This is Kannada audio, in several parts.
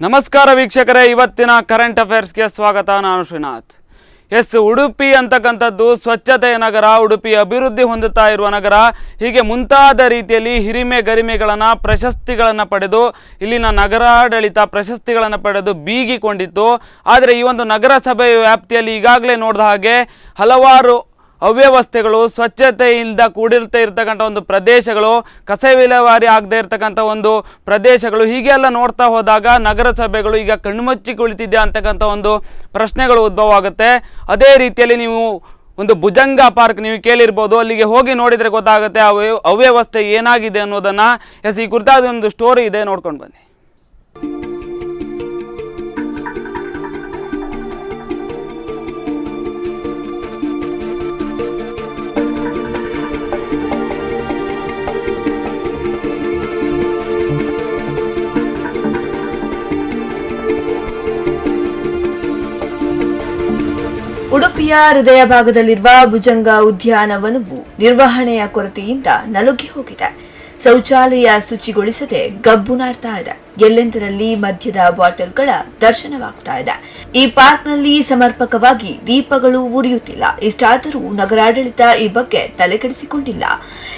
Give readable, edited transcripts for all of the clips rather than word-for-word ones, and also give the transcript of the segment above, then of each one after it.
ನಮಸ್ಕಾರ ವೀಕ್ಷಕರೇ, ಇವತ್ತಿನ ಕರೆಂಟ್ ಅಫೇರ್ಸ್ಗೆ ಸ್ವಾಗತ. ನಾನು ಶ್ರೀನಾಥ್. ಉಡುಪಿ ಅಂತಕ್ಕಂಥದ್ದು ಸ್ವಚ್ಛತೆಯ ನಗರ, ಉಡುಪಿ ಅಭಿವೃದ್ಧಿ ಹೊಂದುತ್ತಾ ಇರುವ ನಗರ, ಹೀಗೆ ಮುಂತಾದ ರೀತಿಯಲ್ಲಿ ಹಿರಿಮೆ ಗರಿಮೆಗಳನ್ನು ಪ್ರಶಸ್ತಿಗಳನ್ನು ಪಡೆದು ಇಲ್ಲಿನ ನಗರಾಡಳಿತ ಪ್ರಶಸ್ತಿಗಳನ್ನು ಪಡೆದು ಬೀಗಿಕೊಂಡಿತ್ತು. ಆದರೆ ಈ ಒಂದು ನಗರಸಭೆಯ ವ್ಯಾಪ್ತಿಯಲ್ಲಿ ಈಗಾಗಲೇ ನೋಡಿದ ಹಾಗೆ ಹಲವಾರು ಅವ್ಯವಸ್ಥೆಗಳು, ಸ್ವಚ್ಛತೆಯಿಂದ ಕೂಡಿರ್ತಾ ಇರ್ತಕ್ಕಂಥ ಒಂದು ಪ್ರದೇಶಗಳು, ಕಸ ವಿಲೇವಾರಿ ಆಗದೆ ಇರ್ತಕ್ಕಂಥ ಒಂದು ಪ್ರದೇಶಗಳು, ಹೀಗೆಲ್ಲ ನೋಡ್ತಾ ಹೋದಾಗ ನಗರಸಭೆಗಳು ಈಗ ಕಣ್ಮುಚ್ಚಿ ಕುಳಿತಿದೆ ಅಂತಕ್ಕಂಥ ಒಂದು ಪ್ರಶ್ನೆಗಳು ಉದ್ಭವ ಆಗುತ್ತೆ. ಅದೇ ರೀತಿಯಲ್ಲಿ ನೀವು ಒಂದು ಭುಜಂಗ ಪಾರ್ಕ್ ನೀವು ಕೇಳಿರ್ಬೋದು, ಅಲ್ಲಿಗೆ ಹೋಗಿ ನೋಡಿದರೆ ಗೊತ್ತಾಗುತ್ತೆ ಅವ್ಯವಸ್ಥೆ ಏನಾಗಿದೆ ಅನ್ನೋದನ್ನು. ಈ ಕುರಿತಾದ ಒಂದು ಸ್ಟೋರಿ ಇದೆ, ನೋಡ್ಕೊಂಡು ಬನ್ನಿ. ಉಡುಪಿಯ ಹೃದಯ ಭಾಗದಲ್ಲಿರುವ ಭುಜಂಗ ಉದ್ಯಾನವನವು ನಿರ್ವಹಣೆಯ ಕೊರತೆಯಿಂದ ನಲುಗಿ ಹೋಗಿದೆ. ಶೌಚಾಲಯ ಶುಚಿಗೊಳಿಸದೆ ಗಬ್ಬು ನಾಡ್ತಾ ಇದೆ. ಎಲ್ಲೆಂದರಲ್ಲಿ ಮದ್ಯದ ಬಾಟಲ್ಗಳ ದರ್ಶನವಾಗ್ತಾ ಇದೆ. ಈ ಪಾರ್ಕ್ನಲ್ಲಿ ಸಮರ್ಪಕವಾಗಿ ದೀಪಗಳು ಉರಿಯುತ್ತಿಲ್ಲ. ಇಷ್ಟಾದರೂ ನಗರಾಡಳಿತ ಈ ಬಗ್ಗೆ ತಲೆಕೆಡಿಸಿಕೊಂಡಿಲ್ಲ.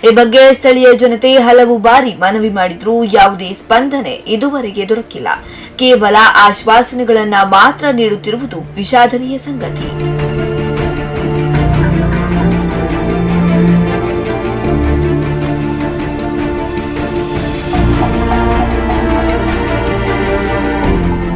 ಈ ಬಗ್ಗೆ ಸ್ಥಳೀಯ ಜನತೆ ಹಲವು ಬಾರಿ ಮನವಿ ಮಾಡಿದ್ರೂ ಯಾವುದೇ ಸ್ಪಂದನೆ ಇದುವರೆಗೆ ದೊರಕಿಲ್ಲ. ಕೇವಲ ಆಶ್ವಾಸನೆಗಳನ್ನ ಮಾತ್ರ ನೀಡುತ್ತಿರುವುದು ವಿಷಾದನೀಯ ಸಂಗತಿ.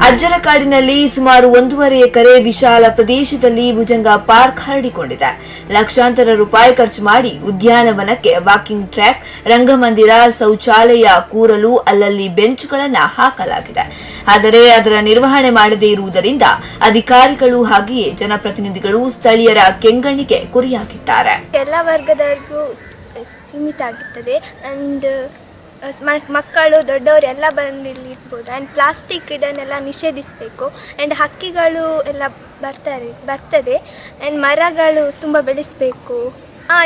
ಅಜ್ಜರಕಾಡಿನಲ್ಲಿ ಸುಮಾರು 1.5 ಎಕರೆ ವಿಶಾಲ ಪ್ರದೇಶದಲ್ಲಿ ಭುಜಂಗ ಪಾರ್ಕ್ ಹರಡಿಕೊಂಡಿದೆ. ಲಕ್ಷಾಂತರ ರೂಪಾಯಿ ಖರ್ಚು ಮಾಡಿ ಉದ್ಯಾನವನಕ್ಕೆ ವಾಕಿಂಗ್ ಟ್ರ್ಯಾಕ್, ರಂಗಮಂದಿರ, ಶೌಚಾಲಯ, ಕೂರಲು ಅಲ್ಲಲ್ಲಿ ಬೆಂಚ್ಗಳನ್ನು ಹಾಕಲಾಗಿದೆ. ಆದರೆ ಅದರ ನಿರ್ವಹಣೆ ಮಾಡದೇ ಇರುವುದರಿಂದ ಅಧಿಕಾರಿಗಳು ಹಾಗೆಯೇ ಜನಪ್ರತಿನಿಧಿಗಳು ಸ್ಥಳೀಯರ ಕೆಂಗಣ್ಣಿಗೆ ಗುರಿಯಾಗಿದ್ದಾರೆ. ಎಲ್ಲ ವರ್ಗದವರಿಗೂ ಸೀಮಿತ ಆಗುತ್ತದೆ. ಅಂಡ್ ಮಕ್ಕಳು ದೊಡ್ಡವರು ಎಲ್ಲ ಬಂದಿಲ್ಲಿ ಇರ್ಬೋದು. ಆ್ಯಂಡ್ ಪ್ಲಾಸ್ಟಿಕ್ ಇದನ್ನೆಲ್ಲ ನಿಷೇಧಿಸಬೇಕು. ಆ್ಯಂಡ್ ಹಕ್ಕಿಗಳು ಎಲ್ಲ ಬರ್ತದೆ. ಆ್ಯಂಡ್ ಮರಗಳು ತುಂಬ ಬೆಳೆಸಬೇಕು.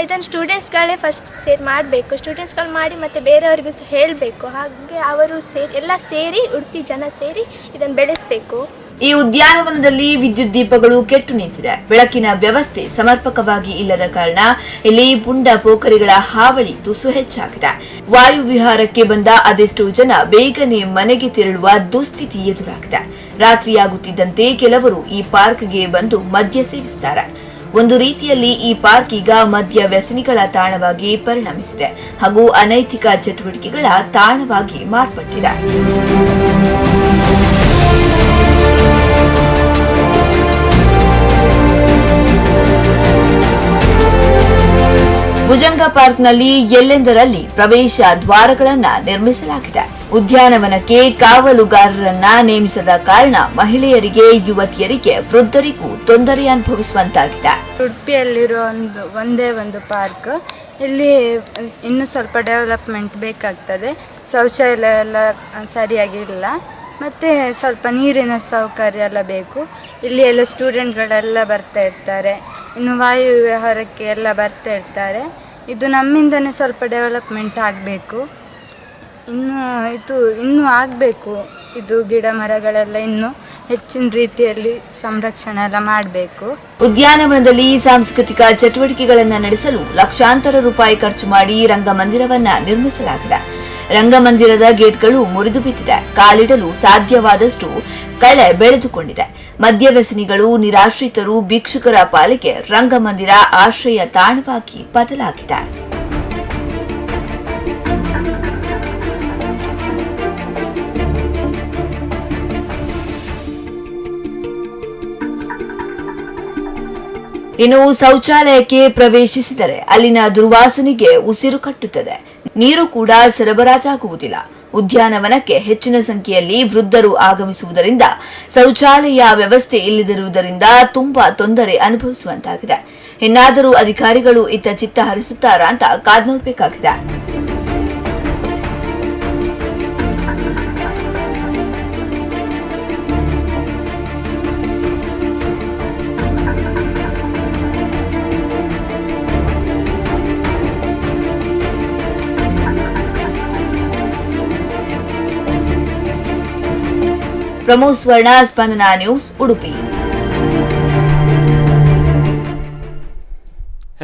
ಇದನ್ನು ಸ್ಟೂಡೆಂಟ್ಸ್ಗಳೇ ಫಸ್ಟ್ ಮಾಡಬೇಕು. ಸ್ಟೂಡೆಂಟ್ಸ್ಗಳು ಮಾಡಿ ಮತ್ತು ಬೇರೆಯವ್ರಿಗೂ ಹೇಳಬೇಕು. ಹಾಗೆ ಅವರು ಎಲ್ಲ ಸೇರಿ ಉಡುಪಿ ಜನ ಸೇರಿ ಇದನ್ನು ಬೆಳೆಸಬೇಕು. ಈ ಉದ್ಯಾನವನದಲ್ಲಿ ವಿದ್ಯುತ್ ದೀಪಗಳು ಕೆಟ್ಟು ನಿಂತಿದೆ. ಬೆಳಕಿನ ವ್ಯವಸ್ಥೆ ಸಮರ್ಪಕವಾಗಿ ಇಲ್ಲದ ಕಾರಣ ಇಲ್ಲಿ ಪುಂಡ ಪೋಖರಿಗಳ ಹಾವಳಿ ತುಸು ಹೆಚ್ಚಾಗಿದೆ. ವಾಯು ವಿಹಾರಕ್ಕೆ ಬಂದ ಅದೆಷ್ಟೋ ಜನ ಬೇಗನೆ ಮನೆಗೆ ತೆರಳುವ ದುಸ್ಥಿತಿ ಎದುರಾಗಿದೆ. ರಾತ್ರಿಯಾಗುತ್ತಿದ್ದಂತೆ ಕೆಲವರು ಈ ಪಾರ್ಕ್ಗೆ ಬಂದು ಮದ್ಯ ಸೇವಿಸುತ್ತಾರೆ. ಒಂದು ರೀತಿಯಲ್ಲಿ ಈ ಪಾರ್ಕ್ ಈಗ ಮದ್ಯ ವ್ಯಸನಿಗಳ ತಾಣವಾಗಿ ಪರಿಣಮಿಸಿದೆ ಹಾಗೂ ಅನೈತಿಕ ಚಟುವಟಿಕೆಗಳ ತಾಣವಾಗಿ ಮಾರ್ಪಟ್ಟಿದೆ. ಭುಜಂಗ ಪಾರ್ಕ್ನಲ್ಲಿ ಎಲ್ಲೆಂದರಲ್ಲಿ ಪ್ರವೇಶ ದ್ವಾರಗಳನ್ನ ನಿರ್ಮಿಸಲಾಗಿದೆ. ಉದ್ಯಾನವನಕ್ಕೆ ಕಾವಲುಗಾರರನ್ನ ನೇಮಿಸದ ಕಾರಣ ಮಹಿಳೆಯರಿಗೆ, ಯುವತಿಯರಿಗೆ, ವೃದ್ಧರಿಗೂ ತೊಂದರೆ ಅನುಭವಿಸುವಂತಾಗಿದೆ. ಉಡುಪಿಯಲ್ಲಿರೋ ಒಂದೇ ಒಂದು ಪಾರ್ಕ್. ಇಲ್ಲಿ ಇನ್ನೂ ಸ್ವಲ್ಪ ಡೆವಲಪ್ಮೆಂಟ್ ಬೇಕಾಗ್ತದೆ. ಶೌಚಾಲಯ ಎಲ್ಲ ಸರಿಯಾಗಿಲ್ಲ, ಮತ್ತು ಸ್ವಲ್ಪ ನೀರಿನ ಸೌಕರ್ಯ ಎಲ್ಲ ಬೇಕು. ಇಲ್ಲಿ ಎಲ್ಲ ಸ್ಟೂಡೆಂಟ್ಗಳೆಲ್ಲ ಬರ್ತಾ ಇರ್ತಾರೆ. ಇನ್ನು ವಾಯು ವಿಹಾರಕ್ಕೆ ಎಲ್ಲ ಬರ್ತಾ ಇರ್ತಾರೆ. ಇದು ನಮ್ಮಿಂದನೇ ಸ್ವಲ್ಪ ಡೆವಲಪ್ಮೆಂಟ್ ಆಗಬೇಕು. ಇನ್ನೂ ಆಗಬೇಕು. ಇದು ಗಿಡ ಮರಗಳೆಲ್ಲ ಇನ್ನೂ ಹೆಚ್ಚಿನ ರೀತಿಯಲ್ಲಿ ಸಂರಕ್ಷಣೆ ಎಲ್ಲ ಮಾಡಬೇಕು. ಉದ್ಯಾನವನದಲ್ಲಿ ಸಾಂಸ್ಕೃತಿಕ ಚಟುವಟಿಕೆಗಳನ್ನು ನಡೆಸಲು ಲಕ್ಷಾಂತರ ರೂಪಾಯಿ ಖರ್ಚು ಮಾಡಿ ರಂಗಮಂದಿರವನ್ನ ನಿರ್ಮಿಸಲಾಗಿದೆ. ರಂಗಮಂದಿರದ ಗೇಟ್ಗಳು ಮುರಿದು ಬಿದ್ದಿದೆ. ಕಾಲಿಡಲು ಸಾಧ್ಯವಾದಷ್ಟು ಕಳೆ ಬೆಳೆದುಕೊಂಡಿದೆ. ಮದ್ಯವ್ಯಸನಿಗಳು, ನಿರಾಶ್ರಿತರು, ಭಿಕ್ಷುಕರ ಪಾಲಿಗೆ ರಂಗಮಂದಿರ ಆಶ್ರಯ ತಾಣವಾಗಿ ಬದಲಾಗಿದೆ. ಇನ್ನು ಶೌಚಾಲಯಕ್ಕೆ ಪ್ರವೇಶಿಸಿದರೆ ಅಲ್ಲಿನ ದುರ್ವಾಸನೆಗೆ ಉಸಿರು ಕಟ್ಟುತ್ತದೆ. ನೀರು ಕೂಡ ಸರಬರಾಜಾಗುವುದಿಲ್ಲ. ಉದ್ಯಾನವನಕ್ಕೆ ಹೆಚ್ಚಿನ ಸಂಖ್ಯೆಯಲ್ಲಿ ವೃದ್ಧರು ಆಗಮಿಸುವುದರಿಂದ ಶೌಚಾಲಯ ವ್ಯವಸ್ಥೆ ಇಲ್ಲದಿರುವುದರಿಂದ ತುಂಬಾ ತೊಂದರೆ ಅನುಭವಿಸುವಂತಾಗಿದೆ. ಇನ್ನಾದರೂ ಅಧಿಕಾರಿಗಳು ಇತ್ತ ಚಿತ್ತ ಹರಿಸುತ್ತಾರಾ ಅಂತ ಕಾದ್ ನೋಡಬೇಕಾಗಿದೆ. ಪ್ರಮೋದ್ ಸ್ವರ್ಣ, ಸ್ಪಂದನ ನ್ಯೂಸ್, ಉಡುಪಿ.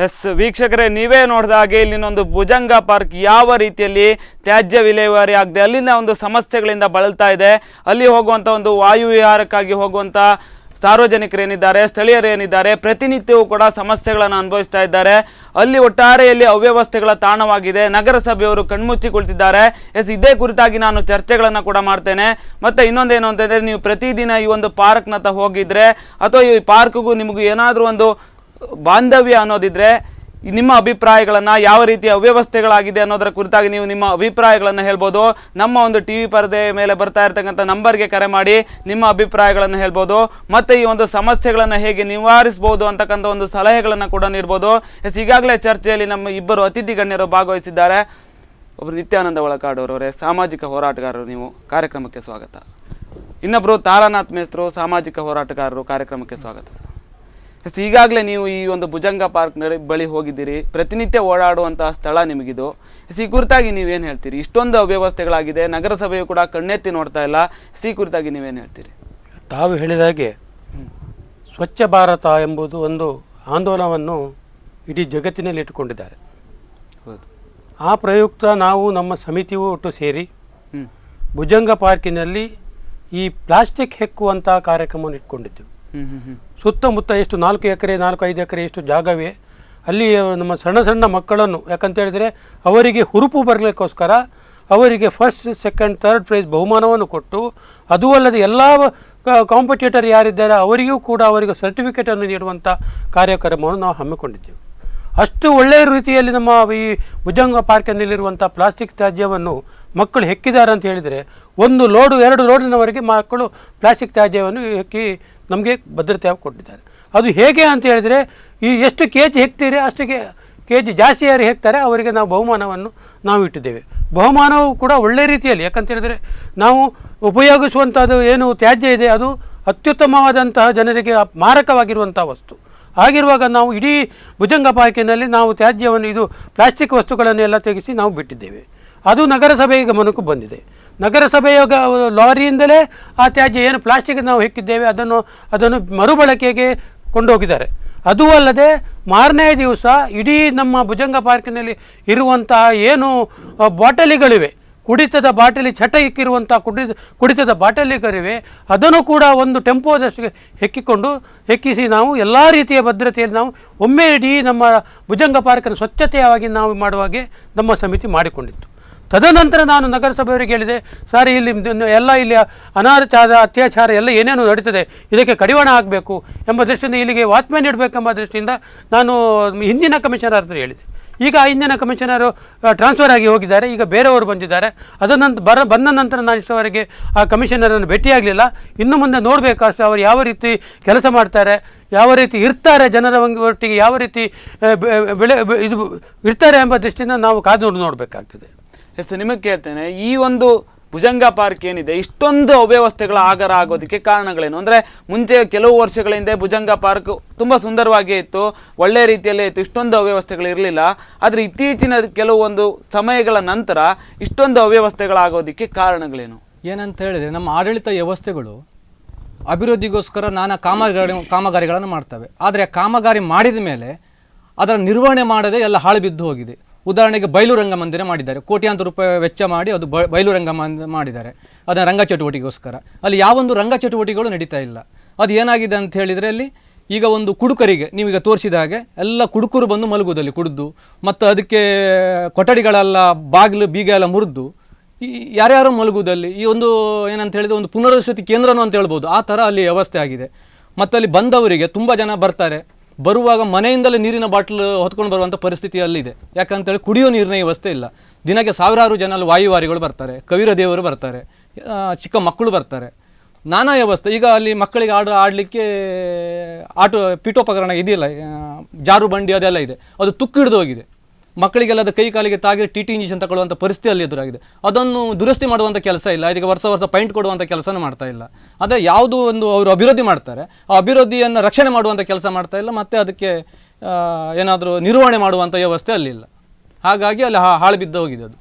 ಎಸ್ ವೀಕ್ಷಕರೇ, ನೀವೇ ನೋಡಿದ ಹಾಗೆ ಇಲ್ಲಿನೊಂದು ಭುಜಂಗ ಪಾರ್ಕ್ ಯಾವ ರೀತಿಯಲ್ಲಿ ತ್ಯಾಜ್ಯ ವಿಲೇವಾರಿ ಆಗದೆ ಅಲ್ಲಿನ ಒಂದು ಸಮಸ್ಯೆಗಳಿಂದ ಬಳಲ್ತಾ ಇದೆ. ಅಲ್ಲಿ ಹೋಗುವಂಥ ಒಂದು ವಾಯು ವಿಹಾರಕ್ಕಾಗಿ ಹೋಗುವಂಥ ಸಾರ್ವಜನಿಕರೇನಿದ್ದಾರೆ, ಸ್ಥಳೀಯರೇನಿದ್ದಾರೆ, ಪ್ರತಿನಿತ್ಯವೂ ಕೂಡ ಸಮಸ್ಯೆಗಳನ್ನು ಅನುಭವಿಸ್ತಾ ಇದ್ದಾರೆ. ಅಲ್ಲಿ ಒಟ್ಟಾರೆಯಲ್ಲಿ ಅವ್ಯವಸ್ಥೆಗಳ ತಾಣವಾಗಿದೆ. ನಗರಸಭೆಯವರು ಕಣ್ಮುಚ್ಚಿ ಕುಳಿತಿದ್ದಾರೆ. ಎಸ್ ಇದೇ ಕುರಿತಾಗಿ ನಾನು ಚರ್ಚೆಗಳನ್ನು ಕೂಡ ಮಾಡ್ತೇನೆ. ಮತ್ತು ಇನ್ನೊಂದೇನು ಅಂತಂದರೆ, ನೀವು ಪ್ರತಿದಿನ ಈ ಒಂದು ಪಾರ್ಕ್ನತ್ತ ಹೋಗಿದ್ರೆ ಅಥವಾ ಈ ಪಾರ್ಕ್ಗೂ ನಿಮಗೂ ಏನಾದರೂ ಒಂದು ಬಾಂಧವ್ಯ ಅನ್ನೋದಿದ್ರೆ ನಿಮ್ಮ ಅಭಿಪ್ರಾಯಗಳನ್ನು, ಯಾವ ರೀತಿಯ ಅವ್ಯವಸ್ಥೆಗಳಾಗಿದೆ ಅನ್ನೋದರ ಕುರಿತಾಗಿ ನೀವು ನಿಮ್ಮ ಅಭಿಪ್ರಾಯಗಳನ್ನು ಹೇಳ್ಬೋದು. ನಮ್ಮ ಒಂದು ಟಿ ವಿ ಪರದೆ ಮೇಲೆ ಬರ್ತಾ ಇರ್ತಕ್ಕಂಥ ನಂಬರ್ಗೆ ಕರೆ ಮಾಡಿ ನಿಮ್ಮ ಅಭಿಪ್ರಾಯಗಳನ್ನು ಹೇಳ್ಬೋದು. ಮತ್ತು ಈ ಒಂದು ಸಮಸ್ಯೆಗಳನ್ನು ಹೇಗೆ ನಿವಾರಿಸ್ಬೋದು ಅಂತಕ್ಕಂಥ ಒಂದು ಸಲಹೆಗಳನ್ನು ಕೂಡ ನೀಡ್ಬೋದು. ಎಸ್ ಈಗಾಗಲೇ ಚರ್ಚೆಯಲ್ಲಿ ನಮ್ಮ ಇಬ್ಬರು ಅತಿಥಿ ಗಣ್ಯರು ಭಾಗವಹಿಸಿದ್ದಾರೆ. ಒಬ್ಬರು ನಿತ್ಯಾನಂದ ಒಳಕಾಡೋರವರೇ, ಸಾಮಾಜಿಕ ಹೋರಾಟಗಾರರು, ನೀವು ಕಾರ್ಯಕ್ರಮಕ್ಕೆ ಸ್ವಾಗತ. ಇನ್ನೊಬ್ಬರು ತಾರಾನಾಥ್ ಮೇಸ್ತ್ರು, ಸಾಮಾಜಿಕ ಹೋರಾಟಗಾರರು, ಕಾರ್ಯಕ್ರಮಕ್ಕೆ ಸ್ವಾಗತ. ಎಸ್ ಈಗಾಗಲೇ ನೀವು ಈ ಒಂದು ಭುಜಂಗ ಪಾರ್ಕ್ ಬಳಿ ಹೋಗಿದ್ದೀರಿ, ಪ್ರತಿನಿತ್ಯ ಓಡಾಡುವಂತಹ ಸ್ಥಳ ನಿಮಗಿದು. ಈ ಕುರಿತಾಗಿ ನೀವೇನು ಹೇಳ್ತೀರಿ? ಇಷ್ಟೊಂದು ಅವ್ಯವಸ್ಥೆಗಳಾಗಿದೆ, ನಗರಸಭೆಯು ಕೂಡ ಕಣ್ಣೆತ್ತಿ ನೋಡ್ತಾ ಇಲ್ಲ. ಈ ಕುರಿತಾಗಿ ನೀವೇನು ಹೇಳ್ತೀರಿ? ತಾವು ಹೇಳಿದ ಹಾಗೆ ಸ್ವಚ್ಛ ಭಾರತ ಎಂಬುದು ಒಂದು ಆಂದೋಲನವನ್ನು ಇಡೀ ಜಗತ್ತಿನಲ್ಲಿ ಇಟ್ಟುಕೊಂಡಿದ್ದಾರೆ. ಹೌದು. ಆ ಪ್ರಯುಕ್ತ ನಾವು ನಮ್ಮ ಸಮಿತಿಯು ಒಟ್ಟು ಸೇರಿ ಭುಜಂಗ ಪಾರ್ಕಿನಲ್ಲಿ ಈ ಪ್ಲಾಸ್ಟಿಕ್ ಹೆಕ್ಕುವಂಥ ಕಾರ್ಯಕ್ರಮವನ್ನು ಇಟ್ಕೊಂಡಿದ್ದೆವು. ಸುತ್ತಮುತ್ತ ಎಷ್ಟು 4 ಎಕರೆ 4-5 ಎಕರೆ ಎಷ್ಟು ಜಾಗವೇ, ಅಲ್ಲಿ ನಮ್ಮ ಸಣ್ಣ ಸಣ್ಣ ಮಕ್ಕಳನ್ನು, ಯಾಕಂತ ಹೇಳಿದರೆ ಅವರಿಗೆ ಹುರುಪು ಬರಲಿಕ್ಕೋಸ್ಕರ ಅವರಿಗೆ ಫಸ್ಟ್, ಸೆಕೆಂಡ್, ಥರ್ಡ್ ಪ್ರೈಸ್ ಬಹುಮಾನವನ್ನು ಕೊಟ್ಟು, ಅದೂ ಅಲ್ಲದೆ ಎಲ್ಲ ಕಾಂಪಿಟೇಟರ್ ಯಾರಿದ್ದಾರೆ ಅವರಿಗೂ ಕೂಡ ಅವರಿಗೆ ಸರ್ಟಿಫಿಕೇಟನ್ನು ನೀಡುವಂಥ ಕಾರ್ಯಕ್ರಮವನ್ನು ನಾವು ಹಮ್ಮಿಕೊಂಡಿದ್ದೆವು. ಅಷ್ಟು ಒಳ್ಳೆಯ ರೀತಿಯಲ್ಲಿ ನಮ್ಮ ಈ ಭುಜಂಗ ಪಾರ್ಕಿನಲ್ಲಿರುವಂಥ ಪ್ಲಾಸ್ಟಿಕ್ ತ್ಯಾಜ್ಯವನ್ನು ಮಕ್ಕಳು ಹೆಕ್ಕಿದ್ದಾರೆ ಅಂತ ಹೇಳಿದರೆ 1 ಲೋಡು 2 ಲೋಡಿನವರೆಗೆ ಮಕ್ಕಳು ಪ್ಲಾಸ್ಟಿಕ್ ತ್ಯಾಜ್ಯವನ್ನು ಹೆಕ್ಕಿ ನಮಗೆ ಭದ್ರತೆಯಾಗಿ ಕೊಟ್ಟಿದ್ದಾರೆ. ಅದು ಹೇಗೆ ಅಂತ ಹೇಳಿದರೆ, ಈ ಎಷ್ಟು ಕೆ ಜಿ ಹೆಕ್ತೀರಿ ಅಷ್ಟಕ್ಕೆ ಕೆ ಜಿ ಜಾಸ್ತಿ ಯಾರು ಹೆಕ್ತಾರೆ ಅವರಿಗೆ ನಾವು ಬಹುಮಾನವನ್ನು ನಾವು ಇಟ್ಟಿದ್ದೇವೆ. ಬಹುಮಾನವು ಕೂಡ ಒಳ್ಳೆಯ ರೀತಿಯಲ್ಲಿ, ಯಾಕಂತ ಹೇಳಿದರೆ ನಾವು ಉಪಯೋಗಿಸುವಂಥದ್ದು ಏನು ತ್ಯಾಜ್ಯ ಇದೆ ಅದು ಅತ್ಯುತ್ತಮವಾದಂತಹ ಜನರಿಗೆ ಮಾರಕವಾಗಿರುವಂಥ ವಸ್ತು ಆಗಿರುವಾಗ ನಾವು ಇಡೀ ಭುಜಂಗ ಪಾರ್ಕಿನಲ್ಲಿ ನಾವು ತ್ಯಾಜ್ಯವನ್ನು, ಇದು ಪ್ಲಾಸ್ಟಿಕ್ ವಸ್ತುಗಳನ್ನೆಲ್ಲ ತೆಗೆಸಿ ನಾವು ಬಿಟ್ಟಿದ್ದೇವೆ. ಅದು ನಗರಸಭೆಯ ಗಮನಕ್ಕೂ ಬಂದಿದೆ. ನಗರಸಭೆಯ ಲಾರಿಯಿಂದಲೇ ಆ ತ್ಯಾಜ್ಯ ಏನು ಪ್ಲಾಸ್ಟಿಕ್ ನಾವು ಹೆಕ್ಕಿದ್ದೇವೆ ಅದನ್ನು ಮರುಬಳಕೆಗೆ ಕೊಂಡೋಗಿದ್ದಾರೆ. ಅದೂ ಅಲ್ಲದೆ ಮಾರನೇ ದಿವಸ ಇಡೀ ನಮ್ಮ ಭುಜಂಗ ಪಾರ್ಕಿನಲ್ಲಿ ಇರುವಂತಹ ಏನು ಬಾಟಲಿಗಳಿವೆ, ಕುಡಿತದ ಬಾಟಲಿ, ಚಟ ಇಕ್ಕಿರುವಂಥ ಕುಡಿತದ ಬಾಟಲಿಗಳಿವೆ, ಅದನ್ನು ಕೂಡ ಒಂದು ಟೆಂಪೋದಷ್ಟು ಹೆಕ್ಕಿಸಿ ನಾವು ಎಲ್ಲ ರೀತಿಯ ಭದ್ರತೆಯಲ್ಲಿ ನಾವು ಒಮ್ಮೆ ಇಡೀ ನಮ್ಮ ಭುಜಂಗ ಪಾರ್ಕನ್ನು ಸ್ವಚ್ಛತೆಯಾಗಿ ನಾವು ಮಾಡುವಾಗೆ ನಮ್ಮ ಸಮಿತಿ ಮಾಡಿಕೊಂಡಿತ್ತು. ತದನಂತರ ನಾನು ನಗರಸಭೆಯವರಿಗೆ ಹೇಳಿದೆ, ಸರ್ ಇಲ್ಲಿ ಎಲ್ಲ ಇಲ್ಲಿ ಅನಾಚಾರ, ಅತ್ಯಾಚಾರ ಎಲ್ಲ ಏನೇನು ನಡೀತದೆ, ಇದಕ್ಕೆ ಕಡಿವಾಣ ಆಗಬೇಕು ಎಂಬ ದೃಷ್ಟಿಯಿಂದ, ಇಲ್ಲಿಗೆ ವಾಚ್ಮ್ಯಾನ್ ಇಡಬೇಕೆಂಬ ದೃಷ್ಟಿಯಿಂದ ನಾನು ಹಿಂದಿನ ಕಮಿಷನರ್ ಹತ್ರ ಹೇಳಿದೆ. ಈಗ ಹಿಂದಿನ ಕಮಿಷನರು ಟ್ರಾನ್ಸ್ಫರ್ ಆಗಿ ಹೋಗಿದ್ದಾರೆ, ಈಗ ಬೇರೆಯವರು ಬಂದಿದ್ದಾರೆ. ಬಂದ ನಂತರ ನಾನು ಇಷ್ಟವರೆಗೆ ಆ ಕಮಿಷನರನ್ನು ಭೇಟಿಯಾಗಲಿಲ್ಲ. ಇನ್ನು ಮುಂದೆ ನೋಡಬೇಕು ಅಷ್ಟೇ ಅವರು ಯಾವ ರೀತಿ ಕೆಲಸ ಮಾಡ್ತಾರೆ, ಯಾವ ರೀತಿ ಇರ್ತಾರೆ, ಜನರ ಒಟ್ಟಿಗೆ ಯಾವ ರೀತಿ ಇದು ಇರ್ತಾರೆ ಎಂಬ ದೃಷ್ಟಿಯಿಂದ ನಾವು ಕಾದು ನೋಡಬೇಕಾಗ್ತದೆ. ಎಸ್ ನಿಮಗೆ ಕೇಳ್ತೇನೆ, ಈ ಒಂದು ಭುಜಂಗ ಪಾರ್ಕ್ ಏನಿದೆ ಇಷ್ಟೊಂದು ಅವ್ಯವಸ್ಥೆಗಳ ಆಗರ ಆಗೋದಕ್ಕೆ ಕಾರಣಗಳೇನು? ಅಂದರೆ ಮುಂಚೆ ಕೆಲವು ವರ್ಷಗಳ ಹಿಂದೆ ಭುಜಂಗ ಪಾರ್ಕ್ ತುಂಬ ಸುಂದರವಾಗಿಯೇ ಇತ್ತು, ಒಳ್ಳೆ ರೀತಿಯಲ್ಲೇ ಇತ್ತು, ಇಷ್ಟೊಂದು ಅವ್ಯವಸ್ಥೆಗಳು ಇರಲಿಲ್ಲ. ಆದರೆ ಇತ್ತೀಚಿನ ಕೆಲವೊಂದು ಸಮಯಗಳ ನಂತರ ಇಷ್ಟೊಂದು ಅವ್ಯವಸ್ಥೆಗಳಾಗೋದಕ್ಕೆ ಕಾರಣಗಳೇನು? ಏನಂತ ಹೇಳಿದರೆ, ನಮ್ಮ ಆಡಳಿತ ವ್ಯವಸ್ಥೆಗಳು ಅಭಿವೃದ್ಧಿಗೋಸ್ಕರ ನಾನಾ ಕಾಮಗಾರಿಗಳನ್ನು ಮಾಡ್ತವೆ. ಆದರೆ ಆ ಕಾಮಗಾರಿ ಮಾಡಿದ ಮೇಲೆ ಅದರ ನಿರ್ವಹಣೆ ಮಾಡದೆ ಎಲ್ಲ ಹಾಳು ಬಿದ್ದು ಹೋಗಿದೆ. ಉದಾಹರಣೆಗೆ ಬಯಲು ರಂಗಮಂದಿರ ಮಾಡಿದ್ದಾರೆ, ಕೋಟ್ಯಾಂತರ ರೂಪಾಯಿ ವೆಚ್ಚ ಮಾಡಿ ಅದು ಬಯಲು ಮಾಡಿದ್ದಾರೆ, ಅದನ್ನು ರಂಗ ಚಟುವಟಿಕೆಗೋಸ್ಕರ. ಅಲ್ಲಿ ಯಾವೊಂದು ರಂಗ ಚಟುವಟಿಕೆಗಳು ನಡೀತಾ ಇಲ್ಲ. ಅದು ಏನಾಗಿದೆ ಅಂತ ಹೇಳಿದರೆ, ಅಲ್ಲಿ ಈಗ ಒಂದು ಕುಡುಕರಿಗೆ ನೀವೀಗ ತೋರಿಸಿದ ಹಾಗೆ ಎಲ್ಲ ಕುಡುಕರು ಬಂದು ಮಲಗುವುದಲ್ಲಿ ಕುಡಿದು, ಮತ್ತು ಅದಕ್ಕೆ ಕೊಠಡಿಗಳೆಲ್ಲ ಬಾಗಿಲು ಬೀಗ ಎಲ್ಲ ಮುರಿದು ಯಾರ್ಯಾರು ಮಲಗುವುದಲ್ಲಿ ಈ ಒಂದು ಏನಂತ ಹೇಳಿದರೆ ಒಂದು ಪುನರ್ವಸತಿ ಕೇಂದ್ರನೂ ಅಂತ ಹೇಳ್ಬೋದು, ಆ ಥರ ಅಲ್ಲಿ ವ್ಯವಸ್ಥೆ ಆಗಿದೆ. ಮತ್ತು ಅಲ್ಲಿ ಬಂದವರಿಗೆ ತುಂಬ ಜನ ಬರ್ತಾರೆ, ಬರುವಾಗ ಮನೆಯಿಂದಲೇ ನೀರಿನ ಬಾಟ್ಲು ಹೊತ್ಕೊಂಡು ಬರುವಂಥ ಪರಿಸ್ಥಿತಿ ಅಲ್ಲಿದೆ. ಯಾಕಂತೇಳಿ ಕುಡಿಯೋ ನೀರಿನ ವ್ಯವಸ್ಥೆ ಇಲ್ಲ. ದಿನಕ್ಕೆ ಸಾವಿರಾರು ಜನ ಅಲ್ಲಿ ವಾಯುವಾರಿಗಳು ಬರ್ತಾರೆ, ಕವಿರ ದೇವರು ಬರ್ತಾರೆ, ಚಿಕ್ಕ ಮಕ್ಕಳು ಬರ್ತಾರೆ, ನಾನಾ ವ್ಯವಸ್ಥೆ. ಈಗ ಅಲ್ಲಿ ಮಕ್ಕಳಿಗೆ ಆಡಲಿಕ್ಕೆ ಪೀಠೋಪಕರಣ ಇದೆಯಲ್ಲ, ಜಾರು ಬಂಡಿ ಅದೆಲ್ಲ ಇದೆ, ಅದು ತುಕ್ಕು ಹಿಡಿದು ಹೋಗಿದೆ. ಮಕ್ಕಳಿಗೆಲ್ಲ ಅದು ಕೈ ಕಾಲಿಗೆ ತಾಗಿ ಟಿ ಇಂಜೆಕ್ಷನ್ ತಗೊಳ್ಳುವಂಥ ಪರಿಸ್ಥಿತಿಯಲ್ಲಿ ಎದುರಾಗಿದೆ. ಅದನ್ನು ದುರಸ್ತಿ ಮಾಡುವಂಥ ಕೆಲಸ ಇಲ್ಲ, ಇದಕ್ಕೆ ವರ್ಷ ಪೈಂಟ್ ಕೊಡುವಂಥ ಕೆಲಸನೂ ಮಾಡ್ತಾ ಇಲ್ಲ. ಅದೇ ಯಾವುದೋ ಒಂದು ಅವರು ಅಭಿವೃದ್ಧಿ ಮಾಡ್ತಾರೆ, ಆ ಅಭಿವೃದ್ಧಿಯನ್ನು ರಕ್ಷಣೆ ಮಾಡುವಂಥ ಕೆಲಸ ಮಾಡ್ತಾ ಇಲ್ಲ, ಮತ್ತು ಅದಕ್ಕೆ ಏನಾದರೂ ನಿರ್ವಹಣೆ ಮಾಡುವಂಥ ವ್ಯವಸ್ಥೆ ಅಲ್ಲಿಲ್ಲ. ಹಾಗಾಗಿ ಅಲ್ಲಿ ಹಾಳು ಬಿದ್ದು ಹೋಗಿದೆ ಅದು.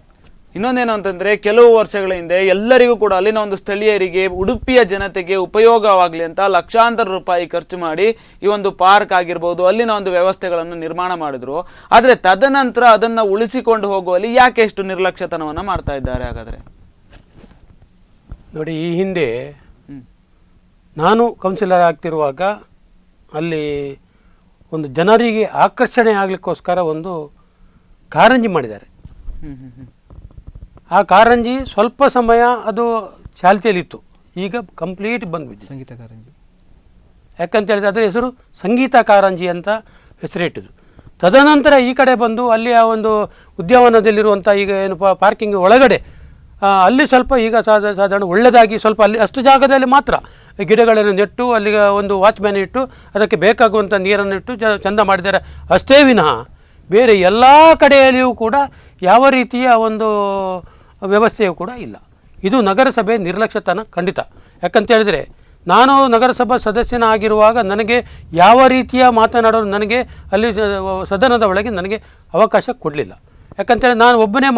ಇನ್ನೊಂದೇನು ಅಂತಂದ್ರೆ ಕೆಲವು ವರ್ಷಗಳ ಹಿಂದೆ ಎಲ್ಲರಿಗೂ ಕೂಡ ಅಲ್ಲಿನ ಒಂದು ಸ್ಥಳೀಯರಿಗೆ, ಉಡುಪಿಯ ಜನತೆಗೆ ಉಪಯೋಗವಾಗಲಿ ಅಂತ ಲಕ್ಷಾಂತರ ರೂಪಾಯಿ ಖರ್ಚು ಮಾಡಿ ಈ ಒಂದು ಪಾರ್ಕ್ ಆಗಿರ್ಬೋದು, ಅಲ್ಲಿನ ಒಂದು ವ್ಯವಸ್ಥೆಗಳನ್ನು ನಿರ್ಮಾಣ ಮಾಡಿದ್ರು. ಆದರೆ ತದನಂತರ ಅದನ್ನ ಉಳಿಸಿಕೊಂಡು ಹೋಗುವಲ್ಲಿ ಯಾಕೆ ಎಷ್ಟು ನಿರ್ಲಕ್ಷ್ಯತನವನ್ನ ಮಾಡ್ತಾ ಇದ್ದಾರೆ ಹಾಗಾದ್ರೆ? ನೋಡಿ, ಈ ಹಿಂದೆ ನಾನು ಕೌನ್ಸಿಲರ್ ಆಗ್ತಿರುವಾಗ ಅಲ್ಲಿ ಒಂದು ಜನರಿಗೆ ಆಕರ್ಷಣೆ ಆಗಲಿಕ್ಕೋಸ್ಕರ ಒಂದು ಕಾರಂಜಿ ಮಾಡಿದ್ದಾರೆ. ಆ ಕಾರಂಜಿ ಸ್ವಲ್ಪ ಸಮಯ ಅದು ಚಾಲ್ತಿಯಲ್ಲಿತ್ತು, ಈಗ ಕಂಪ್ಲೀಟ್ ಬಂದ್ಬಿಟ್ಟಿದೆ. ಸಂಗೀತ ಕಾರಂಜಿ ಯಾಕಂತ ಹೇಳಿದ್ರೆ ಅದರ ಹೆಸರು ಸಂಗೀತ ಕಾರಂಜಿ ಅಂತ ಹೆಸರಿಟ್ಟಿದ್ದು. ತದನಂತರ ಈ ಕಡೆ ಬಂದು ಅಲ್ಲಿ ಆ ಒಂದು ಉದ್ಯಾನವನದಲ್ಲಿರುವಂಥ ಈಗ ಏನು ಪಾರ್ಕಿಂಗ್ ಒಳಗಡೆ ಅಲ್ಲಿ ಸ್ವಲ್ಪ ಈಗ ಸಾಧಾರಣ ಒಳ್ಳೆಯದಾಗಿ ಸ್ವಲ್ಪ ಅಲ್ಲಿ ಅಷ್ಟು ಜಾಗದಲ್ಲಿ ಮಾತ್ರ ಗಿಡಗಳನ್ನು ನೆಟ್ಟು ಅಲ್ಲಿಗೆ ಒಂದು ವಾಚ್ಮ್ಯಾನ್ ಇಟ್ಟು ಅದಕ್ಕೆ ಬೇಕಾಗುವಂಥ ನೀರನ್ನು ಇಟ್ಟು ಚಂದ ಮಾಡಿದ್ದಾರೆ ಅಷ್ಟೇ ವಿನಃ ಬೇರೆ ಎಲ್ಲ ಕಡೆಯಲ್ಲಿಯೂ ಕೂಡ ಯಾವ ರೀತಿಯ ಒಂದು ವ್ಯವಸ್ಥೆಯೂ ಕೂಡ ಇಲ್ಲ. ಇದು ನಗರಸಭೆ ನಿರ್ಲಕ್ಷ್ಯತನ ಖಂಡಿತ. ಯಾಕಂತ ಹೇಳಿದರೆ ನಾನು ನಗರಸಭಾ ಸದಸ್ಯನಾಗಿರುವಾಗ ನನಗೆ ಯಾವ ರೀತಿಯ ಮಾತನಾಡೋರು ನನಗೆ ಅಲ್ಲಿ ಸದನದ ಒಳಗೆ ನನಗೆ ಅವಕಾಶ ಕೊಡಲಿಲ್ಲ. ಯಾಕಂತೇಳಿ ನಾನು ಒಬ್ಬನೇ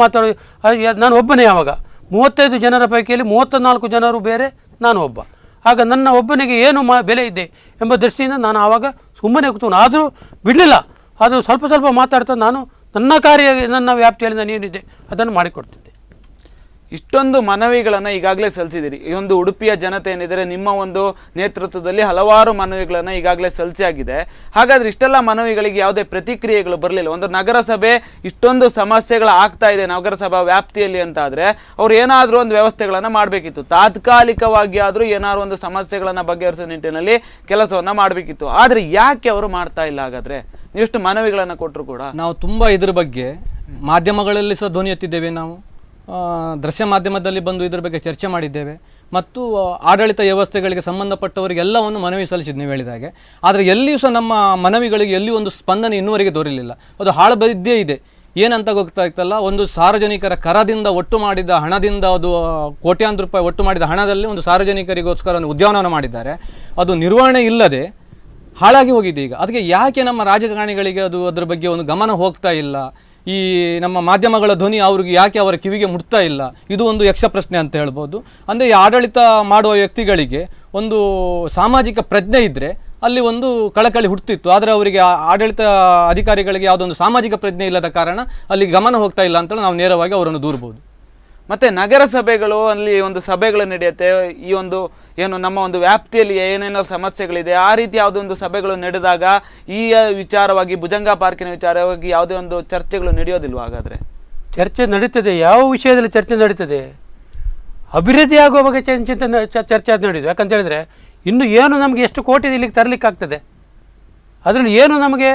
ನಾನು ಒಬ್ಬನೇ ಯಾವಾಗ 35 ಜನರ ಪೈಕಿಯಲ್ಲಿ 34 ಜನರು ಬೇರೆ, ನಾನು ಒಬ್ಬ. ಆಗ ನನ್ನ ಒಬ್ಬನಿಗೆ ಏನು ಬೆಲೆ ಇದೆ ಎಂಬ ದೃಷ್ಟಿಯಿಂದ ನಾನು ಆವಾಗ ಸುಮ್ಮನೆ ಕೂತ್ಕೊಂಡು ಆದರೂ ಬಿಡಲಿಲ್ಲ. ಅದು ಸ್ವಲ್ಪ ಮಾತಾಡ್ತಾ ನಾನು ನನ್ನ ಕಾರ್ಯ, ನನ್ನ ವ್ಯಾಪ್ತಿಯಲ್ಲಿ ನಾನು ಏನಿದೆ ಅದನ್ನು ಮಾಡಿಕೊಡ್ತಿದ್ದೆ. ಇಷ್ಟೊಂದು ಮನವಿಗಳನ್ನು ಈಗಾಗಲೇ ಸಲ್ಲಿಸಿದಿರಿ. ಈ ಒಂದು ಉಡುಪಿಯ ಜನತೆ ಏನಿದ್ದಾರೆ ನಿಮ್ಮ ಒಂದು ನೇತೃತ್ವದಲ್ಲಿ ಹಲವಾರು ಮನವಿಗಳನ್ನು ಈಗಾಗಲೇ ಸಲ್ಲಿಸಿಯಾಗಿದೆ. ಹಾಗಾದ್ರೆ ಇಷ್ಟೆಲ್ಲ ಮನವಿಗಳಿಗೆ ಯಾವುದೇ ಪ್ರತಿಕ್ರಿಯೆಗಳು ಬರಲಿಲ್ಲ. ಒಂದು ನಗರಸಭೆ ಇಷ್ಟೊಂದು ಸಮಸ್ಯೆಗಳು ಆಗ್ತಾ ಇದೆ ನಗರಸಭಾ ವ್ಯಾಪ್ತಿಯಲ್ಲಿ ಅಂತ ಆದರೆ ಅವ್ರು ಏನಾದರೂ ಒಂದು ವ್ಯವಸ್ಥೆಗಳನ್ನು ಮಾಡಬೇಕಿತ್ತು. ತಾತ್ಕಾಲಿಕವಾಗಿ ಆದರೂ ಏನಾದರೂ ಒಂದು ಸಮಸ್ಯೆಗಳನ್ನು ಬಗೆಹರಿಸೋ ನಿಟ್ಟಿನಲ್ಲಿ ಕೆಲಸವನ್ನು ಮಾಡಬೇಕಿತ್ತು. ಆದರೆ ಯಾಕೆ ಅವರು ಮಾಡ್ತಾ ಇಲ್ಲ? ಹಾಗಾದ್ರೆ ನೀವೆಷ್ಟು ಮನವಿಗಳನ್ನು ಕೊಟ್ಟರು ಕೂಡ ನಾವು ತುಂಬ ಇದ್ರ ಬಗ್ಗೆ ಮಾಧ್ಯಮಗಳಲ್ಲಿ ಸಹ ಧ್ವನಿ ಎತ್ತಿದ್ದೇವೆ. ನಾವು ದೃಶ್ಯ ಮಾಧ್ಯಮದಲ್ಲಿ ಬಂದು ಇದ್ರ ಬಗ್ಗೆ ಚರ್ಚೆ ಮಾಡಿದ್ದೇವೆ ಮತ್ತು ಆಡಳಿತ ವ್ಯವಸ್ಥೆಗಳಿಗೆ ಸಂಬಂಧಪಟ್ಟವರಿಗೆ ಎಲ್ಲವನ್ನು ಮನವಿ ಸಲ್ಲಿಸಿದ್ದು ನೀವು ಹೇಳಿದಾಗೆ. ಆದರೆ ಎಲ್ಲಿಯೂ ಸಹ ನಮ್ಮ ಮನವಿಗಳಿಗೆ ಎಲ್ಲಿಯೂ ಒಂದು ಸ್ಪಂದನೆ ಇನ್ನುವರೆಗೆ ದೊರೆಯಲಿಲ್ಲ. ಅದು ಹಾಳು ಬಿದ್ದೇ ಇದೆ. ಏನಂತ ಗೊತ್ತಾಗ್ತಲ್ಲ, ಒಂದು ಸಾರ್ವಜನಿಕರ ಕರದಿಂದ ಒಟ್ಟು ಮಾಡಿದ ಹಣದಿಂದ, ಅದು ಕೋಟ್ಯಾಂತರ ರೂಪಾಯಿ ಒಟ್ಟು ಮಾಡಿದ ಹಣದಲ್ಲಿ ಒಂದು ಸಾರ್ವಜನಿಕರಿಗೋಸ್ಕರ ಒಂದು ಉದ್ಯಾನವನ ಮಾಡಿದ್ದಾರೆ. ಅದು ನಿರ್ವಹಣೆ ಇಲ್ಲದೆ ಹಾಳಾಗಿ ಹೋಗಿದೆ ಈಗ. ಅದಕ್ಕೆ ಯಾಕೆ ನಮ್ಮ ರಾಜಕಾರಣಿಗಳಿಗೆ ಅದರ ಬಗ್ಗೆ ಒಂದು ಗಮನ ಹೋಗ್ತಾ ಇಲ್ಲ? ಈ ನಮ್ಮ ಮಾಧ್ಯಮಗಳ ಧ್ವನಿ ಅವ್ರಿಗೆ ಯಾಕೆ ಅವರ ಕಿವಿಗೆ ಮುಟ್ತಾ ಇಲ್ಲ? ಇದು ಒಂದು ಯಕ್ಷ ಪ್ರಶ್ನೆ ಅಂತ ಹೇಳ್ಬೋದು. ಅಂದರೆ ಈ ಆಡಳಿತ ಮಾಡುವ ವ್ಯಕ್ತಿಗಳಿಗೆ ಒಂದು ಸಾಮಾಜಿಕ ಪ್ರಜ್ಞೆ ಇದ್ದರೆ ಅಲ್ಲಿ ಒಂದು ಕಳಕಳಿ ಹುಟ್ಟುತ್ತಿತ್ತು. ಆದರೆ ಅವರಿಗೆ ಆಡಳಿತ ಅಧಿಕಾರಿಗಳಿಗೆ ಯಾವುದೊಂದು ಸಾಮಾಜಿಕ ಪ್ರಜ್ಞೆ ಇಲ್ಲದ ಕಾರಣ ಅಲ್ಲಿ ಗಮನ ಹೋಗ್ತಾ ಇಲ್ಲ ಅಂತ ನಾವು ನೇರವಾಗಿ ಅವರನ್ನು ದೂರ್ಬೋದು. ಮತ್ತು ನಗರಸಭೆಗಳು ಅಲ್ಲಿ ಒಂದು ಸಭೆಗಳು ನಡೆಯುತ್ತೆ. ಈ ಒಂದು ಏನು ನಮ್ಮ ಒಂದು ವ್ಯಾಪ್ತಿಯಲ್ಲಿ ಏನೇನೋ ಸಮಸ್ಯೆಗಳಿದೆ, ಆ ರೀತಿ ಯಾವುದೋ ಒಂದು ಸಭೆಗಳು ನಡೆದಾಗ ಈ ವಿಚಾರವಾಗಿ ಭುಜಂಗ ಪಾರ್ಕಿನ ವಿಚಾರವಾಗಿ ಯಾವುದೇ ಒಂದು ಚರ್ಚೆಗಳು ನಡೆಯೋದಿಲ್ವ? ಹಾಗಾದರೆ ಚರ್ಚೆ ನಡೀತದೆ. ಯಾವ ವಿಷಯದಲ್ಲಿ ಚರ್ಚೆ ನಡೀತದೆ? ಅಭಿವೃದ್ಧಿ ಆಗುವ ಬಗ್ಗೆ ಚರ್ಚೆ ಅದು ನಡೆಯುದು. ಯಾಕಂತ ಹೇಳಿದರೆ ಇನ್ನು ಏನು ನಮಗೆ ಎಷ್ಟು ಕೋಟಿ ಇಲ್ಲಿಗೆ ತರಲಿಕ್ಕಾಗ್ತದೆ, ಅದರಲ್ಲಿ ಏನು ನಮಗೆ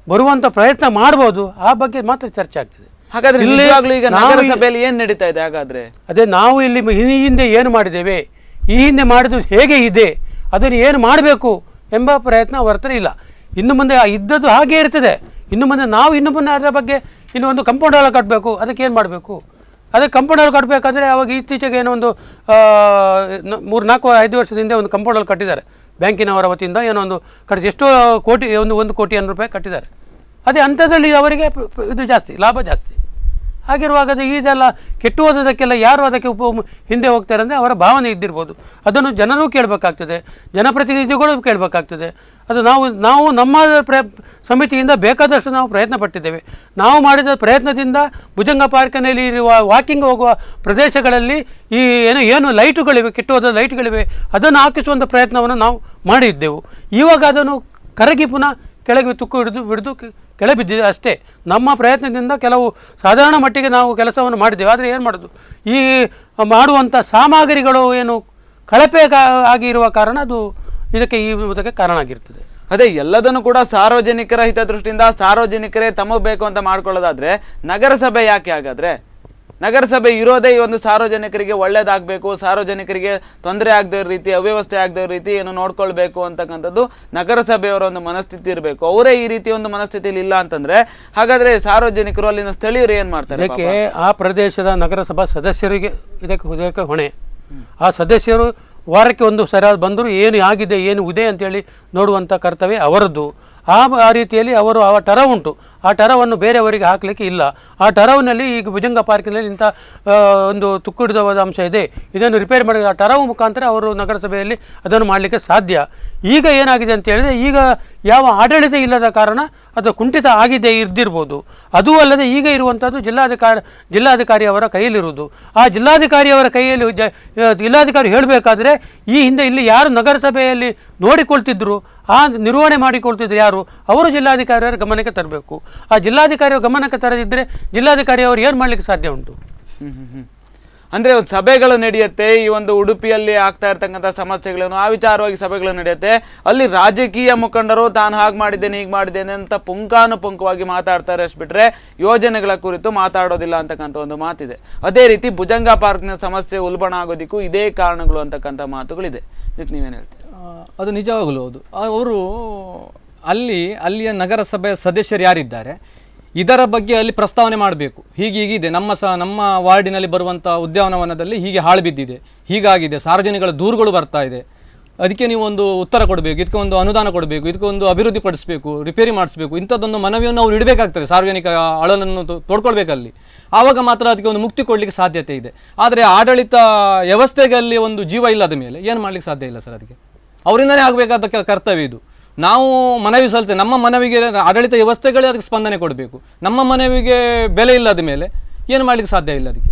ಬರುವಂಥ ಪ್ರಯತ್ನ ಮಾಡ್ಬೋದು, ಆ ಬಗ್ಗೆ ಮಾತ್ರ ಚರ್ಚೆ ಆಗ್ತದೆ. ಹಾಗಾದ್ರೆ ಈಗ ನಗರಸಭೆಯಲ್ಲಿ ಏನು ನಡೀತಾ ಇದೆ? ಹಾಗಾದ್ರೆ ಅದೇ ನಾವು ಇಲ್ಲಿ ಈ ಹಿಂದೆ ಏನು ಮಾಡಿದ್ದೇವೆ, ಈ ಹಿಂದೆ ಮಾಡಿದ್ದು ಹೇಗೆ ಇದೆ, ಅದನ್ನು ಏನು ಮಾಡಬೇಕು ಎಂಬ ಪ್ರಯತ್ನ ಅವರ ಹತ್ರ ಇಲ್ಲ. ಇನ್ನು ಮುಂದೆ ಇದ್ದದ್ದು ಹಾಗೆ ಇರ್ತದೆ. ಇನ್ನು ಮುಂದೆ ಅದರ ಬಗ್ಗೆ ಇನ್ನು ಒಂದು ಕಂಪೌಂಡ್ ಹಾಲ್ ಕಟ್ಟಬೇಕು. ಅದಕ್ಕೆ ಏನು ಮಾಡಬೇಕು? ಅದಕ್ಕೆ ಕಂಪೌಂಡ್ ಹಾಲ್ ಕಟ್ಟಬೇಕಾದ್ರೆ ಅವಾಗ ಇತ್ತೀಚೆಗೆ ಏನೋ ಒಂದು 3-4-5 ವರ್ಷದಿಂದ ಒಂದು ಕಂಪೌಂಡ್ ಹಾಲ್ ಕಟ್ಟಿದ್ದಾರೆ. ಬ್ಯಾಂಕಿನವರ ವತಿಯಿಂದ ಏನೋ ಒಂದು ಎಷ್ಟೋ ಕೋಟಿ, 1 ಕೋಟಿ ರೂಪಾಯಿ ಕಟ್ಟಿದ್ದಾರೆ. ಅದೇ ಅಂಥದ್ರಲ್ಲಿ ಅವರಿಗೆ ಇದು ಜಾಸ್ತಿ, ಲಾಭ ಜಾಸ್ತಿ. ಹಾಗಿರುವಾಗ ಇದೆಲ್ಲ ಕೆಟ್ಟು ಹೋದದಕ್ಕೆಲ್ಲ ಯಾರು ಅದಕ್ಕೆ ಹಿಂದೆ ಹೋಗ್ತಾರೆ ಅಂದರೆ ಅವರ ಭಾವನೆ ಇದ್ದಿರ್ಬೋದು. ಅದನ್ನು ಜನರೂ ಕೇಳಬೇಕಾಗ್ತದೆ, ಜನಪ್ರತಿನಿಧಿಗಳು ಕೇಳಬೇಕಾಗ್ತದೆ. ಅದು ನಾವು ನಮ್ಮ ಸಮಿತಿಯಿಂದ ಬೇಕಾದಷ್ಟು ನಾವು ಪ್ರಯತ್ನ ಪಟ್ಟಿದ್ದೇವೆ. ನಾವು ಮಾಡಿದ ಪ್ರಯತ್ನದಿಂದ ಭುಜಂಗ ಪಾರ್ಕಿನಲ್ಲಿ ಇರುವ ವಾಕಿಂಗ್ ಹೋಗುವ ಪ್ರದೇಶಗಳಲ್ಲಿ ಈ ಏನು ಲೈಟುಗಳಿವೆ, ಕೆಟ್ಟು ಹೋದ ಲೈಟ್ಗಳಿವೆ, ಅದನ್ನು ಹಾಕಿಸುವಂಥ ಪ್ರಯತ್ನವನ್ನು ನಾವು ಮಾಡಿದ್ದೆವು. ಇವಾಗ ಅದನ್ನು ಕರಗಿ ಪುನಃ ಕೆಳಗೆ ತುಕ್ಕು ಹಿಡಿದು ಕೆಳ ಬಿದ್ದಿದೆ ಅಷ್ಟೇ. ನಮ್ಮ ಪ್ರಯತ್ನದಿಂದ ಕೆಲವು ಸಾಧಾರಣ ಮಟ್ಟಿಗೆ ನಾವು ಕೆಲಸವನ್ನು ಮಾಡಿದ್ದೇವೆ. ಆದರೆ ಏನು ಮಾಡೋದು, ಈ ಮಾಡುವಂಥ ಸಾಮಗ್ರಿಗಳು ಏನು ಕಳಪೆ ಆಗಿರುವ ಕಾರಣ ಅದು ಇದಕ್ಕೆ ಕಾರಣ ಆಗಿರ್ತದೆ. ಅದೇ ಎಲ್ಲದನ್ನು ಕೂಡ ಸಾರ್ವಜನಿಕರ ಹಿತದೃಷ್ಟಿಯಿಂದ ಸಾರ್ವಜನಿಕರೇ ತಮಗೆ ಬೇಕು ಅಂತ ಮಾಡ್ಕೊಳ್ಳೋದಾದ್ರೆ ನಗರಸಭೆ ಯಾಕೆ? ಹಾಗಾದ್ರೆ ನಗರಸಭೆ ಇರೋದೇ ಈ ಒಂದು ಸಾರ್ವಜನಿಕರಿಗೆ ಒಳ್ಳೇದಾಗಬೇಕು, ಸಾರ್ವಜನಿಕರಿಗೆ ತೊಂದರೆ ಆಗದ ರೀತಿ, ಅವ್ಯವಸ್ಥೆ ಆಗದ ರೀತಿ ಏನು ನೋಡ್ಕೊಳ್ಬೇಕು ಅಂತಕ್ಕಂಥದ್ದು ನಗರಸಭೆಯವರ ಒಂದು ಮನಸ್ಥಿತಿ ಇರಬೇಕು. ಅವರೇ ಈ ರೀತಿ ಒಂದು ಮನಸ್ಥಿತಿಯಲ್ಲಿ ಇಲ್ಲ ಅಂತಂದ್ರೆ ಹಾಗಾದ್ರೆ ಸಾರ್ವಜನಿಕರು, ಅಲ್ಲಿನ ಸ್ಥಳೀಯರು ಏನ್ ಮಾಡ್ತಾರೆ? ಇದಕ್ಕೆ ಆ ಪ್ರದೇಶದ ನಗರಸಭಾ ಸದಸ್ಯರಿಗೆ ಇದಕ್ಕೆ ಹೊಣೆ. ಆ ಸದಸ್ಯರು ವಾರಕ್ಕೆ ಒಂದು ಸರಿ ಬಂದರೂ ಏನು ಆಗಿದೆ, ಏನು ಇದೆ ಅಂತೇಳಿ ನೋಡುವಂಥ ಕರ್ತವ್ಯ ಅವರದ್ದು. ಆ ರೀತಿಯಲ್ಲಿ ಅವರು ಆ ಟರ ಉಂಟು, ಆ ಟರವನ್ನು ಬೇರೆಯವರಿಗೆ ಹಾಕಲಿಕ್ಕೆ ಇಲ್ಲ. ಆ ಟರವಿನಲ್ಲಿ ಈಗ ಭುಜಂಗ ಪಾರ್ಕಿನಲ್ಲಿ ಇಂಥ ಒಂದು ತುಕ್ಕುಡಿದವಾದ ಅಂಶ ಇದೆ, ಇದನ್ನು ರಿಪೇರಿ ಮಾಡಿ ಆ ಟರವು ಮುಖಾಂತರ ಅವರು ನಗರಸಭೆಯಲ್ಲಿ ಅದನ್ನು ಮಾಡಲಿಕ್ಕೆ ಸಾಧ್ಯ. ಈಗ ಏನಾಗಿದೆ ಅಂತ ಹೇಳಿದರೆ, ಈಗ ಯಾವ ಆಡಳಿತ ಇಲ್ಲದ ಕಾರಣ ಅದು ಕುಂಠಿತ ಆಗಿದೆ ಇರ್ದಿರ್ಬೋದು. ಅದೂ ಅಲ್ಲದೆ ಈಗ ಇರುವಂಥದ್ದು ಜಿಲ್ಲಾಧಿಕಾರಿಯವರ ಕೈಯಲ್ಲಿರುವುದು. ಆ ಜಿಲ್ಲಾಧಿಕಾರಿಯವರ ಕೈಯಲ್ಲಿ ಜಿಲ್ಲಾಧಿಕಾರಿ ಹೇಳಬೇಕಾದ್ರೆ ಈ ಹಿಂದೆ ಇಲ್ಲಿ ಯಾರು ನಗರಸಭೆಯಲ್ಲಿ ನೋಡಿಕೊಳ್ತಿದ್ರು, ಆ ನಿರ್ವಹಣೆ ಮಾಡಿಕೊಳ್ತಿದ್ರು ಯಾರು, ಅವರು ಜಿಲ್ಲಾಧಿಕಾರಿಯವರ ಗಮನಕ್ಕೆ ತರಬೇಕು. ಆ ಜಿಲ್ಲಾಧಿಕಾರಿಯವರ ಗಮನಕ್ಕೆ ತರದಿದ್ದರೆ ಜಿಲ್ಲಾಧಿಕಾರಿಯವರು ಏನು ಮಾಡಲಿಕ್ಕೆ ಸಾಧ್ಯ ಉಂಟು? ಅಂದರೆ ಒಂದು ಸಭೆಗಳು ನಡೆಯುತ್ತೆ, ಈ ಒಂದು ಉಡುಪಿಯಲ್ಲಿ ಆಗ್ತಾ ಇರ್ತಕ್ಕಂಥ ಸಮಸ್ಯೆಗಳನ್ನು ಆ ವಿಚಾರವಾಗಿ ಸಭೆಗಳು ನಡೆಯುತ್ತೆ. ಅಲ್ಲಿ ರಾಜಕೀಯ ಮುಖಂಡರು ತಾನು ಹಾಗೆ ಮಾಡಿದ್ದೇನೆ ಹೀಗೆ ಮಾಡಿದ್ದೇನೆ ಅಂತ ಪುಂಖಾನುಪುಂಖವಾಗಿ ಮಾತಾಡ್ತಾರೆ ಅಷ್ಟು ಬಿಟ್ಟರೆ ಯೋಜನೆಗಳ ಕುರಿತು ಮಾತಾಡೋದಿಲ್ಲ ಅಂತಕ್ಕಂಥ ಒಂದು ಮಾತಿದೆ. ಅದೇ ರೀತಿ ಭುಜಂಗ ಪಾರ್ಕ್ನ ಸಮಸ್ಯೆ ಉಲ್ಬಣ ಆಗೋದಕ್ಕೂ ಇದೇ ಕಾರಣಗಳು ಅಂತಕ್ಕಂಥ ಮಾತುಗಳಿದೆ. ಇದಕ್ಕೆ ನೀವೇನು ಹೇಳ್ತೀರಿ? ಅದು ನಿಜವಾಗಲೂ ಹೌದು. ಅವರು ಅಲ್ಲಿಯ ನಗರಸಭೆಯ ಸದಸ್ಯರು ಯಾರಿದ್ದಾರೆ ಇದರ ಬಗ್ಗೆ ಅಲ್ಲಿ ಪ್ರಸ್ತಾವನೆ ಮಾಡಬೇಕು. ಹೀಗಿದೆ, ನಮ್ಮ ವಾರ್ಡಿನಲ್ಲಿ ಬರುವಂಥ ಉದ್ಯಾನವನದಲ್ಲಿ ಹೀಗೆ ಹಾಳು ಬಿದ್ದಿದೆ, ಹೀಗಾಗಿದೆ, ಸಾರ್ವಜನಿಕರ ದೂರುಗಳು ಬರ್ತಾ ಇದೆ, ಅದಕ್ಕೆ ನೀವು ಒಂದು ಉತ್ತರ ಕೊಡಬೇಕು, ಇದಕ್ಕೆ ಒಂದು ಅನುದಾನ ಕೊಡಬೇಕು, ಇದಕ್ಕೆ ಒಂದು ಅಭಿವೃದ್ಧಿ ಪಡಿಸಬೇಕು, ರಿಪೇರಿ ಮಾಡಿಸಬೇಕು, ಇಂಥದ್ದೊಂದು ಮನವಿಯನ್ನು ಅವ್ರು ಇಡಬೇಕಾಗ್ತದೆ. ಸಾರ್ವಜನಿಕ ಅಳಲನ್ನು ತೋಡ್ಕೊಳ್ಬೇಕಲ್ಲಿ, ಆವಾಗ ಮಾತ್ರ ಅದಕ್ಕೆ ಒಂದು ಮುಕ್ತಿ ಕೊಡಲಿಕ್ಕೆ ಸಾಧ್ಯತೆ ಇದೆ. ಆದರೆ ಆಡಳಿತ ವ್ಯವಸ್ಥೆಗೆ ಒಂದು ಜೀವ ಇಲ್ಲದ ಮೇಲೆ ಏನು ಮಾಡಲಿಕ್ಕೆ ಸಾಧ್ಯ ಇಲ್ಲ ಸರ್. ಅದಕ್ಕೆ ಅವರಿಂದನೇ ಆಗಬೇಕಾದ ಕರ್ತವ್ಯ ಇದು. ನಾವು ಮನವಿ ಸಲ್ತೇವೆ, ನಮ್ಮ ಮನವಿಗೆ ಆಡಳಿತ ವ್ಯವಸ್ಥೆಗಳೇ ಅದಕ್ಕೆ ಸ್ಪಂದನೆ ಕೊಡಬೇಕು. ನಮ್ಮ ಮನವಿಗೆ ಬೆಲೆ ಇಲ್ಲದ ಮೇಲೆ ಏನು ಮಾಡಲಿಕ್ಕೆ ಸಾಧ್ಯ ಇಲ್ಲ ಅದಕ್ಕೆ.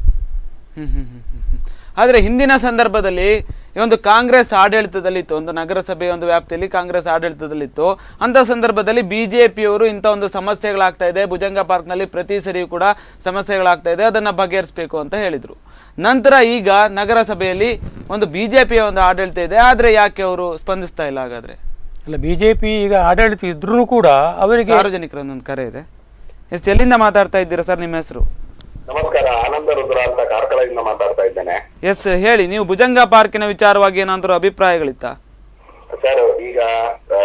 ಆದರೆ ಹಿಂದಿನ ಸಂದರ್ಭದಲ್ಲಿ ಈ ಒಂದು ಕಾಂಗ್ರೆಸ್ ಆಡಳಿತದಲ್ಲಿತ್ತು, ಒಂದು ನಗರಸಭೆಯ ಒಂದು ವ್ಯಾಪ್ತಿಯಲ್ಲಿ ಕಾಂಗ್ರೆಸ್ ಆಡಳಿತದಲ್ಲಿತ್ತು. ಅಂಥ ಸಂದರ್ಭದಲ್ಲಿ BJPಯವರು ಇಂಥ ಒಂದು ಸಮಸ್ಯೆಗಳಾಗ್ತಾ ಇದೆ, ಭುಜಂಗ ಪಾರ್ಕ್ನಲ್ಲಿ ಪ್ರತಿ ಸರಿಯೂ ಕೂಡ ಸಮಸ್ಯೆಗಳಾಗ್ತಾ ಇದೆ, ಅದನ್ನು ಬಗೆಹರಿಸಬೇಕು ಅಂತ ಹೇಳಿದರು. ನಂತರ ಈಗ ನಗರಸಭೆಯಲ್ಲಿ ಒಂದು BJPಯ ಒಂದು ಆಡಳಿತ ಇದೆ, ಆದರೆ ಯಾಕೆ ಅವರು ಸ್ಪಂದಿಸ್ತಾ ಇಲ್ಲ? ಹಾಗಾದರೆ ಅಲ್ಲ, BJP ಈಗ ಆಡಳಿತ ಇದ್ರೂ ಕೂಡ ಅವರಿಗೆ ಸಾರ್ವಜನಿಕರ ಒಂದೊಂದು ಕರೆ ಇದೆ. ಎಷ್ಟು ಎಲ್ಲಿಂದ ಮಾತಾಡ್ತಾ ಇದ್ದೀರಾ ಸರ್, ನಿಮ್ಮ ಹೆಸರು? ನಮಸ್ಕಾರ, ಆನಂದ ರುದ್ರ ಅಂತ ಕಾರ್ಕಳದಿಂದ ಮಾತಾಡ್ತಾ ಇದ್ದೇನೆ. ಎಸ್ ಹೇಳಿ, ನೀವು ಭುಜಂಗ ಪಾರ್ಕಿನ ವಿಚಾರವಾಗಿ ಏನಾದರೂ ಅಭಿಪ್ರಾಯಗಳಿತ್ತ? ಸರ್, ಈಗ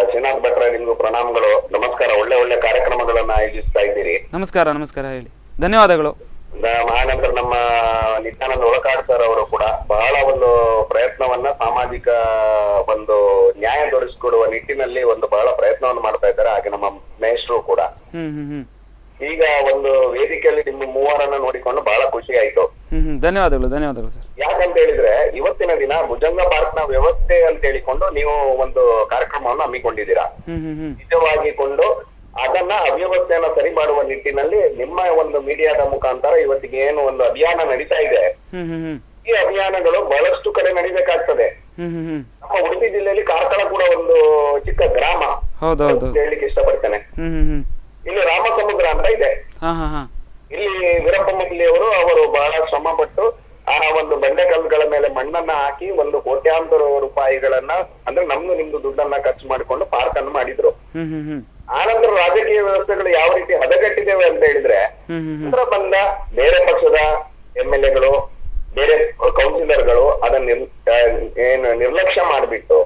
ಶ್ರೀನಾಥ್ ಭಟ್ರೆ ನಿಮ್ಗೂ ಪ್ರಣಾಮಗಳು, ನಮಸ್ಕಾರ. ಒಳ್ಳೆ ಕಾರ್ಯಕ್ರಮಗಳನ್ನ ಆಯೋಜಿಸ್ತಾ ಇದ್ದೀರಿ. ನಮಸ್ಕಾರ. ಹೇಳಿ, ಧನ್ಯವಾದಗಳು. ಆನಂತರ ನಮ್ಮ ನಿತ್ಯಾನಂದ ಒಳಕಾಡ್ ಸರ್ ಅವರು ಕೂಡ ಬಹಳ ಒಂದು ಪ್ರಯತ್ನವನ್ನ ಸಾಮಾಜಿಕ ಒಂದು ನ್ಯಾಯ ದೊರಕಿಸಿಕೊಡುವ ನಿಟ್ಟಿನಲ್ಲಿ ಒಂದು ಬಹಳ ಪ್ರಯತ್ನವನ್ನು ಮಾಡ್ತಾ ಇದ್ದಾರೆ. ಹಾಗೆ ನಮ್ಮ ಮೇಷ್ಟ್ರು ಕೂಡ. ಈಗ ಒಂದು ವೇದಿಕೆಯಲ್ಲಿ ನಿಮ್ಮ ಮೂವರನ್ನ ನೋಡಿಕೊಂಡು ಬಹಳ ಖುಷಿ ಆಯ್ತು. ಧನ್ಯವಾದಗಳು ಸರ್. ಯಾಕಂತ ಹೇಳಿದ್ರೆ ಇವತ್ತಿನ ದಿನ ಭುಜಂಗ ಪಾರ್ಕ್ ನ ವ್ಯವಸ್ಥೆ ಅಂತ ಹೇಳಿಕೊಂಡು ನೀವು ಒಂದು ಕಾರ್ಯಕ್ರಮವನ್ನು ಹಮ್ಮಿಕೊಂಡಿದ್ದೀರಾ. ನಿಜವಾಗಿಕೊಂಡು ಅದನ್ನ ಅವ್ಯವಸ್ಥೆಯನ್ನ ಸರಿ ಮಾಡುವ ನಿಟ್ಟಿನಲ್ಲಿ ನಿಮ್ಮ ಒಂದು ಮೀಡಿಯಾದ ಮುಖಾಂತರ ಇವತ್ತಿಗೆ ಏನು ಒಂದು ಅಭಿಯಾನ ನಡೀತಾ ಇದೆ, ಈ ಅಭಿಯಾನಗಳು ಬಹಳಷ್ಟು ಕಡೆ ನಡಿಬೇಕಾಗ್ತದೆ. ನಮ್ಮ ಉಡುಪಿ ಜಿಲ್ಲೆಯಲ್ಲಿ ಕಾರ್ಕಳ ಕೂಡ ಒಂದು ಚಿಕ್ಕ ಗ್ರಾಮ ಹೇಳಲಿಕ್ಕೆ ಇಷ್ಟಪಡ್ತೇನೆ. ಇಲ್ಲಿ ರಾಮಸಮುದ್ರ ಅಂತ ಇದೆ. ಇಲ್ಲಿ ವೀರಪ್ಪ ಮೊಯ್ಲಿಯವರು ಅವರು ಬಹಳ ಶ್ರಮ ಪಟ್ಟು ಆ ಒಂದು ಬಂಡೆಕಲ್ಲುಗಳ ಮೇಲೆ ಮಣ್ಣನ್ನ ಹಾಕಿ ಒಂದು ಕೋಟ್ಯಾಂತರ ರೂಪಾಯಿಗಳನ್ನ, ಅಂದ್ರೆ ನಿಮ್ದು ದುಡ್ಡನ್ನ ಖರ್ಚು ಮಾಡಿಕೊಂಡು ಪಾರ್ಕ್ ಅನ್ನು ಮಾಡಿದ್ರು. ಆನಂತರ ರಾಜಕೀಯ ವ್ಯವಸ್ಥೆಗಳು ಯಾವ ರೀತಿ ಹದಗೆಟ್ಟಿದ್ದೇವೆ ಅಂತ ಹೇಳಿದ್ರೆ, ನಂತರ ಬಂದ ಬೇರೆ ಪಕ್ಷದ MLAಗಳು, ಬೇರೆ ಕೌನ್ಸಿಲರ್ಗಳು ಅದನ್ನ ನಿರ್ಲಕ್ಷ್ಯ ಮಾಡಿಬಿಟ್ಟು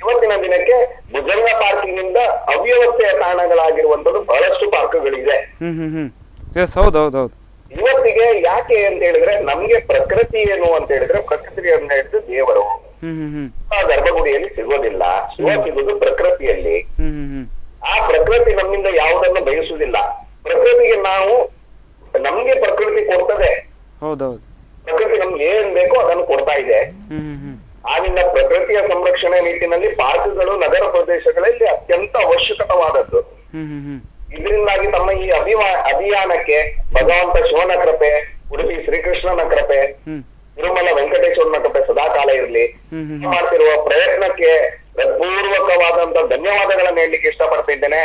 ಇವತ್ತಿನ ದಿನಕ್ಕೆ ಭುಜಂಗ ಪಾರ್ಕಿನಿಂದ ಅವ್ಯವಸ್ಥೆಯ ಕಾರಣಗಳಾಗಿರುವಂತದ್ದು ಬಹಳಷ್ಟು ಪಾರ್ಕ್ಗಳಿದೆ. ಇವತ್ತಿಗೆ ಯಾಕೆ ಅಂತ ಹೇಳಿದ್ರೆ, ನಮ್ಗೆ ಪ್ರಕೃತಿ ಏನು ಅಂತ ಹೇಳಿದ್ರೆ, ಪ್ರಕೃತಿ ಅಂತ ಹೇಳಿದ್ರೆ ದೇವರು ಆ ಗರ್ಭಗುಡಿಯಲ್ಲಿ ಸಿಗೋದಿಲ್ಲ, ಶಿವ ಸಿಗೋದು ಪ್ರಕೃತಿಯಲ್ಲಿ. ಆ ಪ್ರಕೃತಿ ನಮ್ಮಿಂದ ಯಾವುದನ್ನು ಬಯಸುವುದಿಲ್ಲ. ಪ್ರಕೃತಿಗೆ ನಮ್ಗೆ ಪ್ರಕೃತಿ ಕೊಡ್ತದೆ. ಪ್ರಕೃತಿ ನಮ್ಗೆ ಏನ್ ಬೇಕೋ ಅದನ್ನು ಕೊಡ್ತಾ ಇದೆ. ಆದ್ರಿಂದ ಪ್ರಕೃತಿಯ ಸಂರಕ್ಷಣೆ ನಿಟ್ಟಿನಲ್ಲಿ ಪಾರ್ಕ್ಗಳು ನಗರ ಪ್ರದೇಶಗಳಲ್ಲಿ ಅತ್ಯಂತ ಅವಶ್ಯಕವಾದದ್ದು. ಇದರಿಂದಾಗಿ ತಮ್ಮ ಈ ಅಭಿಯಾನಕ್ಕೆ ಭಗವಂತ ಶಿವನ ಕೃಪೆ, ಉಡುಪಿ ಶ್ರೀಕೃಷ್ಣನ ಕೃಪೆ, ತಿರುಮಲ ವೆಂಕಟೇಶ್ವರನ ಕೃಪೆ ಸದಾಕಾಲ ಇರಲಿ. ಮಾಡ್ತಿರುವ ಪ್ರಯತ್ನಕ್ಕೆ ಹೃತ್ಪೂರ್ವಕವಾದಂತ ಧನ್ಯವಾದಗಳನ್ನ ಹೇಳಲಿಕ್ಕೆ ಇಷ್ಟಪಡ್ತಿದ್ದೇನೆ.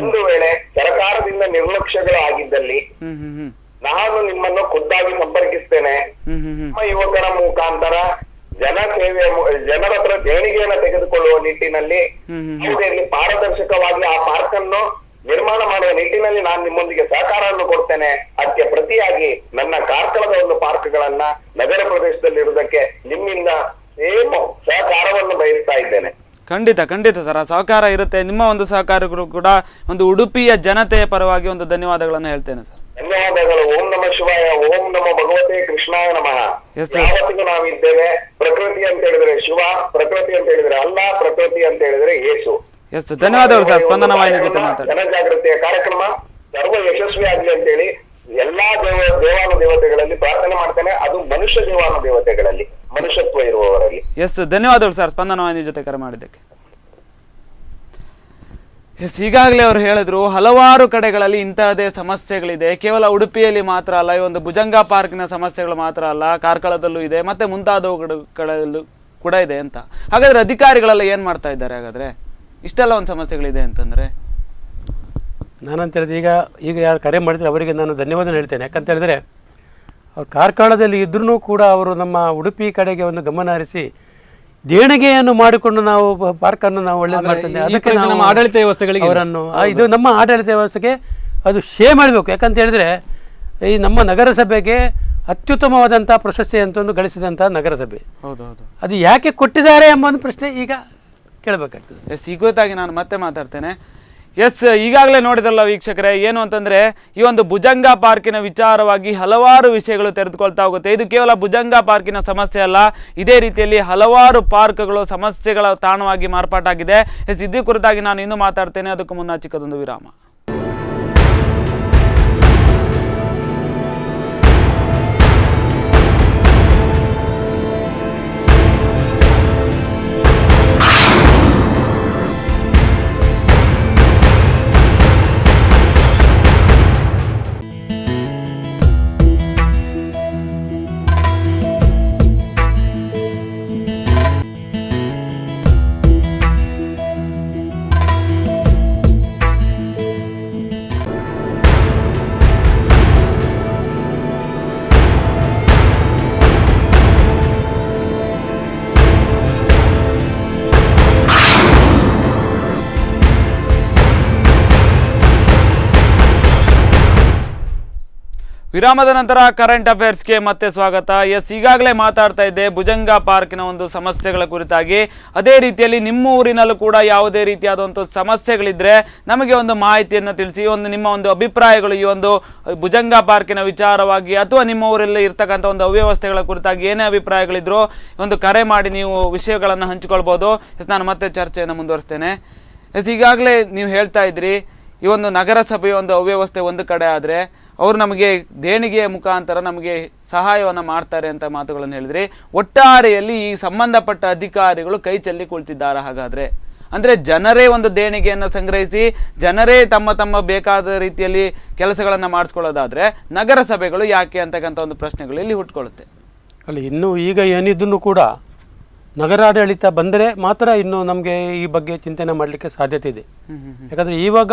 ಒಂದು ವೇಳೆ ಸರ್ಕಾರದಿಂದ ನಿರ್ಲಕ್ಷ್ಯಗಳು ಆಗಿದ್ದಲ್ಲಿ ನಾನು ನಿಮ್ಮನ್ನು ಖುದ್ದಾಗಿ ಸಂಪರ್ಕಿಸ್ತೇನೆ. ನಮ್ಮ ಯುವಕರ ಮುಖಾಂತರ ಜನರ ಹತ್ರ ದೇಣಿಗೆಯನ್ನು ತೆಗೆದುಕೊಳ್ಳುವ ನಿಟ್ಟಿನಲ್ಲಿ ಪಾರದರ್ಶಕವಾಗಿ ಆ ಪಾರ್ಕ್ ಅನ್ನು ನಿರ್ಮಾಣ ಮಾಡುವ ನಿಟ್ಟಿನಲ್ಲಿ ನಾನು ನಿಮ್ಮೊಂದಿಗೆ ಸಹಕಾರವನ್ನು ಕೊಡ್ತೇನೆ. ಅದಕ್ಕೆ ಪ್ರತಿಯಾಗಿ ನನ್ನ ಕಾರ್ಕಳದ ಒಂದು ಪಾರ್ಕ್ಗಳನ್ನ ನಗರ ಪ್ರದೇಶದಲ್ಲಿ ಇರುವುದಕ್ಕೆ ನಿಮ್ಮಿಂದ ಸಹಕಾರವನ್ನು ಬಯಸ್ತಾ ಇದ್ದೇನೆ. ಖಂಡಿತ ಸರ್, ಆ ಸಹಕಾರ ಇರುತ್ತೆ. ನಿಮ್ಮ ಒಂದು ಸಹಕಾರಗಳು ಕೂಡ ಒಂದು ಉಡುಪಿಯ ಜನತೆಯ ಪರವಾಗಿ ಒಂದು ಧನ್ಯವಾದಗಳನ್ನು ಹೇಳ್ತೇನೆ ಸರ್. ಧನ್ಯವಾದಗಳು. ಓಂ ನಮ ಶಿವಾಯ, ಓಂ ನಮ ಭಗವತೆ ಕೃಷ್ಣಾಯ ನಮಃ. ಯಾವತ್ತಿಗೂ ನಾವಿದ್ದೇವೆ. ಪ್ರಕೃತಿ ಅಂತ ಹೇಳಿದ್ರೆ ಶಿವ, ಪ್ರಕೃತಿ ಅಂತ ಹೇಳಿದ್ರೆ ಅಲ್ಲ, ಪ್ರಕೃತಿ ಅಂತ ಹೇಳಿದ್ರೆ ಯೇಸು. ಎಸ್, ಧನ್ಯವಾದಗಳು ಸರ್ ಸ್ಪಂದನ ವಾಹಿನಿ ಜೊತೆ ಮಾತಾಡಿ. ಜನಜಾಗೃತಿಯ ಕಾರ್ಯಕ್ರಮ ಸರ್ವ ಯಶಸ್ವಿ ಆಗ್ಲಿ ಅಂತೇಳಿ ಎಲ್ಲಾ ದೇವಾನುದೇವತೆಗಳಲ್ಲಿ ಪ್ರಾರ್ಥನೆ ಮಾಡ್ತೇನೆ. ಅದು ಮನುಷ್ಯ ದೇವಾನುದೇವತೆಗಳಲ್ಲಿ ಮನುಷ್ಯತ್ವ ಇರುವವರಲ್ಲಿ. ಎಸ್, ಧನ್ಯವಾದಗಳು ಸರ್ ಸ್ಪಂದನ ವಾಹಿನಿ ಜೊತೆ ಕರೆ ಮಾಡಿದ್ದಕ್ಕೆ. ಎಸ್, ಈಗಾಗಲೇ ಅವರು ಹೇಳಿದ್ರು ಹಲವಾರು ಕಡೆಗಳಲ್ಲಿ ಇಂತಹದೇ ಸಮಸ್ಯೆಗಳಿದೆ. ಕೇವಲ ಉಡುಪಿಯಲ್ಲಿ ಮಾತ್ರ ಅಲ್ಲ, ಈ ಒಂದು ಭುಜಂಗ ಪಾರ್ಕಿನ ಸಮಸ್ಯೆಗಳು ಮಾತ್ರ ಅಲ್ಲ, ಕಾರ್ಕಳದಲ್ಲೂ ಇದೆ, ಮತ್ತೆ ಮುಂತಾದವುಗಳಲ್ಲೂ ಕೂಡ ಇದೆ ಅಂತ. ಹಾಗಾದ್ರೆ ಅಧಿಕಾರಿಗಳೆಲ್ಲ ಏನ್ ಮಾಡ್ತಾ ಇದ್ದಾರೆ? ಹಾಗಾದ್ರೆ ಇಷ್ಟೆಲ್ಲ ಒಂದು ಸಮಸ್ಯೆಗಳಿದೆ ಅಂತಂದ್ರೆ ನಾನಂತ ಹೇಳಿದ್ರೆ ಈಗ ಯಾರು ಕರೆ ಮಾಡಿದ್ರೆ ಅವರಿಗೆ ನಾನು ಧನ್ಯವಾದ ಹೇಳ್ತೇನೆ. ಯಾಕಂತ ಹೇಳಿದ್ರೆ ಅವ್ರು ಕಾರ್ಕಳದಲ್ಲಿ ಇದ್ರೂ ಕೂಡ ಅವರು ನಮ್ಮ ಉಡುಪಿ ಕಡೆಗೆ ಒಂದು ಗಮನ ಹರಿಸಿ ದೇಣಿಗೆಯನ್ನು ಮಾಡಿಕೊಂಡು ನಾವು ಪಾರ್ಕನ್ನು ನಾವು ಒಳ್ಳೇದು ಮಾಡ್ತೇವೆ. ಅದಕ್ಕೆ ನಮ್ಮ ಆಡಳಿತ ವ್ಯವಸ್ಥೆಗಳಿಗೆ ಅವರನ್ನು ಇದು ನಮ್ಮ ಆಡಳಿತ ವ್ಯವಸ್ಥೆಗೆ ಅದು ಶೇ ಮಾಡಬೇಕು. ಯಾಕಂತ ಹೇಳಿದ್ರೆ ಈ ನಮ್ಮ ನಗರಸಭೆಗೆ ಅತ್ಯುತ್ತಮವಾದಂಥ ಪ್ರಶಸ್ತಿ ಅಂತ ಒಂದು ಗಳಿಸಿದಂಥ ನಗರಸಭೆ. ಹೌದೌದು, ಅದು ಯಾಕೆ ಕೊಟ್ಟಿದ್ದಾರೆ ಎಂಬ ಒಂದು ಪ್ರಶ್ನೆ ಈಗ ಕೇಳಬೇಕಾಗ್ತದೆ. ಎಸ್, ಈ ಕುರಿತಾಗಿ ನಾನು ಮತ್ತೆ ಮಾತಾಡ್ತೇನೆ. ಎಸ್, ಈಗಾಗಲೇ ನೋಡಿದ್ರಲ್ಲ ವೀಕ್ಷಕರೇ, ಏನು ಅಂತಂದ್ರೆ ಈ ಒಂದು ಭುಜಂಗ ಪಾರ್ಕಿನ ವಿಚಾರವಾಗಿ ಹಲವಾರು ವಿಷಯಗಳು ತೆರೆದುಕೊಳ್ತಾ ಹೋಗುತ್ತೆ. ಇದು ಕೇವಲ ಭುಜಂಗ ಪಾರ್ಕಿನ ಸಮಸ್ಯೆ ಅಲ್ಲ, ಇದೇ ರೀತಿಯಲ್ಲಿ ಹಲವಾರು ಪಾರ್ಕ್ಗಳು ಸಮಸ್ಯೆಗಳ ತಾಣವಾಗಿ ಮಾರ್ಪಾಟಾಗಿದೆ. ಎಸ್, ಇದೇ ಕುರಿತಾಗಿ ನಾನು ಇನ್ನೂ ಮಾತಾಡ್ತೇನೆ. ಅದಕ್ಕೂ ಮುನ್ನ ಚಿಕ್ಕದೊಂದು ವಿರಾಮ. ವಿರಾಮದ ನಂತರ ಕರೆಂಟ್ ಅಫೇರ್ಸ್ಗೆ ಮತ್ತೆ ಸ್ವಾಗತ. ಎಸ್, ಈಗಾಗಲೇ ಮಾತಾಡ್ತಾ ಇದ್ದೆ ಭುಜಂಗ ಪಾರ್ಕಿನ ಒಂದು ಸಮಸ್ಯೆಗಳ ಕುರಿತಾಗಿ. ಅದೇ ರೀತಿಯಲ್ಲಿ ನಿಮ್ಮ ಊರಿನಲ್ಲೂ ಕೂಡ ಯಾವುದೇ ರೀತಿಯಾದಂಥ ಸಮಸ್ಯೆಗಳಿದ್ರೆ ನಮಗೆ ಒಂದು ಮಾಹಿತಿಯನ್ನು ತಿಳಿಸಿ. ನಿಮ್ಮ ಒಂದು ಅಭಿಪ್ರಾಯಗಳು ಈ ಒಂದು ಭುಜಂಗ ಪಾರ್ಕಿನ ವಿಚಾರವಾಗಿ ಅಥವಾ ನಿಮ್ಮ ಊರಲ್ಲಿ ಇರ್ತಕ್ಕಂಥ ಒಂದು ಅವ್ಯವಸ್ಥೆಗಳ ಕುರಿತಾಗಿ ಏನೇ ಅಭಿಪ್ರಾಯಗಳಿದ್ರು ಒಂದು ಕರೆ ಮಾಡಿ ನೀವು ವಿಷಯಗಳನ್ನು ಹಂಚಿಕೊಳ್ಬೋದು. ಎಸ್, ನಾನು ಮತ್ತೆ ಚರ್ಚೆಯನ್ನು ಮುಂದುವರಿಸ್ತೇನೆ. ಎಸ್, ಈಗಾಗಲೇ ನೀವು ಹೇಳ್ತಾ ಇದ್ರಿ ಈ ಒಂದು ನಗರಸಭೆಯ ಒಂದು ಅವ್ಯವಸ್ಥೆ ಒಂದು ಕಡೆ ಆದರೆ ಅವರು ನಮಗೆ ದೇಣಿಗೆಯ ಮುಖಾಂತರ ನಮಗೆ ಸಹಾಯವನ್ನು ಮಾಡ್ತಾರೆ ಅಂತ ಮಾತುಗಳನ್ನು ಹೇಳಿದ್ರಿ. ಒಟ್ಟಾರೆಯಲ್ಲಿ ಈ ಸಂಬಂಧಪಟ್ಟ ಅಧಿಕಾರಿಗಳು ಕೈ ಚೆಲ್ಲಿ ಕುಳಿತಿದ್ದಾರೆ. ಹಾಗಾದರೆ ಅಂದರೆ ಜನರೇ ಒಂದು ದೇಣಿಗೆಯನ್ನು ಸಂಗ್ರಹಿಸಿ ಜನರೇ ತಮ್ಮ ಬೇಕಾದ ರೀತಿಯಲ್ಲಿ ಕೆಲಸಗಳನ್ನು ಮಾಡಿಸ್ಕೊಳ್ಳೋದಾದರೆ ನಗರಸಭೆಗಳು ಯಾಕೆ ಅಂತಕ್ಕಂಥ ಒಂದು ಪ್ರಶ್ನೆಗಳು ಇಲ್ಲಿ ಹುಟ್ಕೊಳ್ಳುತ್ತೆ. ಅಲ್ಲಿ ಇನ್ನೂ ಈಗ ಏನಿದ್ದನ್ನು ಕೂಡ ನಗರಾಡಳಿತ ಬಂದರೆ ಮಾತ್ರ ಇನ್ನು ನಮಗೆ ಈ ಬಗ್ಗೆ ಚಿಂತನೆ ಮಾಡಲಿಕ್ಕೆ ಸಾಧ್ಯತೆ ಇದೆ. ಯಾಕಂದರೆ ಇವಾಗ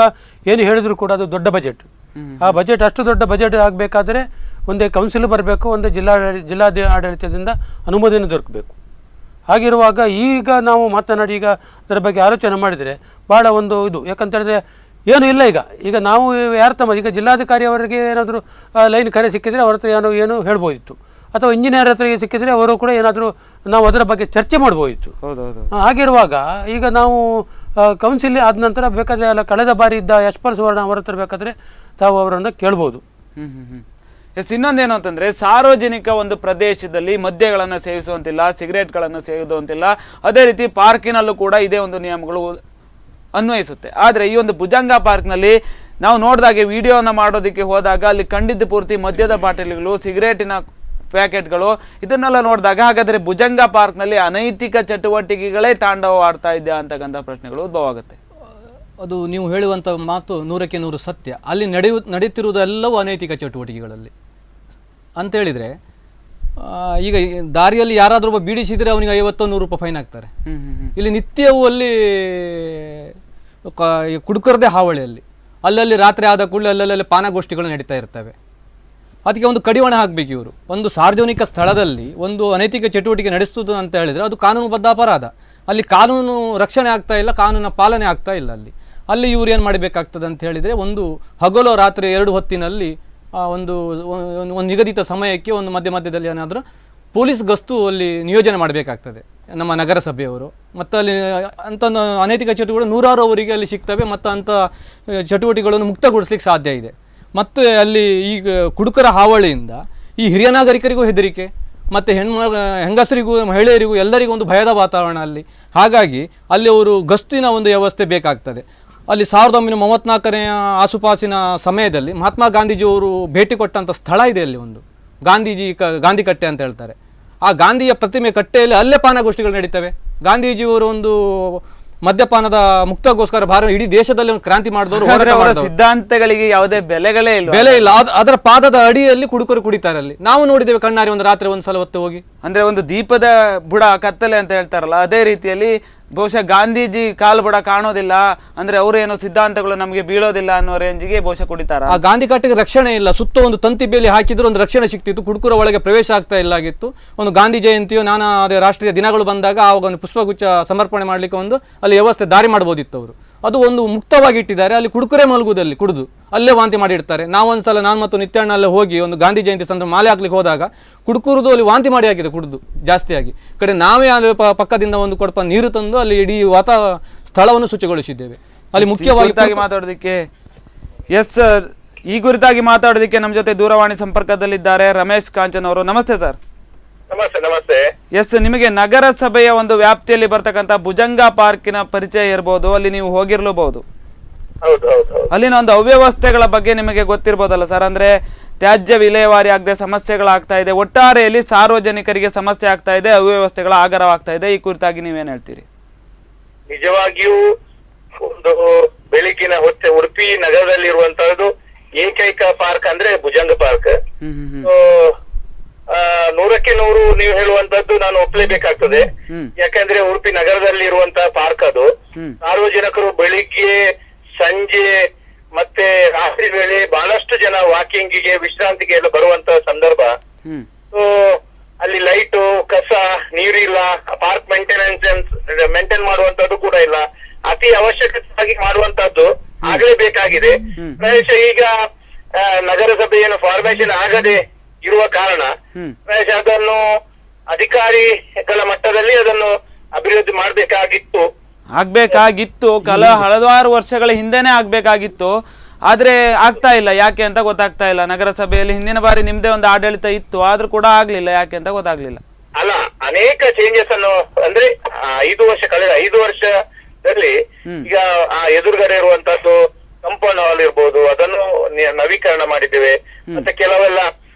ಏನು ಹೇಳಿದ್ರು ಕೂಡ ಅದು ದೊಡ್ಡ ಬಜೆಟ್. ಆ ಬಜೆಟ್ ಅಷ್ಟು ದೊಡ್ಡ ಬಜೆಟ್ ಆಗಬೇಕಾದ್ರೆ ಒಂದೇ ಕೌನ್ಸಿಲ್ ಬರಬೇಕು, ಒಂದು ಜಿಲ್ಲಾ ಆಡಳಿತದಿಂದ ಅನುಮೋದನೆ ದೊರಕಬೇಕು. ಹಾಗಿರುವಾಗ ಈಗ ನಾವು ಮಾತನಾಡಿ ಈಗ ಅದರ ಬಗ್ಗೆ ಆಲೋಚನೆ ಮಾಡಿದರೆ ಭಾಳ ಒಂದು ಇದು. ಯಾಕಂತ ಹೇಳಿದ್ರೆ ಏನೂ ಇಲ್ಲ. ಈಗ ನಾವು ಯಾರು ಈಗ ಜಿಲ್ಲಾಧಿಕಾರಿ ಅವರಿಗೆ ಏನಾದರೂ ಲೈನ್ ಕರೆ ಸಿಕ್ಕಿದರೆ ಅವ್ರ ಹತ್ರ ಏನು ಹೇಳ್ಬೋದಿತ್ತು, ಅಥವಾ ಇಂಜಿನಿಯರ್ ಹತ್ರ ಸಿಕ್ಕಿದರೆ ಅವರು ಕೂಡ ಏನಾದರೂ ನಾವು ಅದರ ಬಗ್ಗೆ ಚರ್ಚೆ ಮಾಡ್ಬೋದಿತ್ತು. ಹಾಗಿರುವಾಗ ಈಗ ನಾವು ಕೌನ್ಸಿಲ್ ಆದ ನಂತರ ಬೇಕಾದರೆ ಅಲ್ಲ ಕಳೆದ ಬಾರಿ ಇದ್ದ ಯಶ್ಪಾಲ್ ಸುವರ್ಣ ಅವರ ಹತ್ರ ಬೇಕಾದರೆ ತಾವು ಅವರನ್ನು ಕೇಳ್ಬೋದು. ಎಸ್, ಇನ್ನೊಂದೇನು ಅಂತಂದರೆ ಸಾರ್ವಜನಿಕ ಒಂದು ಪ್ರದೇಶದಲ್ಲಿ ಮದ್ಯಗಳನ್ನು ಸೇವಿಸುವಂತಿಲ್ಲ, ಸಿಗರೇಟ್ಗಳನ್ನು ಸೇವಿಸುವಂತಿಲ್ಲ. ಅದೇ ರೀತಿ ಪಾರ್ಕಿನಲ್ಲೂ ಕೂಡ ಇದೇ ಒಂದು ನಿಯಮಗಳು ಅನ್ವಯಿಸುತ್ತೆ. ಆದರೆ ಈ ಒಂದು ಭುಜಂಗ ಪಾರ್ಕ್ನಲ್ಲಿ ನಾವು ನೋಡಿದಾಗೆ ವಿಡಿಯೋನ ಮಾಡೋದಕ್ಕೆ ಹೋದಾಗ ಅಲ್ಲಿ ಕಂಡಿದ್ದು ಪೂರ್ತಿ ಮದ್ಯದ ಬಾಟಲಿಗಳು, ಸಿಗರೇಟಿನ ಪ್ಯಾಕೆಟ್ಗಳು, ಇದನ್ನೆಲ್ಲ ನೋಡಿದಾಗ ಹಾಗಾದರೆ ಭುಜಂಗ ಪಾರ್ಕ್ನಲ್ಲಿ ಅನೈತಿಕ ಚಟುವಟಿಕೆಗಳೇ ತಾಂಡವವಾಡ್ತಾ ಇದೆಯಾ ಅಂತಕ್ಕಂಥ ಪ್ರಶ್ನೆಗಳು ಉದ್ಭವ ಆಗುತ್ತೆ. ಅದು ನೀವು ಹೇಳುವಂಥ ಮಾತು 100ಕ್ಕೆ 100 ಸತ್ಯ. ಅಲ್ಲಿ ನಡೆಯುತ್ತಿರುವುದೆಲ್ಲವೂ ಅನೈತಿಕ ಚಟುವಟಿಕೆಗಳಲ್ಲಿ ಅಂತೇಳಿದರೆ ಈಗ ದಾರಿಯಲ್ಲಿ ಯಾರಾದರೂ ಒಬ್ಬ ಬೀಡಿಸಿದರೆ ಅವನಿಗೆ 50-100 ರೂಪಾಯಿ ಫೈನ್ ಹಾಕ್ತಾರೆ. ಇಲ್ಲಿ ನಿತ್ಯವೂ ಅಲ್ಲಿ ಕುಡುಕರದೇ ಹಾವಳಿಯಲ್ಲಿ ಅಲ್ಲಲ್ಲಿ ರಾತ್ರಿ ಆದ ಕೂಡಲೇ ಅಲ್ಲಲ್ಲಿ ಪಾನಗೋಷ್ಠಿಗಳು ನಡೀತಾ ಇರ್ತವೆ. ಅದಕ್ಕೆ ಒಂದು ಕಡಿವಾಣ ಹಾಕಬೇಕು ಇವರು. ಒಂದು ಸಾರ್ವಜನಿಕ ಸ್ಥಳದಲ್ಲಿ ಒಂದು ಅನೈತಿಕ ಚಟುವಟಿಕೆ ನಡೆಸುವುದು ಅಂತ ಹೇಳಿದರೆ ಅದು ಕಾನೂನುಬದ್ಧ ಅಪರಾಧ. ಅಲ್ಲಿ ಕಾನೂನು ರಕ್ಷಣೆ ಆಗ್ತಾ ಇಲ್ಲ, ಕಾನೂನಿನ ಪಾಲನೆ ಆಗ್ತಾ ಇಲ್ಲ. ಅಲ್ಲಿ ಇವ್ರು ಏನು ಮಾಡಬೇಕಾಗ್ತದೆ ಅಂತ ಹೇಳಿದರೆ ಒಂದು ಹಗಲು ರಾತ್ರಿ 2 ಹೊತ್ತಿನಲ್ಲಿ ಒಂದು ನಿಗದಿತ ಸಮಯಕ್ಕೆ ಒಂದು ಮಧ್ಯದಲ್ಲಿ ಏನಾದರೂ ಪೊಲೀಸ್ ಗಸ್ತು ಅಲ್ಲಿ ನಿಯೋಜನೆ ಮಾಡಬೇಕಾಗ್ತದೆ ನಮ್ಮ ನಗರಸಭೆಯವರು. ಮತ್ತು ಅಲ್ಲಿ ಅಂಥ ಅನೈತಿಕ ಚಟುವಟಿಕೆಗಳು 100 ಅವರಿಗೆ ಅಲ್ಲಿ ಸಿಗ್ತವೆ ಮತ್ತು ಅಂಥ ಚಟುವಟಿಕೆಗಳನ್ನು ಮುಕ್ತಗೊಳಿಸ್ಲಿಕ್ಕೆ ಸಾಧ್ಯ ಇದೆ. ಮತ್ತು ಅಲ್ಲಿ ಈಗ ಕುಡುಕರ ಹಾವಳಿಯಿಂದ ಈ ಹಿರಿಯ ನಾಗರಿಕರಿಗೂ ಹೆದರಿಕೆ ಮತ್ತು ಹೆಂಗಸರಿಗೂ ಮಹಿಳೆಯರಿಗೂ ಎಲ್ಲರಿಗೂ ಒಂದು ಭಯದ ವಾತಾವರಣ ಅಲ್ಲಿ. ಹಾಗಾಗಿ ಅಲ್ಲಿ ಅವರು ಗಸ್ತಿನ ಒಂದು ವ್ಯವಸ್ಥೆ ಬೇಕಾಗ್ತದೆ. ಅಲ್ಲಿ 1934ನೇ ಆಸುಪಾಸಿನ ಸಮಯದಲ್ಲಿ ಮಹಾತ್ಮ ಗಾಂಧೀಜಿಯವರು ಭೇಟಿ ಕೊಟ್ಟಂಥ ಸ್ಥಳ ಇದೆ ಅಲ್ಲಿ ಒಂದು ಗಾಂಧಿ ಕಟ್ಟೆ ಅಂತ ಹೇಳ್ತಾರೆ. ಆ ಗಾಂಧಿಯ ಪ್ರತಿಮೆ ಕಟ್ಟೆಯಲ್ಲಿ ಅಲ್ಲೇ ಪಾನಗೋಷ್ಠಿಗಳು ನಡೀತವೆ. ಗಾಂಧೀಜಿಯವರು ಒಂದು ಮದ್ಯಪಾನದ ಮುಕ್ತಗೋಸ್ಕರ ಇಡೀ ದೇಶದಲ್ಲಿ ಒಂದು ಕ್ರಾಂತಿ ಮಾಡಿದವರು. ಸಿದ್ಧಾಂತಗಳಿಗೆ ಯಾವುದೇ ಬೆಲೆ ಇಲ್ಲ. ಅದರ ಪಾದದ ಅಡಿಯಲ್ಲಿ ಕುಡುಕರು ಕುಡಿತಾರೆ ಅಲ್ಲಿ. ನಾವು ನೋಡಿದ್ದೇವೆ ಕಣ್ಣಾರಿ ಒಂದು ರಾತ್ರಿ ಒಂದ್ಸಲ ಹೊತ್ತು ಹೋಗಿ. ಅಂದ್ರೆ ಒಂದು ದೀಪದ ಬುಡ ಕತ್ತಲೆ ಅಂತ ಹೇಳ್ತಾರಲ್ಲ, ಅದೇ ರೀತಿಯಲ್ಲಿ ಬಹುಶಃ ಗಾಂಧೀಜಿ ಕಾಲು ಬುಡ ಕಾಣೋದಿಲ್ಲ ಅಂದ್ರೆ ಅವರೇನು ಸಿದ್ಧಾಂತಗಳು ನಮಗೆ ಬೀಳೋದಿಲ್ಲ ಅನ್ನೋ ರೇಂಜಿಗೆ ಬಹುಶಃ ಕುಡಿತಾರ. ಆ ಗಾಂಧಿ ಕಟ್ಟೆಗೆ ರಕ್ಷಣೆ ಇಲ್ಲ. ಸುತ್ತ ಒಂದು ತಂತಿ ಬೇಲಿ ಹಾಕಿದ್ರು ಒಂದು ರಕ್ಷಣೆ ಸಿಕ್ತಿತ್ತು. ಕುಡುಕರ ಒಳಗೆ ಪ್ರವೇಶ ಆಗ್ತಾ ಇಲ್ಲ ಆಗಿತ್ತು. ಒಂದು ಗಾಂಧಿ ಜಯಂತಿಯೋ ಅದೇ ರಾಷ್ಟ್ರೀಯ ದಿನಗಳು ಬಂದಾಗ ಆವಾಗ ಒಂದು ಪುಷ್ಪಗುಚ್ಛ ಸಮರ್ಪಣೆ ಮಾಡ್ಲಿಕ್ಕೆ ಒಂದು ಅಲ್ಲಿ ವ್ಯವಸ್ಥೆ ದಾರಿ ಮಾಡ್ಬೋದಿತ್ತು ಅವರು. ಅದು ಒಂದು ಮುಕ್ತವಾಗಿ ಇಟ್ಟಿದ್ದಾರೆ. ಅಲ್ಲಿ ಕುಡುಕರೇ ಮಲಗುವುದಲ್ಲಿ ಕುಡಿದು ಅಲ್ಲೇ ವಾಂತಿ ಮಾಡಿರ್ತಾರೆ. ನಾವೊಂದ್ಸಲ ನಾನು ಮತ್ತು ನಿತ್ಯಣ್ಣ ಅಲ್ಲೇ ಹೋಗಿ ಒಂದು ಗಾಂಧಿ ಜಯಂತಿ ಸಂದರ್ಭ ಮಾಲೆ ಹಾಕ್ಲಿಕ್ಕೆ ಹೋದಾಗ ಕುಡುಕರದು ಅಲ್ಲಿ ವಾಂತಿ ಮಾಡಿ ಆಗಿದೆ ಕುಡಿದು ಜಾಸ್ತಿಯಾಗಿ. ಕಡೆ ನಾವೇ ಅಲ್ಲಿ ಪಕ್ಕದಿಂದ ಒಂದು ಕೊಡಪ ನೀರು ತಂದು ಅಲ್ಲಿ ಇಡೀ ಸ್ಥಳವನ್ನು ಶುಚಿಗೊಳಿಸಿದ್ದೇವೆ. ಅಲ್ಲಿ ಮುಖ್ಯವಾಗಿ ಮಾತಾಡೋದಕ್ಕೆ ಈ ಕುರಿತಾಗಿ ಮಾತಾಡೋದಕ್ಕೆ ನಮ್ಮ ಜೊತೆ ದೂರವಾಣಿ ಸಂಪರ್ಕದಲ್ಲಿದ್ದಾರೆ ರಮೇಶ್ ಕಾಂಚನ್ ಅವರು. ನಮಸ್ತೆ ಸರ್. ನಮಸ್ತೆ. ನಿಮಗೆ ನಗರಸಭೆಯ ಒಂದು ವ್ಯಾಪ್ತಿಯಲ್ಲಿ ಬರ್ತಕ್ಕಂಥ ಭುಜಂಗ ಪಾರ್ಕಿನ ಪರಿಚಯ ಇರಬಹುದು, ಅಲ್ಲಿ ನೀವು ಹೋಗಿರ್ಲೂಬಹುದು. ಅಲ್ಲಿನ ಒಂದು ಅವ್ಯವಸ್ಥೆಗಳ ಬಗ್ಗೆ ನಿಮಗೆ ಗೊತ್ತಿರ್ಬೋದಲ್ಲ ಸರ್. ಅಂದ್ರೆ ತ್ಯಾಜ್ಯ ವಿಲೇವಾರಿ ಆಗದೆ ಸಮಸ್ಯೆಗಳಾಗ್ತಾ ಇದೆ, ಒಟ್ಟಾರೆಯಲ್ಲಿ ಸಾರ್ವಜನಿಕರಿಗೆ ಸಮಸ್ಯೆ ಆಗ್ತಾ ಇದೆ, ಅವ್ಯವಸ್ಥೆಗಳ ಆಗರವಾಗ್ತಾ ಇದೆ. ಈ ಕುರಿತಾಗಿ ನೀವೇನ್ ಹೇಳ್ತೀರಿ? ನಿಜವಾಗಿಯೂ ಒಂದು ಬೆಳಗಿನ ಹೊತ್ತೆ ಉಡುಪಿ ನಗರದಲ್ಲಿರುವಂತಹದ್ದು ಏಕೈಕ ಪಾರ್ಕ್ ಅಂದ್ರೆ ಭುಜಂಗ ಪಾರ್ಕ್. 100ಕ್ಕೆ 100 ನೀವು ಹೇಳುವಂತದ್ದು ನಾನು ಒಪ್ಲೇಬೇಕಾಗ್ತದೆ. ಯಾಕಂದ್ರೆ ಉಡುಪಿ ನಗರದಲ್ಲಿ ಇರುವಂತಹ ಪಾರ್ಕ್ ಅದು. ಸಾರ್ವಜನಿಕರು ಬೆಳಿಗ್ಗೆ ಸಂಜೆ ಮತ್ತೆ ರಾತ್ರಿ ವೇಳೆ ಬಹಳಷ್ಟು ಜನ ವಾಕಿಂಗಿಗೆ ವಿಶ್ರಾಂತಿಗೆ ಎಲ್ಲ ಬರುವಂತಹ ಸಂದರ್ಭ. ಅಲ್ಲಿ ಲೈಟು ಕಸ ನೀರಿಲ್ಲ, ಪಾರ್ಕ್ ಮೇಂಟೈನ್ ಮಾಡುವಂತದ್ದು ಕೂಡ ಇಲ್ಲ. ಅತಿ ಅವಶ್ಯಕವಾಗಿ ಮಾಡುವಂತದ್ದು ಆಗ್ಲೇಬೇಕಾಗಿದೆ. ಪ್ರಾಯಶಃ ಈಗ ನಗರಸಭೆ ಏನು ಫಾರ್ಮೇಶನ್ ಆಗದೆ ಇರುವ ಕಾರಣ ಪ್ರಾಯಶಃ ಅದನ್ನು ಅಧಿಕಾರಿಗಳ ಮಟ್ಟದಲ್ಲಿ ಅದನ್ನು ಅಭಿವೃದ್ಧಿ ಆಗ್ಬೇಕಾಗಿತ್ತು. ಹಲವಾರು ವರ್ಷಗಳ ಹಿಂದೆನೆ ಆಗ್ಬೇಕಾಗಿತ್ತು. ಆದ್ರೆ ಆಗ್ತಾ ಇಲ್ಲ. ಯಾಕೆ ಅಂತ ಗೊತ್ತಾಗ್ತಾ ಇಲ್ಲ. ನಗರಸಭೆಯಲ್ಲಿ ಹಿಂದಿನ ಬಾರಿ ನಿಮ್ದೇ ಒಂದು ಆಡಳಿತ ಇತ್ತು, ಆದ್ರೂ ಕೂಡ ಆಗ್ಲಿಲ್ಲ. ಯಾಕೆ ಅಂತ ಗೊತ್ತಾಗ್ಲಿಲ್ಲ. ಅಲ್ಲ, ಅನೇಕ ಚೇಂಜಸ್ ಅನ್ನು ಅಂದ್ರೆ 5 ವರ್ಷ ಕಳೆದ 5 ವರ್ಷದಲ್ಲಿ ಈಗ ಆ ಎದುರುಗಡೆ ಇರುವಂತದ್ದು ಕಂಪೌಂಡ್ ಹಾಲ್ ಇರ್ಬೋದು, ಅದನ್ನು ನವೀಕರಣ ಮಾಡಿದ್ದೇವೆ. ಮತ್ತೆ ಕೆಲವೆಲ್ಲ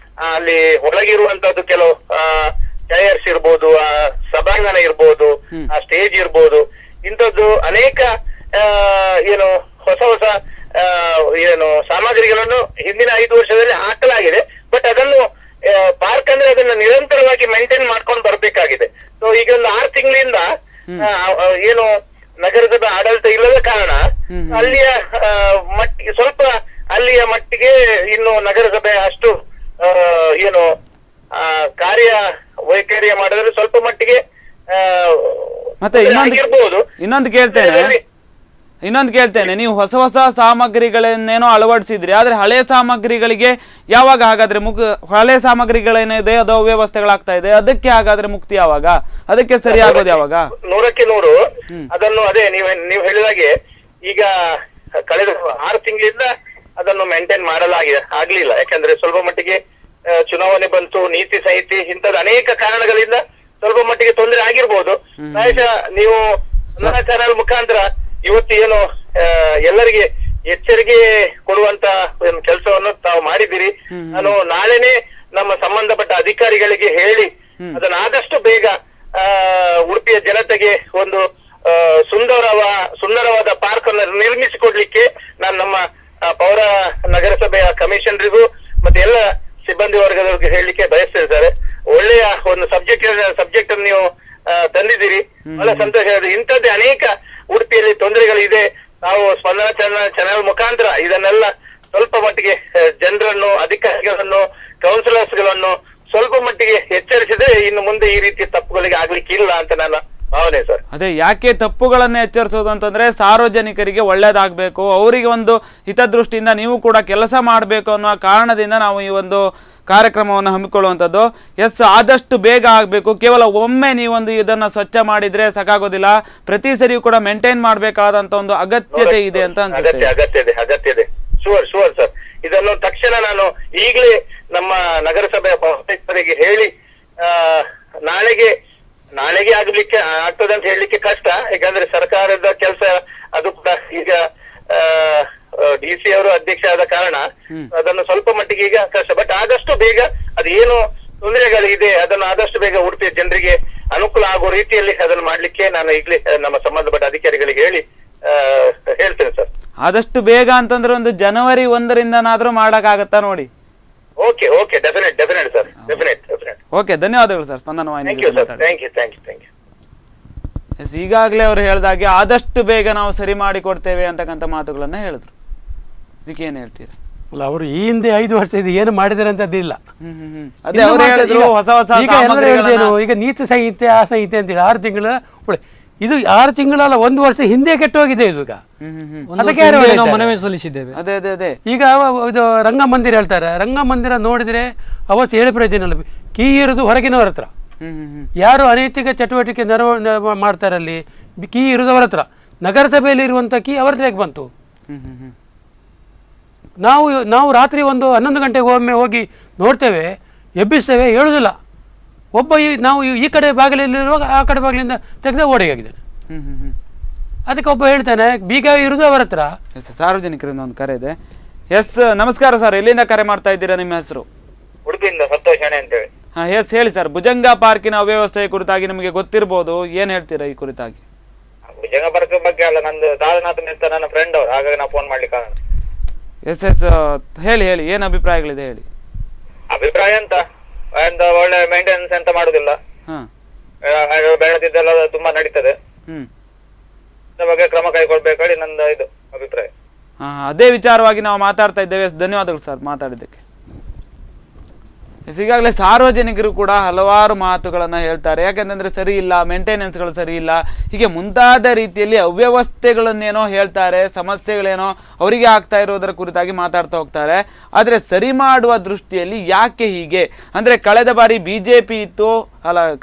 ಅಲ್ಲಿ ಒಳಗಿರುವಂತದ್ದು ಕೆಲವು ಚೇರ್ಸ್ ಇರ್ಬೋದು, ಆ ಸಭಾಂಗಣ ಇರ್ಬೋದು, ಆ ಸ್ಟೇಜ್ ಇರ್ಬೋದು, ಇಂಥದ್ದು ಅನೇಕ ಏನು ಹೊಸ ಏನು ಸಾಮಗ್ರಿಗಳನ್ನು ಹಿಂದಿನ 5 ವರ್ಷದಲ್ಲಿ ಹಾಕಲಾಗಿದೆ. ಬಟ್ ಅದನ್ನು ಪಾರ್ಕ್ ಅಂದ್ರೆ ಅದನ್ನ ನಿರಂತರವಾಗಿ ಮೇಂಟೈನ್ ಮಾಡ್ಕೊಂಡು ಬರ್ಬೇಕಾಗಿದೆ. ಸೊ ಈಗ ಒಂದು 6 ತಿಂಗಳಿಂದ ಏನು ನಗರಸಭೆ ಆಡಳಿತ ಇಲ್ಲದ ಕಾರಣ ಅಲ್ಲಿಯ ಮಟ್ಟಿಗೆ ಸ್ವಲ್ಪ ಅಲ್ಲಿಯ ಮಟ್ಟಿಗೆ ಇನ್ನು ನಗರಸಭೆ ಅಷ್ಟು ಏನು ಕಾರ್ಯ ವೈಖರಿಯ ಮಾಡಿದ್ರೆ ಸ್ವಲ್ಪ ಮಟ್ಟಿಗೆ ಮತ್ತೆ ಇನ್ನೊಂದು ಕೇಳ್ತೇನೆ, ನೀವು ಹೊಸ ಸಾಮಗ್ರಿಗಳನ್ನೇನೋ ಅಳವಡಿಸಿದ್ರಿ, ಆದ್ರೆ ಹಳೆ ಸಾಮಗ್ರಿಗಳಿಗೆ ಯಾವಾಗ ಹಾಗಾದ್ರೆ ಹಳೆ ಸಾಮಗ್ರಿಗಳೇನಿದೆ ಅದು ಅವ್ಯವಸ್ಥೆಗಳಾಗ್ತಾ ಇದೆ, ಅದಕ್ಕೆ ಹಾಗಾದ್ರೆ ಮುಕ್ತಿ ಯಾವಾಗ? ಅದಕ್ಕೆ ಸರಿ ಆಗೋದು ಯಾವಾಗ? 100ಕ್ಕೆ 100 ಅದನ್ನು ಅದೇ ನೀವು ಹೇಳಿದಾಗೆ ಈಗ ಕಳೆದ 6 ತಿಂಗಳಿಂದ ಅದನ್ನು ಮೇಂಟೈನ್ ಆಗ್ಲಿಲ್ಲ. ಯಾಕಂದ್ರೆ ಸ್ವಲ್ಪ ಮಟ್ಟಿಗೆ ಚುನಾವಣೆ ಬಂತು, ನೀತಿ ಸಂಹಿತೆ, ಇಂಥದ್ದು ಅನೇಕ ಕಾರಣಗಳಿಂದ ಸ್ವಲ್ಪ ಮಟ್ಟಿಗೆ ತೊಂದರೆ ಆಗಿರ್ಬೋದು. ಪ್ರಾಯಶಃ ನೀವು ನನ್ನ ಚಾನೆಲ್ ಮುಖಾಂತರ ಇವತ್ತು ಏನು ಎಲ್ಲರಿಗೆ ಎಚ್ಚರಿಕೆ ಕೊಡುವಂತ ಕೆಲಸವನ್ನು ತಾವು ಮಾಡಿದ್ದೀರಿ. ನಾನು ನಾಳೆನೆ ನಮ್ಮ ಸಂಬಂಧಪಟ್ಟ ಅಧಿಕಾರಿಗಳಿಗೆ ಹೇಳಿ ಅದನ್ನ ಆದಷ್ಟು ಬೇಗ ಉಡುಪಿಯ ಜನತೆಗೆ ಒಂದು ಸುಂದರವಾದ ಪಾರ್ಕ್ ಅನ್ನು ನಿರ್ಮಿಸಿಕೊಡ್ಲಿಕ್ಕೆ ನಾನು ನಮ್ಮ ಪೌರ ನಗರಸಭೆಯ ಕಮಿಷನರಿಗೂ ಮತ್ತೆ ಎಲ್ಲ ಸಿಬ್ಬಂದಿ ವರ್ಗದವರಿಗೆ ಹೇಳಲಿಕ್ಕೆ ಬಯಸ್ತಿದ್ದಾರೆ. ಒಳ್ಳೆಯ ಒಂದು ಸಬ್ಜೆಕ್ಟ್ ಅನ್ನು ನೀವು ತಂದಿದ್ದೀರಿ, ಬಹಳ ಸಂತೋಷ. ಇಂಥದ್ದೇ ಅನೇಕ ಉಡುಪಿಯಲ್ಲಿ ತೊಂದರೆಗಳಿದೆ. ನಾವು ಸ್ಪಂದನ ಚಾನೆಲ್ ಮುಖಾಂತರ ಇದನ್ನೆಲ್ಲ ಸ್ವಲ್ಪ ಮಟ್ಟಿಗೆ ಜನರನ್ನು, ಅಧಿಕಾರಿಗಳನ್ನು, ಕೌನ್ಸಿಲರ್ಸ್ಗಳನ್ನು ಸ್ವಲ್ಪ ಮಟ್ಟಿಗೆ ಎಚ್ಚರಿಸಿದ್ರೆ ಇನ್ನು ಮುಂದೆ ಈ ರೀತಿಯ ತಪ್ಪುಗಳಿಗೆ ಆಗ್ಲಿಕ್ಕೆ ಇಲ್ಲ ಅಂತ ನನ್ನ ಭಾವನೆ ಸರ್. ಅದೇ ಯಾಕೆ ತಪ್ಪುಗಳನ್ನು ಎಚ್ಚರಿಸೋದು ಅಂತಂದ್ರೆ ಸಾರ್ವಜನಿಕರಿಗೆ ಒಳ್ಳೇದಾಗಬೇಕು, ಅವರಿಗೆ ಒಂದು ಹಿತದೃಷ್ಟಿಯಿಂದ ನೀವು ಕೂಡ ಕೆಲಸ ಮಾಡಬೇಕು ಅನ್ನೋ ಕಾರಣದಿಂದ ನಾವು ಈ ಒಂದು ಕಾರ್ಯಕ್ರಮವನ್ನು ಹಮ್ಮಿಕೊಳ್ಳುವಂಥದ್ದು. ಆದಷ್ಟು ಬೇಗ ಆಗಬೇಕು. ಕೇವಲ ಒಮ್ಮೆ ನೀವೊಂದು ಇದನ್ನು ಸ್ವಚ್ಛ ಮಾಡಿದ್ರೆ ಸಾಕಾಗೋದಿಲ್ಲ, ಪ್ರತಿ ಸರಿಯೂ ಕೂಡ ಮೇಂಟೈನ್ ಮಾಡಬೇಕಾದಂತ ಒಂದು ಅಗತ್ಯತೆ ಇದೆ ಅಂತ ಅನ್ಸುತ್ತೆ. ಅಗತ್ಯ ಇದೆ. Sure sir. ಇದನ್ನು ತಕ್ಷಣ ನಾನು ಈಗಲೇ ನಮ್ಮ ನಗರಸಭೆಯ ಹೇಳಿ ನಾಳೆಗೆ ಆಗ್ಲಿಕ್ಕೆ ಆಗ್ತದೆ ಅಂತ ಹೇಳಲಿಕ್ಕೆ ಕಷ್ಟ. ಯಾಕಂದ್ರೆ ಸರ್ಕಾರದ ಕೆಲಸ ಅದು ಕೂಡ ಈಗ DC ಅವರು ಅಧ್ಯಕ್ಷ ಆದ ಕಾರಣ ಅದನ್ನು ಸ್ವಲ್ಪ ಮಟ್ಟಿಗೆ ಈಗ ಕಷ್ಟ. ಬಟ್ ಆದಷ್ಟು ಬೇಗ ಅದೇನು ತೊಂದರೆಗಳಿದೆ ಅದನ್ನು ಆದಷ್ಟು ಬೇಗ ಉಡುಪಿಯ ಜನರಿಗೆ ಅನುಕೂಲ ಆಗುವ ರೀತಿಯಲ್ಲಿ ಅದನ್ನು ಮಾಡ್ಲಿಕ್ಕೆ ನಾನು ಈಗಲೇ ನಮ್ಮ ಸಂಬಂಧಪಟ್ಟ ಅಧಿಕಾರಿಗಳಿಗೆ ಹೇಳ್ತೇನೆ ಸರ್. ಆದಷ್ಟು ಬೇಗ ಅಂತಂದ್ರೆ ಒಂದು ಜನವರಿ 1ರಿಂದನಾದ್ರೂ ಮಾಡಕ್ಕಾಗತ್ತಾ ನೋಡಿ. Okay definite sir, definite. Okay, ಧನ್ಯವಾದಗಳು ಸರ್ ಸ್ಪಂದನ ವಾಹಿನಿ. Thank you. ಎಸ್, ಈಗಾಗಲೇ ಅವರು ಹೇಳ್ದಾಗೆ ಆದಷ್ಟು ಬೇಗ ನಾವು ಸರಿ ಮಾಡಿ ಕೊಡ್ತೇವೆ ಅಂತಕ್ಕಂಥ ಮಾತುಗಳನ್ನ ಹೇಳಿದ್ರು. ಇದಕ್ಕೆ ಏನು ಹೇಳ್ತೀರಾ? ಅಲ್ಲ, ಅವರು ಈ ಹಿಂದೆ 5 ವರ್ಷ ಇದು ಏನು ಮಾಡಿದ್ದಾರೆ ಅಂತದ್ದಿಲ್ಲ. ಅದೇ ಅವರು ಹೇಳಿದ್ರು ಹೊಸ ಈಗ ನೀತಿ ಸಂಹಿತೆ ಆ ಸಂಹಿತೆ ಅಂತೇಳಿ 6 ತಿಂಗಳ ಇದು 6 ತಿಂಗಳಲ್ಲ, 1 ವರ್ಷ ಹಿಂದೆ ಕೆಟ್ಟೋಗಿದೆ ಇದು. ಈಗ ಮನವಿ ಸಲ್ಲಿಸಿದ್ದೇವೆ. ಅದೇ ಈಗ ಇದು ರಂಗಮಂದಿರ ಹೇಳ್ತಾರೆ, ರಂಗಮಂದಿರ ನೋಡಿದ್ರೆ ಅವತ್ತು ಹೇಳಿ ಪ್ರಯೋಜನ ಇಲ್ಲ. ಕೀ ಇರೋದು ಹೊರಗಿನವರ ಹತ್ರ. ಯಾರು ಅನೈತಿಕ ಚಟುವಟಿಕೆ ಮಾಡ್ತಾರೆ ಅಲ್ಲಿ ಕೀ ಇರೋದವರ ಹತ್ರ. ನಗರಸಭೆಯಲ್ಲಿ ಇರುವಂತ ಕೀ ಅವ್ರ ಹತ್ರಕ್ಕೆ ಬಂತು. ನಾವು ರಾತ್ರಿ 11 ಗಂಟೆಗೆ ಒಮ್ಮೆ ಹೋಗಿ ನೋಡ್ತೇವೆ, ಎಬ್ಬಿಸ್ತೇವೆ, ಹೇಳುದಿಲ್ಲ. ಒಬ್ಬ ನಾವು ಈ ಕಡೆ ಬಾಗಿಲಲ್ಲಿರುವಾಗ ಆ ಕಡೆ ಬಾಗಿಲಿಂದ ತೆಗೆದ ಓಡಿಯಾಗಿದ್ದಾನೆ. ಅದಕ್ಕೆ ಒಬ್ಬ ಹೇಳ್ತಾನೆ ಬೀಗ ಇರುವುದು ಅವರ ಹತ್ರ. ಸಾರ್ವಜನಿಕರಿಂದ ಒಂದು ಕರೆ ಇದೆ. ಎಸ್, ನಮಸ್ಕಾರ ಸರ್, ಎಲ್ಲಿಂದ ಕರೆ ಮಾಡ್ತಾ ಇದ್ದೀರಾ? ನಿಮ್ಮ ಹೆಸರು? ಉಡುಪಿಯಿಂದ ಸಂತೋಷ್ ಅಂತೇಳಿ. ಎಸ್, ಹೇಳಿ ಸರ್. ಭುಜಂಗ ಪಾರ್ಕಿನ ಅವ್ಯವಸ್ಥೆಯ ಕುರಿತಾಗಿ ನಿಮಗೆ ಗೊತ್ತಿರಬಹುದು, ಏನ್ ಹೇಳ್ತೀರಾ ಈ ಕುರಿತಾಗಿ? ಭುಜಂಗ ಪಾರ್ಕ್ ಬಗ್ಗೆ ಅಲ್ಲ, ನಂದು ದಾದನಾಥ್ ಅಂತ ನನ್ನ ಫ್ರೆಂಡ್ ಅವರು, ಹಾಗಾಗಿ ನಾ ಫೋನ್ ಮಾಡ್ಲಿಕ್ಕೆ. ಎಸ್, ಹೇಳಿ ಏನ್ ಅಭಿಪ್ರಾಯಗಳಿದೆ ಹೇಳಿ. ಅಭಿಪ್ರಾಯ ಅಂತ ಒಳ್ಳೆ ಮೇಂಟೆನೆನ್ಸ್ ಅಂತ ಮಾಡುದಿಲ್ಲ, ಬೆಳೆದಿದ್ದೆಲ್ಲ ತುಂಬಾ ನಡೀತದೆ, ಬಗ್ಗೆ ಕ್ರಮ ಕೈಗೊಳ್ಬೇಕು ಹೇಳಿ ನಂದು ಇದು ಅಭಿಪ್ರಾಯ. ಅದೇ ವಿಚಾರವಾಗಿ ನಾವು ಮಾತಾಡ್ತಾ ಇದ್ದೇವೆ. ಧನ್ಯವಾದಗಳು ಸರ್ ಮಾತಾಡಿದ್ದಕ್ಕೆ. ಈಗಾಗಲೇ ಸಾರ್ವಜನಿಕರು ಕೂಡ ಹಲವಾರು ಮಾತುಗಳನ್ನು ಹೇಳ್ತಾರೆ. ಯಾಕಂತಂದ್ರೆ ಸರಿ ಇಲ್ಲ, ಮೇಂಟೆನೆನ್ಸ್ಗಳು ಸರಿ ಇಲ್ಲ, ಹೀಗೆ ಮುಂತಾದ ರೀತಿಯಲ್ಲಿ ಅವ್ಯವಸ್ಥೆಗಳನ್ನೇನೋ ಹೇಳ್ತಾರೆ, ಸಮಸ್ಯೆಗಳೇನೋ ಅವರಿಗೆ ಆಗ್ತಾ ಇರೋದರ ಕುರಿತಾಗಿ ಮಾತಾಡ್ತಾ ಹೋಗ್ತಾರೆ. ಆದರೆ ಸರಿ ಮಾಡುವ ದೃಷ್ಟಿಯಲ್ಲಿ ಯಾಕೆ ಹೀಗೆ ಅಂದರೆ, ಕಳೆದ ಬಾರಿ BJP ಇತ್ತು,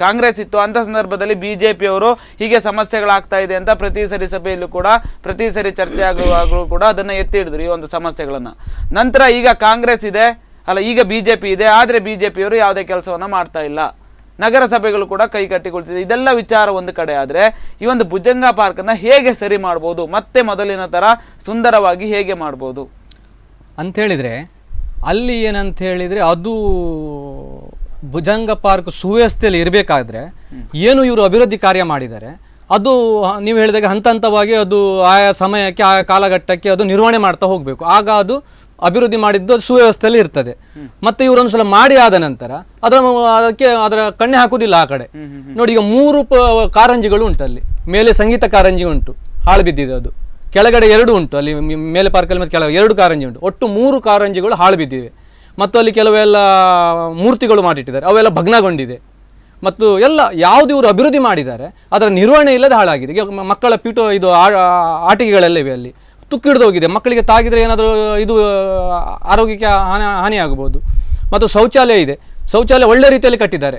ಕಾಂಗ್ರೆಸ್ ಇತ್ತು, ಅಂಥ ಸಂದರ್ಭದಲ್ಲಿ BJP ಅವರು ಹೀಗೆ ಸಮಸ್ಯೆಗಳಾಗ್ತಾ ಇದೆ ಅಂತ ಪ್ರತಿ ಸರಿ ಸಭೆಯಲ್ಲೂ ಕೂಡ ಪ್ರತಿ ಸರಿ ಚರ್ಚೆ ಆಗುವಾಗಲೂ ಕೂಡ ಅದನ್ನು ಎತ್ತಿ ಹಿಡಿದ್ರು ಈ ಒಂದು ಸಮಸ್ಯೆಗಳನ್ನು. ನಂತರ ಈಗ ಕಾಂಗ್ರೆಸ್ ಇದೆ, ಈಗ BJP ಇದೆ, ಆದರೆ BJP ಅವರು ಯಾವುದೇ ಕೆಲಸವನ್ನ ಮಾಡ್ತಾ ಇಲ್ಲ, ನಗರಸಭೆಗಳು ಕೂಡ ಕೈ ಕಟ್ಟಿಕೊಳ್ತಿದೆ. ಇದೆಲ್ಲ ವಿಚಾರ ಒಂದು ಕಡೆ ಆದರೆ, ಈ ಒಂದು ಭುಜಂಗ ಪಾರ್ಕನ್ನು ಹೇಗೆ ಸರಿ ಮಾಡ್ಬೋದು, ಮತ್ತೆ ಮೊದಲಿನ ಥರ ಸುಂದರವಾಗಿ ಹೇಗೆ ಮಾಡ್ಬೋದು ಅಂಥೇಳಿದರೆ, ಅಲ್ಲಿ ಏನಂತ ಹೇಳಿದರೆ ಅದು ಭುಜಂಗ ಪಾರ್ಕ್ ಸುವ್ಯವಸ್ಥೆಯಲ್ಲಿ ಇರಬೇಕಾದ್ರೆ ಏನು ಇವರು ಅಭಿವೃದ್ಧಿ ಕಾರ್ಯ ಮಾಡಿದ್ದಾರೆ ಅದು ನೀವು ಹೇಳಿದಾಗ ಹಂತ ಹಂತವಾಗಿ ಅದು ಆಯಾ ಸಮಯಕ್ಕೆ ಆಯಾ ಕಾಲಘಟ್ಟಕ್ಕೆ ಅದು ನಿರ್ವಹಣೆ ಮಾಡ್ತಾ ಹೋಗಬೇಕು. ಆಗ ಅದು ಅಭಿವೃದ್ಧಿ ಮಾಡಿದ್ದು ಸುವ್ಯವಸ್ಥೆಯಲ್ಲಿ ಇರ್ತದೆ. ಮತ್ತೆ ಇವರೊಂದ್ಸಲ ಮಾಡಿ ಆದ ನಂತರ ಅದರ ಕಣ್ಣೆ ಹಾಕುದಿಲ್ಲ ಆ ಕಡೆ. ನೋಡಿ, ಈಗ 3 ಕಾರಂಜಿಗಳು ಉಂಟು ಅಲ್ಲಿ. ಮೇಲೆ ಸಂಗೀತ ಕಾರಂಜಿ ಉಂಟು, ಹಾಳು ಬಿದ್ದಿದೆ. ಅದು ಕೆಳಗಡೆ 2 ಉಂಟು, ಅಲ್ಲಿ ಮೇಲೆ ಪಾರ್ಕಲ್ಲಿ ಮತ್ತೆ ಕೆಳಗೆ 2 ಕಾರಂಜಿ ಉಂಟು. ಒಟ್ಟು 3 ಕಾರಂಜಿಗಳು ಹಾಳು ಬಿದ್ದಿವೆ. ಮತ್ತು ಅಲ್ಲಿ ಕೆಲವೆಲ್ಲ ಮೂರ್ತಿಗಳು ಮಾಡಿಟ್ಟಿದ್ದಾರೆ, ಅವೆಲ್ಲ ಭಗ್ನಗೊಂಡಿದೆ. ಮತ್ತು ಎಲ್ಲ ಯಾವುದು ಇವರು ಅಭಿವೃದ್ಧಿ ಮಾಡಿದ್ದಾರೆ ಅದರ ನಿರ್ವಹಣೆ ಇಲ್ಲದೆ ಹಾಳಾಗಿದೆ. ಈಗ ಮಕ್ಕಳ ಇದು ಆಟಿಕೆಗಳೆಲ್ಲ ಇವೆ, ಅಲ್ಲಿ ತುಕ್ಕಿಡ್ದು ಹೋಗಿದೆ. ಮಕ್ಕಳಿಗೆ ತಾಗಿದ್ರೆ ಏನಾದರೂ ಇದು ಆರೋಗ್ಯಕ್ಕೆ ಹಾನಿಯಾಗಬಹುದು. ಮತ್ತು ಶೌಚಾಲಯ ಇದೆ, ಶೌಚಾಲಯ ಒಳ್ಳೆ ರೀತಿಯಲ್ಲಿ ಕಟ್ಟಿದ್ದಾರೆ,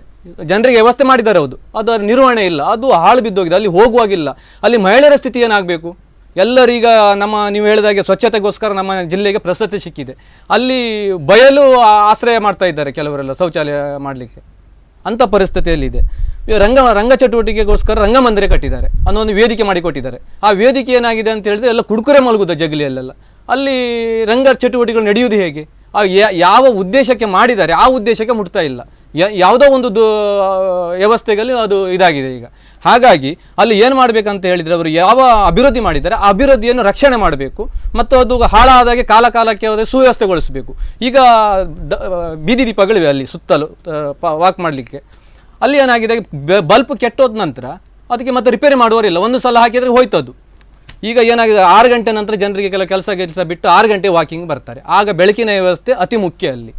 ಜನರಿಗೆ ವ್ಯವಸ್ಥೆ ಮಾಡಿದ್ದಾರೆ. ಹೌದು, ಅದರ ನಿರ್ವಹಣೆ ಇಲ್ಲ, ಅದು ಹಾಳು ಬಿದ್ದೋಗಿದೆ. ಅಲ್ಲಿ ಹೋಗುವಾಗಿಲ್ಲ. ಅಲ್ಲಿ ಮಹಿಳೆಯರ ಸ್ಥಿತಿ ಏನಾಗಬೇಕು? ಎಲ್ಲರೀಗ ನೀವು ಹೇಳಿದಾಗೆ ಸ್ವಚ್ಛತೆಗೋಸ್ಕರ ನಮ್ಮ ಜಿಲ್ಲೆಗೆ ಪ್ರಶಸ್ತಿ ಸಿಕ್ಕಿದೆ. ಅಲ್ಲಿ ಬಯಲು ಆಶ್ರಯ ಮಾಡ್ತಾ ಇದ್ದಾರೆ ಕೆಲವರೆಲ್ಲ ಶೌಚಾಲಯ ಮಾಡಲಿಕ್ಕೆ. ಅಂಥ ಪರಿಸ್ಥಿತಿಯಲ್ಲಿದೆ. ರಂಗ ಚಟುವಟಿಕೆಗೋಸ್ಕರ ರಂಗಮಂದಿರ ಕಟ್ಟಿದ್ದಾರೆ, ಅನ್ನೊಂದು ವೇದಿಕೆ ಮಾಡಿಕೊಟ್ಟಿದ್ದಾರೆ. ಆ ವೇದಿಕೆ ಏನಾಗಿದೆ ಅಂತ ಹೇಳಿದ್ರೆ ಎಲ್ಲ ಕುಡುಕರೆ ಮಲಗುದ ಜಗಲಿಯಲ್ಲೆಲ್ಲ. ಅಲ್ಲಿ ರಂಗ ಚಟುವಟಿಕೆಗಳು ನಡೆಯುವುದು ಹೇಗೆ? ಯಾವ ಉದ್ದೇಶಕ್ಕೆ ಮಾಡಿದ್ದಾರೆ ಆ ಉದ್ದೇಶಕ್ಕೆ ಮುಟ್ತಾ ಇಲ್ಲ. ಯಾವುದೋ ಒಂದು ವ್ಯವಸ್ಥೆಯಲ್ಲಿ ಅದು ಇದಾಗಿದೆ ಈಗ. ಹಾಗಾಗಿ ಅಲ್ಲಿ ಏನು ಮಾಡಬೇಕಂತ ಹೇಳಿದರೆ, ಅವರು ಯಾವ ಅಭಿವೃದ್ಧಿ ಮಾಡಿದ್ದಾರೆ ಆ ಅಭಿವೃದ್ಧಿಯನ್ನು ರಕ್ಷಣೆ ಮಾಡಬೇಕು ಮತ್ತು ಅದು ಹಾಳಾದಾಗೆ ಕಾಲಕ್ಕೆ ಅವರೇ ಸುವ್ಯವಸ್ಥೆಗೊಳಿಸಬೇಕು. ಈಗ ಬೀದಿ ದೀಪಗಳಿವೆ ಅಲ್ಲಿ ಸುತ್ತಲೂ ವಾಕ್ ಮಾಡಲಿಕ್ಕೆ. ಅಲ್ಲಿ ಏನಾಗಿದೆ, ಬಲ್ಪ್ ಕೆಟ್ಟೋದ ನಂತರ ಅದಕ್ಕೆ ಮತ್ತೆ ರಿಪೇರಿ ಮಾಡುವವರಿಲ್ಲ. ಒಂದು ಸಲ ಹಾಕಿದರೆ ಹೋಯ್ತದು. ಈಗ ಏನಾಗಿದೆ, 6 ಗಂಟೆ ನಂತರ ಜನರಿಗೆ ಕೆಲಸ ಬಿಟ್ಟು 6 ಗಂಟೆ ವಾಕಿಂಗ್ ಬರ್ತಾರೆ. ಆಗ ಬೆಳಕಿನ ವ್ಯವಸ್ಥೆ ಅತಿ ಮುಖ್ಯ ಅಲ್ಲಿ.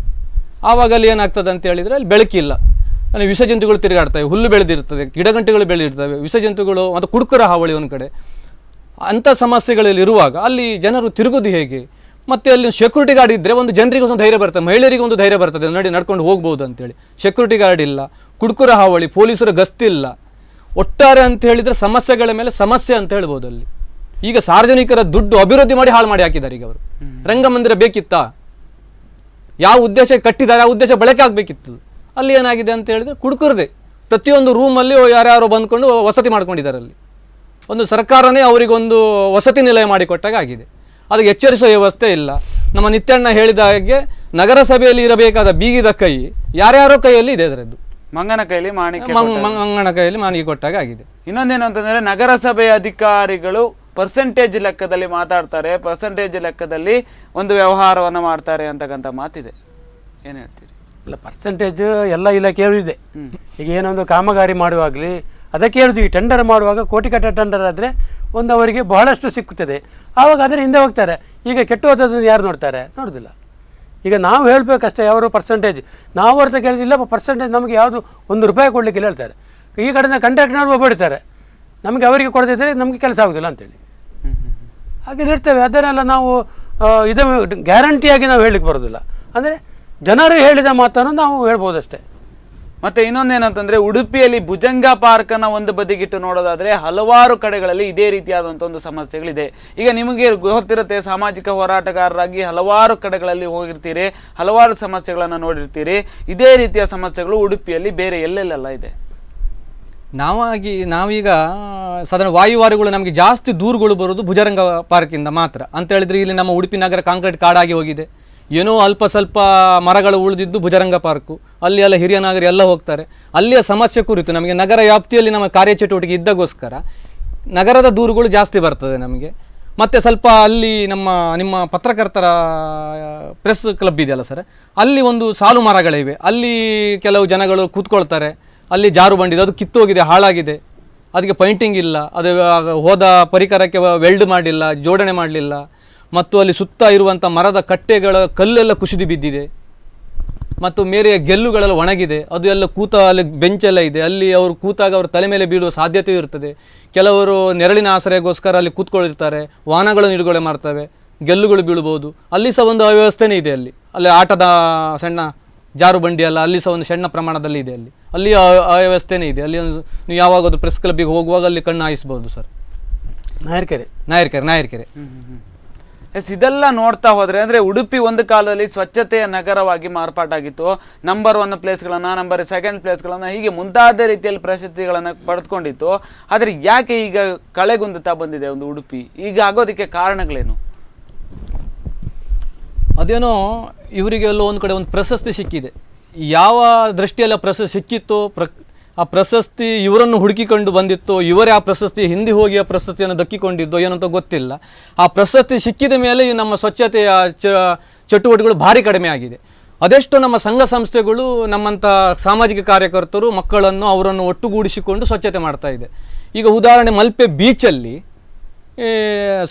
ಆವಾಗ ಅಲ್ಲಿ ಏನಾಗ್ತದೆ ಅಂತ ಹೇಳಿದರೆ, ಅಲ್ಲಿ ಬೆಳಕಿಲ್ಲ, ಅಲ್ಲಿ ವಿಷಜಂತುಗಳು ತಿರುಗಾಡ್ತವೆ, ಹುಲ್ಲು ಬೆಳೆದಿರ್ತದೆ, ಗಿಡಗಂಟೆಗಳು ಬೆಳೆದಿರ್ತವೆ, ವಿಷಜಂತುಗಳು ಮತ್ತು ಕುಡುಕರ ಹಾವಳಿ ಒಂದು ಕಡೆ. ಅಂಥ ಸಮಸ್ಯೆಗಳಲ್ಲಿ ಇರುವಾಗ ಅಲ್ಲಿ ಜನರು ತಿರುಗೋದು ಹೇಗೆ? ಮತ್ತು ಅಲ್ಲಿ ಸೆಕ್ಯೂರಿಟಿ ಗಾರ್ಡ್ ಇದ್ದರೆ ಒಂದು ಜನರಿಗೆ ಒಂದು ಧೈರ್ಯ ಬರ್ತದೆ, ಮಹಿಳೆಯರಿಗೆ ಒಂದು ಧೈರ್ಯ ಬರ್ತದೆ, ನಡ್ಕೊಂಡು ಹೋಗ್ಬೋದು ಅಂತೇಳಿ. ಸೆಕ್ಯೂರಿಟಿ ಗಾರ್ಡ್ ಇಲ್ಲ, ಕುಡುಕರ ಹಾವಳಿ, ಪೊಲೀಸರ ಗಸ್ತಿಲ್ಲ. ಒಟ್ಟಾರೆ ಅಂತ ಹೇಳಿದರೆ ಸಮಸ್ಯೆಗಳ ಮೇಲೆ ಸಮಸ್ಯೆ ಅಂತ ಹೇಳ್ಬೋದು ಅಲ್ಲಿ. ಈಗ ಸಾರ್ವಜನಿಕರ ದುಡ್ಡು ಅಭಿವೃದ್ಧಿ ಮಾಡಿ ಹಾಳು ಮಾಡಿ ಹಾಕಿದ್ದಾರೆ. ಈಗ ಅವರು ರಂಗಮಂದಿರ ಬೇಕಿತ್ತಾ? ಯಾವ ಉದ್ದೇಶ ಕಟ್ಟಿದ್ದಾರೆ ಆ ಉದ್ದೇಶ ಬಳಕೆ ಆಗಬೇಕಿತ್ತು. ಅಲ್ಲಿ ಏನಾಗಿದೆ ಅಂತ ಹೇಳಿದರೆ ಕುಡುಕರದೆ ಪ್ರತಿಯೊಂದು ರೂಮಲ್ಲಿ ಯಾರ್ಯಾರೋ ಬಂದ್ಕೊಂಡು ವಸತಿ ಮಾಡ್ಕೊಂಡಿದ್ದಾರೆ. ಅಲ್ಲಿ ಒಂದು ಸರ್ಕಾರನೇ ಅವರಿಗೊಂದು ವಸತಿ ನಿಲಯ ಮಾಡಿಕೊಟ್ಟಾಗ ಆಗಿದೆ. ಅದಕ್ಕೆ ಎಚ್ಚರಿಸುವ ವ್ಯವಸ್ಥೆ ಇಲ್ಲ. ನಮ್ಮ ನಿತ್ಯಣ್ಣ ಹೇಳಿದ ಹಾಗೆ ನಗರಸಭೆಯಲ್ಲಿ ಇರಬೇಕಾದ ಬೀಗಿದ ಕೈ ಯಾರ್ಯಾರೋ ಕೈಯಲ್ಲಿ ಇದೆ. ಅದರದ್ದು ಮಂಗನ ಕೈಯಲ್ಲಿ ಮಾಣಿಕ್ಯ ಮಂಗನ ಕೈಯಲ್ಲಿ ಮಾಣಿಗೆ ಕೊಟ್ಟಾಗ ಆಗಿದೆ. ಇನ್ನೊಂದೇನು ಅಂತಂದ್ರೆ ನಗರಸಭೆಯ ಅಧಿಕಾರಿಗಳು ಪರ್ಸೆಂಟೇಜ್ ಲೆಕ್ಕದಲ್ಲಿ ಮಾತಾಡ್ತಾರೆ, ಪರ್ಸೆಂಟೇಜ್ ಲೆಕ್ಕದಲ್ಲಿ ಒಂದು ವ್ಯವಹಾರವನ್ನು ಮಾಡ್ತಾರೆ ಅಂತಕ್ಕಂಥ ಮಾತಿದೆ. ಏನು ಹೇಳ್ತೀರಿ? ಇಲ್ಲ, ಪರ್ಸೆಂಟೇಜ್ ಎಲ್ಲ ಇಲಾಖೆಯವರು ಇದೆ. ಈಗ ಏನೊಂದು ಕಾಮಗಾರಿ ಮಾಡುವಾಗಲಿ ಅದಕ್ಕೆ ಹೇಳುದು, ಈ ಟೆಂಡರ್ ಮಾಡುವಾಗ ಕೋಟಿ ಕಟ್ಟ ಟೆಂಡರ್ ಆದರೆ ಒಂದು ಅವರಿಗೆ ಬಹಳಷ್ಟು ಸಿಕ್ಕುತ್ತದೆ, ಆವಾಗ ಅದರ ಹಿಂದೆ ಹೋಗ್ತಾರೆ. ಈಗ ಕೆಟ್ಟು ಹೋದದನ್ನು ಯಾರು ನೋಡ್ತಾರೆ? ನೋಡೋದಿಲ್ಲ. ಈಗ ನಾವು ಹೇಳಬೇಕಷ್ಟೇ ಅವರು ಪರ್ಸೆಂಟೇಜ್, ನಾವು ಅರ್ಥ ಕೇಳಿದಿಲ್ಲ ಪರ್ಸೆಂಟೇಜ್ ನಮಗೆ ಯಾವುದು ₹1 ಕೊಡಲಿಕ್ಕಿಲ್ಲ ಹೇಳ್ತಾರೆ. ಈ ಕಡೆಯಿಂದ ಕಾಂಟ್ರಾಕ್ಟ್ನವ್ರು ಬಡಿತಾರೆ, ನಮಗೆ ಅವರಿಗೆ ಕೊಡದಿದ್ದರೆ ನಮಗೆ ಕೆಲಸ ಆಗೋದಿಲ್ಲ ಅಂತೇಳಿ ಹಾಗೆ ಇರ್ತೇವೆ. ಅದನ್ನೆಲ್ಲ ನಾವು ಇದು ಗ್ಯಾರಂಟಿಯಾಗಿ ನಾವು ಹೇಳಲಿಕ್ಕೆ ಬರೋದಿಲ್ಲ. ಅಂದರೆ ಜನರು ಹೇಳಿದ ಮಾತನ್ನು ನಾವು ಹೇಳ್ಬೋದಷ್ಟೇ. ಮತ್ತೆ ಇನ್ನೊಂದೇನಂತಂದ್ರೆ ಉಡುಪಿಯಲ್ಲಿ ಭುಜಂಗ ಪಾರ್ಕ್ ಅನ್ನ ಒಂದು ಬದಿಗಿಟ್ಟು ನೋಡೋದಾದ್ರೆ ಹಲವಾರು ಕಡೆಗಳಲ್ಲಿ ಇದೇ ರೀತಿಯಾದಂಥ ಒಂದು ಸಮಸ್ಯೆಗಳಿದೆ. ಈಗ ನಿಮಗೆ ಗೊತ್ತಿರುತ್ತೆ, ಸಾಮಾಜಿಕ ಹೋರಾಟಗಾರರಾಗಿ ಹಲವಾರು ಕಡೆಗಳಲ್ಲಿ ಹೋಗಿರ್ತೀರಿ, ಹಲವಾರು ಸಮಸ್ಯೆಗಳನ್ನು ನೋಡಿರ್ತೀರಿ. ಇದೇ ರೀತಿಯ ಸಮಸ್ಯೆಗಳು ಉಡುಪಿಯಲ್ಲಿ ಬೇರೆ ಎಲ್ಲೆಲ್ಲೆಲ್ಲ ಇದೆ. ನಾವೀಗ ಸಾಧಾರಣ ವಾಯುವಾರಿಗಳು ನಮಗೆ ಜಾಸ್ತಿ ದೂರುಗಳು ಬರೋದು ಭುಜರಂಗ ಪಾರ್ಕಿಂದ ಮಾತ್ರ ಅಂತ ಹೇಳಿದ್ರೆ, ಇಲ್ಲಿ ನಮ್ಮ ಉಡುಪಿ ನಗರ ಕಾಂಕ್ರೀಟ್ ಕಾಡಾಗಿ ಹೋಗಿದೆ. ಏನೋ ಅಲ್ಪ ಸ್ವಲ್ಪ ಮರಗಳು ಉಳಿದಿದ್ದು ಭುಜರಂಗ ಪಾರ್ಕು, ಅಲ್ಲಿ ಎಲ್ಲ ಹಿರಿಯ ನಾಗರಿ ಎಲ್ಲ ಹೋಗ್ತಾರೆ. ಅಲ್ಲಿಯ ಸಮಸ್ಯೆ ಕುರಿತು ನಮಗೆ ನಗರ ವ್ಯಾಪ್ತಿಯಲ್ಲಿ ನಮ್ಮ ಕಾರ್ಯಚಟುವಟಿಕೆ ಇದ್ದಾಗೋಸ್ಕರ ನಗರದ ದೂರುಗಳು ಜಾಸ್ತಿ ಬರ್ತದೆ ನಮಗೆ. ಮತ್ತು ಸ್ವಲ್ಪ ಅಲ್ಲಿ ನಿಮ್ಮ ಪತ್ರಕರ್ತರ ಪ್ರೆಸ್ ಕ್ಲಬ್ ಇದೆಯಲ್ಲ ಸರ್, ಅಲ್ಲಿ ಒಂದು ಸಾಲು ಮರಗಳಿವೆ, ಅಲ್ಲಿ ಕೆಲವು ಜನಗಳು ಕೂತ್ಕೊಳ್ತಾರೆ. ಅಲ್ಲಿ ಜಾರು ಬಂಡಿದೆ, ಅದು ಕಿತ್ತೋಗಿದೆ, ಹಾಳಾಗಿದೆ, ಅದಕ್ಕೆ ಪೈಂಟಿಂಗ್ ಇಲ್ಲ, ಅದು ಹೋದ ಪರಿಕರಕ್ಕೆ ವೆಲ್ಡ್ ಮಾಡಲಿಲ್ಲ, ಜೋಡಣೆ ಮಾಡಲಿಲ್ಲ. ಮತ್ತು ಅಲ್ಲಿ ಸುತ್ತ ಇರುವಂಥ ಮರದ ಕಟ್ಟೆಗಳ ಕಲ್ಲೆಲ್ಲ ಕುಸಿದು ಬಿದ್ದಿದೆ, ಮತ್ತು ಮೇರೆಯ ಗೆಲ್ಲುಗಳೆಲ್ಲ ಒಣಗಿದೆ. ಅದು ಎಲ್ಲ ಅಲ್ಲಿ ಬೆಂಚೆಲ್ಲ ಇದೆ, ಅಲ್ಲಿ ಅವರು ಕೂತಾಗ ಅವ್ರ ತಲೆ ಮೇಲೆ ಬೀಳುವ ಸಾಧ್ಯತೆಯೂ ಇರ್ತದೆ. ಕೆಲವರು ನೆರಳಿನ ಆಶ್ರಯಗೋಸ್ಕರ ಅಲ್ಲಿ ಕೂತ್ಕೊಂಡಿರ್ತಾರೆ, ವಾಹನಗಳು ನಿಲುಗಡೆ ಮಾಡ್ತವೆ, ಗೆಲ್ಲುಗಳು ಬೀಳ್ಬೋದು. ಅಲ್ಲಿ ಸಹ ಒಂದು ಅವ್ಯವಸ್ಥೆನೇ ಇದೆ. ಅಲ್ಲಿ ಆಟದ ಸಣ್ಣ ಜಾರು ಬಂಡಿ ಅಲ್ಲ, ಅಲ್ಲಿ ಸಹ ಒಂದು ಸಣ್ಣ ಪ್ರಮಾಣದಲ್ಲಿ ಇದೆ. ಅಲ್ಲಿ ಅವ್ಯವಸ್ಥೆನೇ ಇದೆ. ಅಲ್ಲಿ ನೀವು ಯಾವಾಗದು ಪ್ರೆಸ್ ಕ್ಲಬ್ಬಿಗೆ ಹೋಗುವಾಗ ಅಲ್ಲಿ ಕಣ್ಣು ಹಾಯಿಸ್ಬೋದು ಸರ್. ನಾಯರ್ಕೆರೆ ಇದೆಲ್ಲ ನೋಡ್ತಾ ಹೋದ್ರೆ ಅಂದ್ರೆ ಉಡುಪಿ ಒಂದು ಕಾಲದಲ್ಲಿ ಸ್ವಚ್ಛತೆಯ ನಗರವಾಗಿ ಮಾರ್ಪಾಟಾಗಿತ್ತು. ನಂಬರ್ 1 ಪ್ಲೇಸ್ಗಳನ್ನ, ನಂಬರ್ 2 ಪ್ಲೇಸ್ಗಳನ್ನ, ಹೀಗೆ ಮುಂತಾದ ರೀತಿಯಲ್ಲಿ ಪ್ರಶಸ್ತಿಗಳನ್ನ ಪಡೆದುಕೊಂಡಿತ್ತು. ಆದ್ರೆ ಯಾಕೆ ಈಗ ಕಳೆಗುಂದುತ್ತಾ ಬಂದಿದೆ ಒಂದು ಉಡುಪಿ? ಈಗ ಆಗೋದಕ್ಕೆ ಕಾರಣಗಳೇನು? ಅದೇನೋ ಇವರಿಗೆಲ್ಲ ಒಂದು ಕಡೆ ಒಂದು ಪ್ರಶಸ್ತಿ ಸಿಕ್ಕಿದೆ. ಯಾವ ದೃಷ್ಟಿಯಲ್ಲ ಪ್ರಶಸ್ತಿ ಸಿಕ್ಕಿತ್ತೋ, ಆ ಪ್ರಶಸ್ತಿ ಇವರನ್ನು ಹುಡುಕಿಕೊಂಡು ಬಂದಿತ್ತು, ಇವರೇ ಆ ಪ್ರಶಸ್ತಿ ಹಿಂದೆ ಹೋಗಿ ಆ ಪ್ರಶಸ್ತಿಯನ್ನು ದಕ್ಕಿಕೊಂಡಿದ್ದೋ ಏನಂತ ಗೊತ್ತಿಲ್ಲ. ಆ ಪ್ರಶಸ್ತಿ ಸಿಕ್ಕಿದ ಮೇಲೆ ನಮ್ಮ ಸ್ವಚ್ಛತೆಯ ಚಟುವಟಿಕೆಗಳು ಭಾರಿ ಕಡಿಮೆ ಆಗಿದೆ. ಅದೆಷ್ಟೋ ನಮ್ಮ ಸಂಘ ಸಂಸ್ಥೆಗಳು, ನಮ್ಮಂಥ ಸಾಮಾಜಿಕ ಕಾರ್ಯಕರ್ತರು ಮಕ್ಕಳನ್ನು ಅವರನ್ನು ಒಟ್ಟುಗೂಡಿಸಿಕೊಂಡು ಸ್ವಚ್ಛತೆ ಮಾಡ್ತಾ ಇದೆ. ಈಗ ಉದಾಹರಣೆ ಮಲ್ಪೆ ಬೀಚಲ್ಲಿ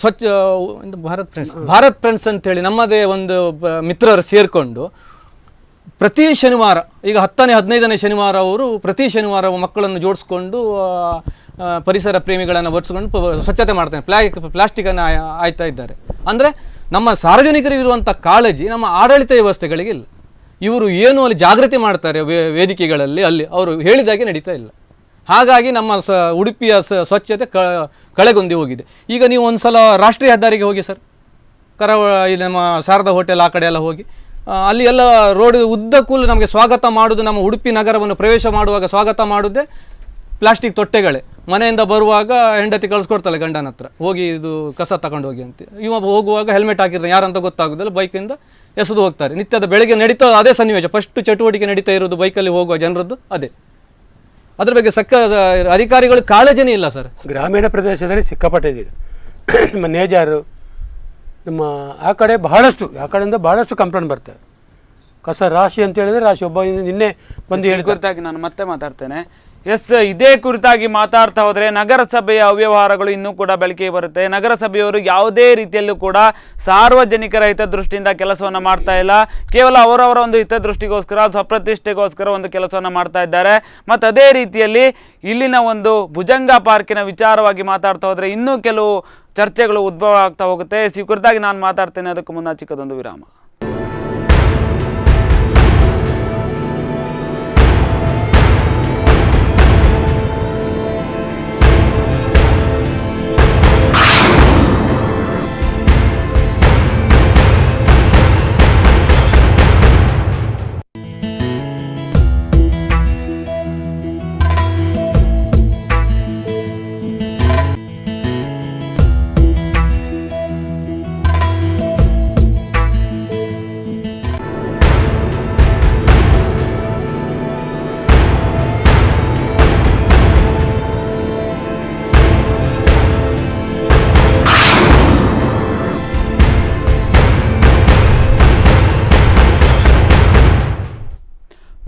ಸ್ವಚ್ಛ ಭಾರತ್ ಫ್ರೆಂಡ್ಸ್ ಅಂತೇಳಿ ನಮ್ಮದೇ ಒಂದು ಮಿತ್ರರು ಸೇರಿಕೊಂಡು ಪ್ರತಿ ಶನಿವಾರ, ಈಗ 10ನೇ 15ನೇ ಶನಿವಾರ ಅವರು ಪ್ರತಿ ಶನಿವಾರ ಮಕ್ಕಳನ್ನು ಜೋಡಿಸ್ಕೊಂಡು ಪರಿಸರ ಪ್ರೇಮಿಗಳನ್ನು ಒರೆಸ್ಕೊಂಡು ಸ್ವಚ್ಛತೆ ಮಾಡ್ತಾರೆ. ಪ್ಲಾಸ್ಟಿಕನ್ನು ಆಯ್ತಾ ಇದ್ದಾರೆ. ಅಂದರೆ ನಮ್ಮ ಸಾರ್ವಜನಿಕರಿಗಿರುವಂಥ ಕಾಳಜಿ ನಮ್ಮ ಆಡಳಿತ ವ್ಯವಸ್ಥೆಗಳಿಗಿಲ್ಲ. ಇವರು ಏನು ಅಲ್ಲಿ ಜಾಗೃತಿ ಮಾಡ್ತಾರೆ ವೇದಿಕೆಗಳಲ್ಲಿ, ಅಲ್ಲಿ ಅವರು ಹೇಳಿದಾಗೆ ನಡೀತಾ ಇಲ್ಲ. ಹಾಗಾಗಿ ನಮ್ಮ ಉಡುಪಿಯ ಸ್ವಚ್ಛತೆ ಕಳೆಗುಂದಿ ಹೋಗಿದೆ. ಈಗ ನೀವು ಒಂದು ಸಲ ರಾಷ್ಟ್ರೀಯ ಹೆದ್ದಾರಿಗೆ ಹೋಗಿ ಸರ್, ಇಲ್ಲಿ ನಮ್ಮ ಶಾರದಾ ಹೋಟೆಲ್ ಆ ಕಡೆ ಎಲ್ಲ ಹೋಗಿ, ಅಲ್ಲಿ ಎಲ್ಲ ರೋಡ್ ಉದ್ದಕ್ಕೂ ನಮಗೆ ಸ್ವಾಗತ ಮಾಡೋದು, ನಮ್ಮ ಉಡುಪಿ ನಗರವನ್ನು ಪ್ರವೇಶ ಮಾಡುವಾಗ ಸ್ವಾಗತ ಮಾಡೋದೇ ಪ್ಲಾಸ್ಟಿಕ್ ತೊಟ್ಟೆಗಳೇ. ಮನೆಯಿಂದ ಬರುವಾಗ ಹೆಂಡತಿ ಕಳಿಸ್ಕೊಡ್ತಾಳೆ ಗಂಡನ ಹತ್ರ, ಹೋಗಿ ಇದು ಕಸ ತಗೊಂಡು ಹೋಗಿ ಅಂತ. ಇವ ಹೋಗುವಾಗ ಹೆಲ್ಮೆಟ್ ಹಾಕಿರ್ತಾನೆ, ಯಾರಂತ ಗೊತ್ತಾಗೋದಿಲ್ಲ, ಬೈಕಿಂದ ಎಸೆದು ಹೋಗ್ತಾರೆ. ನಿತ್ಯದ ಬೆಳಗ್ಗೆ ನಡೀತಾ ಅದೇ ಸನ್ನಿವೇಶ, ಫಸ್ಟ್ ಚಟುವಟಿಕೆ ನಡೀತಾ ಇರೋದು ಬೈಕಲ್ಲಿ ಹೋಗುವ ಜನರದ್ದು ಅದೇ. ಅದ್ರ ಬಗ್ಗೆ ಅಧಿಕಾರಿಗಳು ಕಾಳಜಿನೇ ಇಲ್ಲ ಸರ್. ಗ್ರಾಮೀಣ ಪ್ರದೇಶದಲ್ಲಿ ಸಿಕ್ಕಾಪಟ್ಟೆ ಇದೆ. ನಮ್ಮ ನೇಜಾರು, ನಮ್ಮ ಆ ಕಡೆಯಿಂದ ಬಹಳಷ್ಟು ಕಂಪ್ಲೇಂಟ್ ಬರ್ತವೆ. ಕಸ ರಾಶಿ ಅಂತ ಹೇಳಿದ್ರೆ ರಾಶಿ. ಒಬ್ಬ ನಿನ್ನೆ ಬಂದು ಹೇಳಿ ಕುರಿತಾಗಿ ನಾನು ಮತ್ತೆ ಮಾತಾಡ್ತೇನೆ. ಇದೇ ಕುರಿತಾಗಿ ಮಾತಾಡ್ತಾ ಹೋದರೆ ನಗರಸಭೆಯ ಅವ್ಯವಹಾರಗಳು ಇನ್ನೂ ಕೂಡ ಬೆಳಕಿಗೆ ಬರುತ್ತೆ. ನಗರಸಭೆಯವರು ಯಾವುದೇ ರೀತಿಯಲ್ಲೂ ಕೂಡ ಸಾರ್ವಜನಿಕರ ಹಿತದೃಷ್ಟಿಯಿಂದ ಕೆಲಸವನ್ನು ಮಾಡ್ತಾ ಇಲ್ಲ. ಕೇವಲ ಅವರವರ ಒಂದು ಹಿತದೃಷ್ಟಿಗೋಸ್ಕರ, ಸ್ವಪ್ರತಿಷ್ಠೆಗೋಸ್ಕರ ಒಂದು ಕೆಲಸವನ್ನು ಮಾಡ್ತಾ ಇದ್ದಾರೆ. ಮತ್ತು ಅದೇ ರೀತಿಯಲ್ಲಿ ಇಲ್ಲಿನ ಒಂದು ಭುಜಂಗ ಪಾರ್ಕಿನ ವಿಚಾರವಾಗಿ ಮಾತಾಡ್ತಾ ಹೋದರೆ ಇನ್ನೂ ಕೆಲವು ಚರ್ಚೆಗಳು ಉದ್ಭವ ಆಗ್ತಾ ಹೋಗುತ್ತೆ. ಈ ಕುರಿತಾಗಿ ನಾನು ಮಾತಾಡ್ತೇನೆ. ಅದಕ್ಕೂ ಮುನ್ನ ಚಿಕ್ಕದೊಂದು ವಿರಾಮ.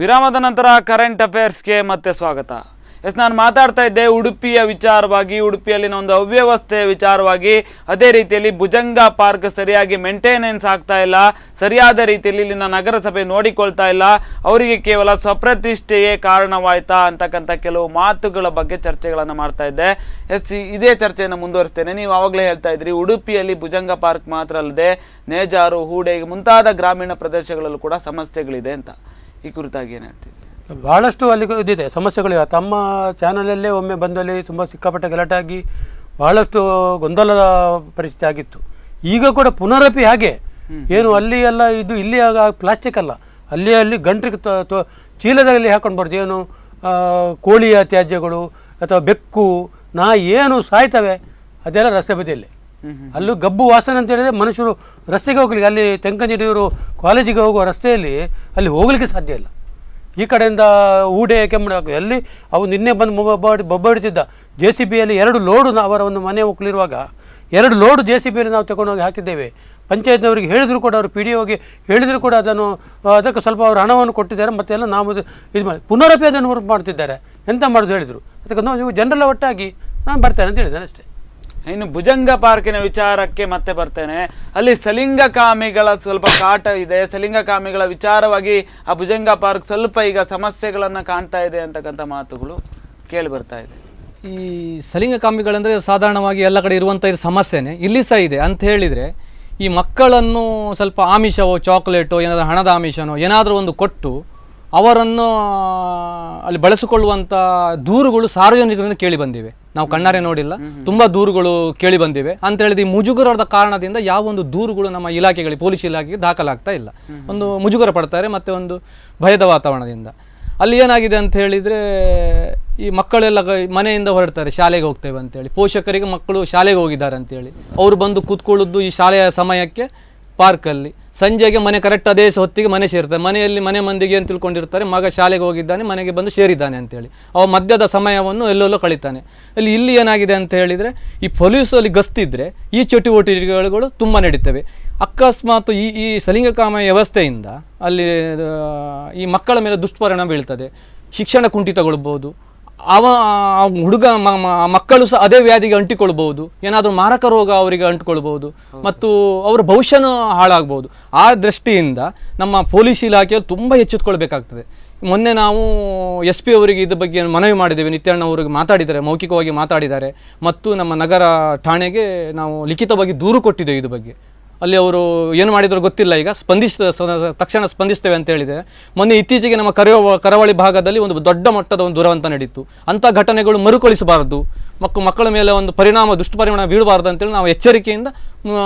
ವಿರಾಮದ ನಂತರ ಕರೆಂಟ್ ಅಫೇರ್ಸ್ಗೆ ಮತ್ತೆ ಸ್ವಾಗತ. ನಾನು ಮಾತಾಡ್ತಾ ಇದ್ದೆ ಉಡುಪಿಯ ವಿಚಾರವಾಗಿ, ಉಡುಪಿಯಲ್ಲಿನ ಒಂದು ಅವ್ಯವಸ್ಥೆಯ ವಿಚಾರವಾಗಿ. ಅದೇ ರೀತಿಯಲ್ಲಿ ಭುಜಂಗ ಪಾರ್ಕ್ ಸರಿಯಾಗಿ ಮೇಂಟೆನೆನ್ಸ್ ಆಗ್ತಾ ಇಲ್ಲ, ಸರಿಯಾದ ರೀತಿಯಲ್ಲಿ ಇಲ್ಲಿನ ನಗರಸಭೆ ನೋಡಿಕೊಳ್ತಾ ಇಲ್ಲ, ಅವರಿಗೆ ಕೇವಲ ಸ್ವಪ್ರತಿಷ್ಠೆಯೇ ಕಾರಣವಾಯ್ತಾ ಅಂತಕ್ಕಂಥ ಕೆಲವು ಮಾತುಗಳ ಬಗ್ಗೆ ಚರ್ಚೆಗಳನ್ನು ಮಾಡ್ತಾ ಇದ್ದೆ. ಇದೇ ಚರ್ಚೆಯನ್ನು ಮುಂದುವರಿಸ್ತೇನೆ. ನೀವು ಆವಾಗಲೇ ಹೇಳ್ತಾ ಇದ್ರಿ ಉಡುಪಿಯಲ್ಲಿ ಭುಜಂಗ ಪಾರ್ಕ್ ಮಾತ್ರ ಅಲ್ಲದೆ ನೇಜಾರು, ಹೂಡೆ ಮುಂತಾದ ಗ್ರಾಮೀಣ ಪ್ರದೇಶಗಳಲ್ಲೂ ಕೂಡ ಸಮಸ್ಯೆಗಳಿದೆ ಅಂತ. ಈ ಕುರಿತಾಗಿ ಏನು ಹೇಳ್ತೀವಿ? ಭಾಳಷ್ಟು ಅಲ್ಲಿ ಇದಿದೆ ಸಮಸ್ಯೆಗಳಿವೆ. ತಮ್ಮ ಚಾನಲಲ್ಲೇ ಒಮ್ಮೆ ಬಂದಲ್ಲಿ ತುಂಬ ಸಿಕ್ಕಾಪಟ್ಟೆ ಗಲಾಟೆ ಆಗಿ ಭಾಳಷ್ಟು ಗೊಂದಲದ ಪರಿಸ್ಥಿತಿ ಆಗಿತ್ತು. ಈಗ ಕೂಡ ಪುನರಪಿ ಹಾಗೆ ಏನು ಅಲ್ಲಿ ಎಲ್ಲ ಇದು ಇಲ್ಲಿ ಆಗ ಪ್ಲಾಸ್ಟಿಕ್ ಅಲ್ಲ, ಅಲ್ಲಿ ಗಂಟ್ರಿಗೆ ಚೀಲದಲ್ಲಿ ಹಾಕೊಂಡು ಬರೋದು ಏನು ಕೋಳಿಯ ತ್ಯಾಜ್ಯಗಳು ಅಥವಾ ಬೆಕ್ಕು ನಾಯಿ ಏನು ಸಾಯ್ತವೆ ಅದೆಲ್ಲ ರಸ್ತೆ ಬದಿಯಲ್ಲಿ. ಅಲ್ಲೂ ಗಬ್ಬು ವಾಸನೆ ಅಂತ ಹೇಳಿದರೆ ಮನುಷ್ಯರು ರಸ್ತೆಗೆ ಹೋಗ್ಲಿಕ್ಕೆ, ಅಲ್ಲಿ ತೆಂಕಂಜಡಿಯವರು ಕಾಲೇಜಿಗೆ ಹೋಗುವ ರಸ್ತೆಯಲ್ಲಿ ಅಲ್ಲಿ ಹೋಗ್ಲಿಕ್ಕೆ ಸಾಧ್ಯ ಇಲ್ಲ. ಈ ಕಡೆಯಿಂದ ಊಡೆ ಕೆಮ್ಮು ಎಲ್ಲಿ ಅವು ನಿನ್ನೆ ಬಂದು ಬೊಬ್ಬಡಿತಿದ್ದ JCBಯಲ್ಲಿ 2 ಲೋಡು ಅವರ ಒಂದು ಮನೆ ಒಕ್ಕಲಿರುವಾಗ 2 ಲೋಡು JCBಯಲ್ಲಿ ನಾವು ತಗೊಂಡೋಗಿ ಹಾಕಿದ್ದೇವೆ. ಪಂಚಾಯತ್ನವರಿಗೆ ಹೇಳಿದ್ರು ಕೂಡ ಅವರು PDOಗೆ ಹೇಳಿದ್ರು ಕೂಡ ಅದಕ್ಕೆ ಸ್ವಲ್ಪ ಅವರು ಹಣವನ್ನು ಕೊಟ್ಟಿದ್ದಾರೆ. ಮತ್ತೆ ಎಲ್ಲ ನಾವು ಇದು ಮಾಡಿ ಪುನರಪಿ ಅದನ್ನು ಮಾಡ್ತಿದ್ದಾರೆ. ಎಂತ ಮಾಡೋದು ಹೇಳಿದರು. ಅದಕ್ಕೆ ನೀವು ಜನರೆಲ್ಲ ಒಟ್ಟಾಗಿ ನಾನು ಬರ್ತೇನೆ ಅಂತ ಹೇಳಿದ್ದೇನೆ ಅಷ್ಟೇ. ಇನ್ನು ಭುಜಂಗ ಪಾರ್ಕಿನ ವಿಚಾರಕ್ಕೆ ಮತ್ತೆ ಬರ್ತೇನೆ. ಅಲ್ಲಿ ಸಲಿಂಗಕಾಮಿಗಳ ಸ್ವಲ್ಪ ಕಾಟ ಇದೆ. ಸಲಿಂಗಕಾಮಿಗಳ ವಿಚಾರವಾಗಿ ಆ ಭುಜಂಗ ಪಾರ್ಕ್ ಸ್ವಲ್ಪ ಈಗ ಸಮಸ್ಯೆಗಳನ್ನು ಕಾಣ್ತಾ ಇದೆ ಅಂತಕ್ಕಂಥ ಮಾತುಗಳು ಕೇಳಿ ಬರ್ತಾ ಇದೆ. ಈ ಸಲಿಂಗಕಾಮಿಗಳಂದರೆ ಸಾಧಾರಣವಾಗಿ ಎಲ್ಲ ಕಡೆ ಇರುವಂಥ ಇದು ಸಮಸ್ಯೆನೇ ಇಲ್ಲಿ ಸಹ ಇದೆ. ಅಂತ ಹೇಳಿದರೆ ಈ ಮಕ್ಕಳನ್ನು ಸ್ವಲ್ಪ ಆಮಿಷವೋ ಚಾಕ್ಲೇಟೋ ಏನಾದರೂ ಹಣದ ಆಮಿಷನೋ ಏನಾದರೂ ಒಂದು ಕೊಟ್ಟು ಅವರನ್ನು ಅಲ್ಲಿ ಬಳಸಿಕೊಳ್ಳುವಂಥ ದೂರುಗಳು ಸಾರ್ವಜನಿಕರಿಂದ ಕೇಳಿ ಬಂದಿವೆ. ನಾವು ಕಣ್ಣಾರೆ ನೋಡಿಲ್ಲ, ತುಂಬ ದೂರುಗಳು ಕೇಳಿ ಬಂದಿವೆ. ಅಂತ ಹೇಳಿದ ಈ ಮುಜುಗರದ ಕಾರಣದಿಂದ ಯಾವ ಒಂದು ದೂರುಗಳು ನಮ್ಮ ಇಲಾಖೆಗಳಿಗೆ, ಪೊಲೀಸ್ ಇಲಾಖೆಗೆ ದಾಖಲಾಗ್ತಾ ಇಲ್ಲ. ಒಂದು ಮುಜುಗರ ಪಡ್ತಾರೆ, ಮತ್ತು ಒಂದು ಭಯದ ವಾತಾವರಣದಿಂದ. ಅಲ್ಲಿ ಏನಾಗಿದೆ ಅಂತ ಹೇಳಿದರೆ ಈ ಮಕ್ಕಳೆಲ್ಲ ಮನೆಯಿಂದ ಹೊರಡ್ತಾರೆ, ಶಾಲೆಗೆ ಹೋಗ್ತೇವೆ ಅಂತೇಳಿ. ಪೋಷಕರಿಗೆ ಮಕ್ಕಳು ಶಾಲೆಗೆ ಹೋಗಿದ್ದಾರೆ ಅಂತೇಳಿ ಅವರು ಬಂದು ಕೂತ್ಕೊಳ್ಳೋದು ಈ ಶಾಲೆಯ ಸಮಯಕ್ಕೆ ಪಾರ್ಕಲ್ಲಿ. ಸಂಜೆಗೆ ಮನೆ ಕರೆಕ್ಟ್ ಅದೇ ಹೊತ್ತಿಗೆ ಮನೆ ಸೇರ್ತಾರೆ. ಮನೆಯಲ್ಲಿ ಮನೆ ಮಂದಿಗೆ ಏನು ತಿಳ್ಕೊಂಡಿರ್ತಾರೆ, ಮಗ ಶಾಲೆಗೆ ಹೋಗಿದ್ದಾನೆ, ಮನೆಗೆ ಬಂದು ಸೇರಿದ್ದಾನೆ ಅಂತೇಳಿ. ಅವ ಮಧ್ಯದ ಸಮಯವನ್ನು ಎಲ್ಲೆಲ್ಲೋ ಕಳೀತಾನೆ. ಇಲ್ಲಿ ಏನಾಗಿದೆ ಅಂತ ಹೇಳಿದರೆ ಈ ಪೊಲೀಸಲ್ಲಿ ಗಸ್ತಿದ್ರೆ ಈ ಚಟುವಟಿಕೆಗಳು ತುಂಬ ನಡೀತವೆ. ಅಕಸ್ಮಾತ್ ಈ ಸಲಿಂಗಕಾಮ ವ್ಯವಸ್ಥೆಯಿಂದ ಅಲ್ಲಿ ಈ ಮಕ್ಕಳ ಮೇಲೆ ದುಷ್ಪರಿಣಾಮ ಬೀಳ್ತದೆ. ಶಿಕ್ಷಣ ಕುಂಠಿತಗೊಳ್ಬೋದು. ಹುಡುಗ ಮಕ್ಕಳು ಸಹ ಅದೇ ವ್ಯಾಧಿಗೆ ಅಂಟಿಕೊಳ್ಬಹುದು. ಏನಾದರೂ ಮಾರಕ ರೋಗ ಅವರಿಗೆ ಅಂಟಿಕೊಳ್ಬಹುದು ಮತ್ತು ಅವರ ಭವಿಷ್ಯನೂ ಹಾಳಾಗ್ಬೋದು. ಆ ದೃಷ್ಟಿಯಿಂದ ನಮ್ಮ ಪೊಲೀಸ್ ಇಲಾಖೆಯಲ್ಲಿ ತುಂಬ ಎಚ್ಚೆತ್ತುಕೊಳ್ಬೇಕಾಗ್ತದೆ. ಮೊನ್ನೆ ನಾವು SP ಅವರಿಗೆ ಇದ್ರ ಬಗ್ಗೆ ಮನವಿ ಮಾಡಿದ್ದೇವೆ. ನಿತ್ಯಣ್ಣ ಅವರಿಗೆ ಮಾತಾಡಿದ್ದಾರೆ, ಮೌಖಿಕವಾಗಿ ಮಾತಾಡಿದ್ದಾರೆ. ಮತ್ತು ನಮ್ಮ ನಗರ ಠಾಣೆಗೆ ನಾವು ಲಿಖಿತವಾಗಿ ದೂರು ಕೊಟ್ಟಿದ್ದೇವೆ ಇದ್ರ ಬಗ್ಗೆ. ಅಲ್ಲಿ ಅವರು ಏನು ಮಾಡಿದ್ರು ಗೊತ್ತಿಲ್ಲ. ಈಗ ತಕ್ಷಣ ಸ್ಪಂದಿಸ್ತೇವೆ ಅಂತ ಹೇಳಿದೆ. ಮೊನ್ನೆ ಇತ್ತೀಚೆಗೆ ನಮ್ಮ ಕರಾವಳಿ ಭಾಗದಲ್ಲಿ ಒಂದು ದೊಡ್ಡ ಮಟ್ಟದ ಒಂದು ದುರಂತ ನಡೀತು. ಅಂಥ ಘಟನೆಗಳು ಮರುಕಳಿಸಬಾರದು, ಮಕ್ಕಳ ಮೇಲೆ ಒಂದು ದುಷ್ಪರಿಣಾಮ ಬೀಳಬಾರ್ದು ಅಂತೇಳಿ ನಾವು ಎಚ್ಚರಿಕೆಯಿಂದ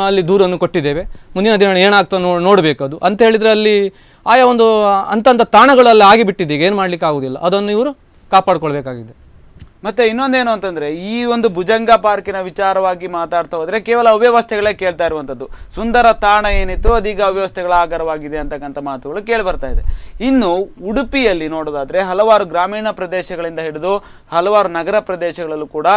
ಅಲ್ಲಿ ದೂರನ್ನು ಕೊಟ್ಟಿದ್ದೇವೆ. ಮುಂದಿನ ದಿನ ಏನಾಗ್ತದೆ ನೋಡಬೇಕು ಅದು ಅಂತ ಹೇಳಿದರೆ ಅಲ್ಲಿ ಆಯಾ ಒಂದು ಅಂಥ ತಾಣಗಳಲ್ಲಿ ಆಗಿಬಿಟ್ಟಿದೆ. ಈಗ ಏನು ಮಾಡಲಿಕ್ಕೆ ಆಗುವುದಿಲ್ಲ. ಅದನ್ನು ಇವರು ಕಾಪಾಡ್ಕೊಳ್ಬೇಕಾಗಿದೆ. ಮತ್ತೆ ಇನ್ನೊಂದೇನು ಅಂತಂದ್ರೆ ಈ ಒಂದು ಭುಜಂಗ ಪಾರ್ಕಿನ ವಿಚಾರವಾಗಿ ಮಾತಾಡ್ತಾ ಹೋದ್ರೆ ಕೇವಲ ಅವ್ಯವಸ್ಥೆಗಳೇ ಕೇಳ್ತಾ ಇರುವಂಥದ್ದು. ಸುಂದರ ತಾಣ ಏನಿತ್ತು ಅದೀಗ ಅವ್ಯವಸ್ಥೆಗಳ ಆಗರವಾಗಿದೆ ಅಂತಕ್ಕಂಥ ಮಾತುಗಳು ಕೇಳಿ ಬರ್ತಾ ಇದೆ. ಇನ್ನು ಉಡುಪಿಯಲ್ಲಿ ನೋಡೋದಾದ್ರೆ ಹಲವಾರು ಗ್ರಾಮೀಣ ಪ್ರದೇಶಗಳಿಂದ ಹಿಡಿದು ಹಲವಾರು ನಗರ ಪ್ರದೇಶಗಳಲ್ಲೂ ಕೂಡ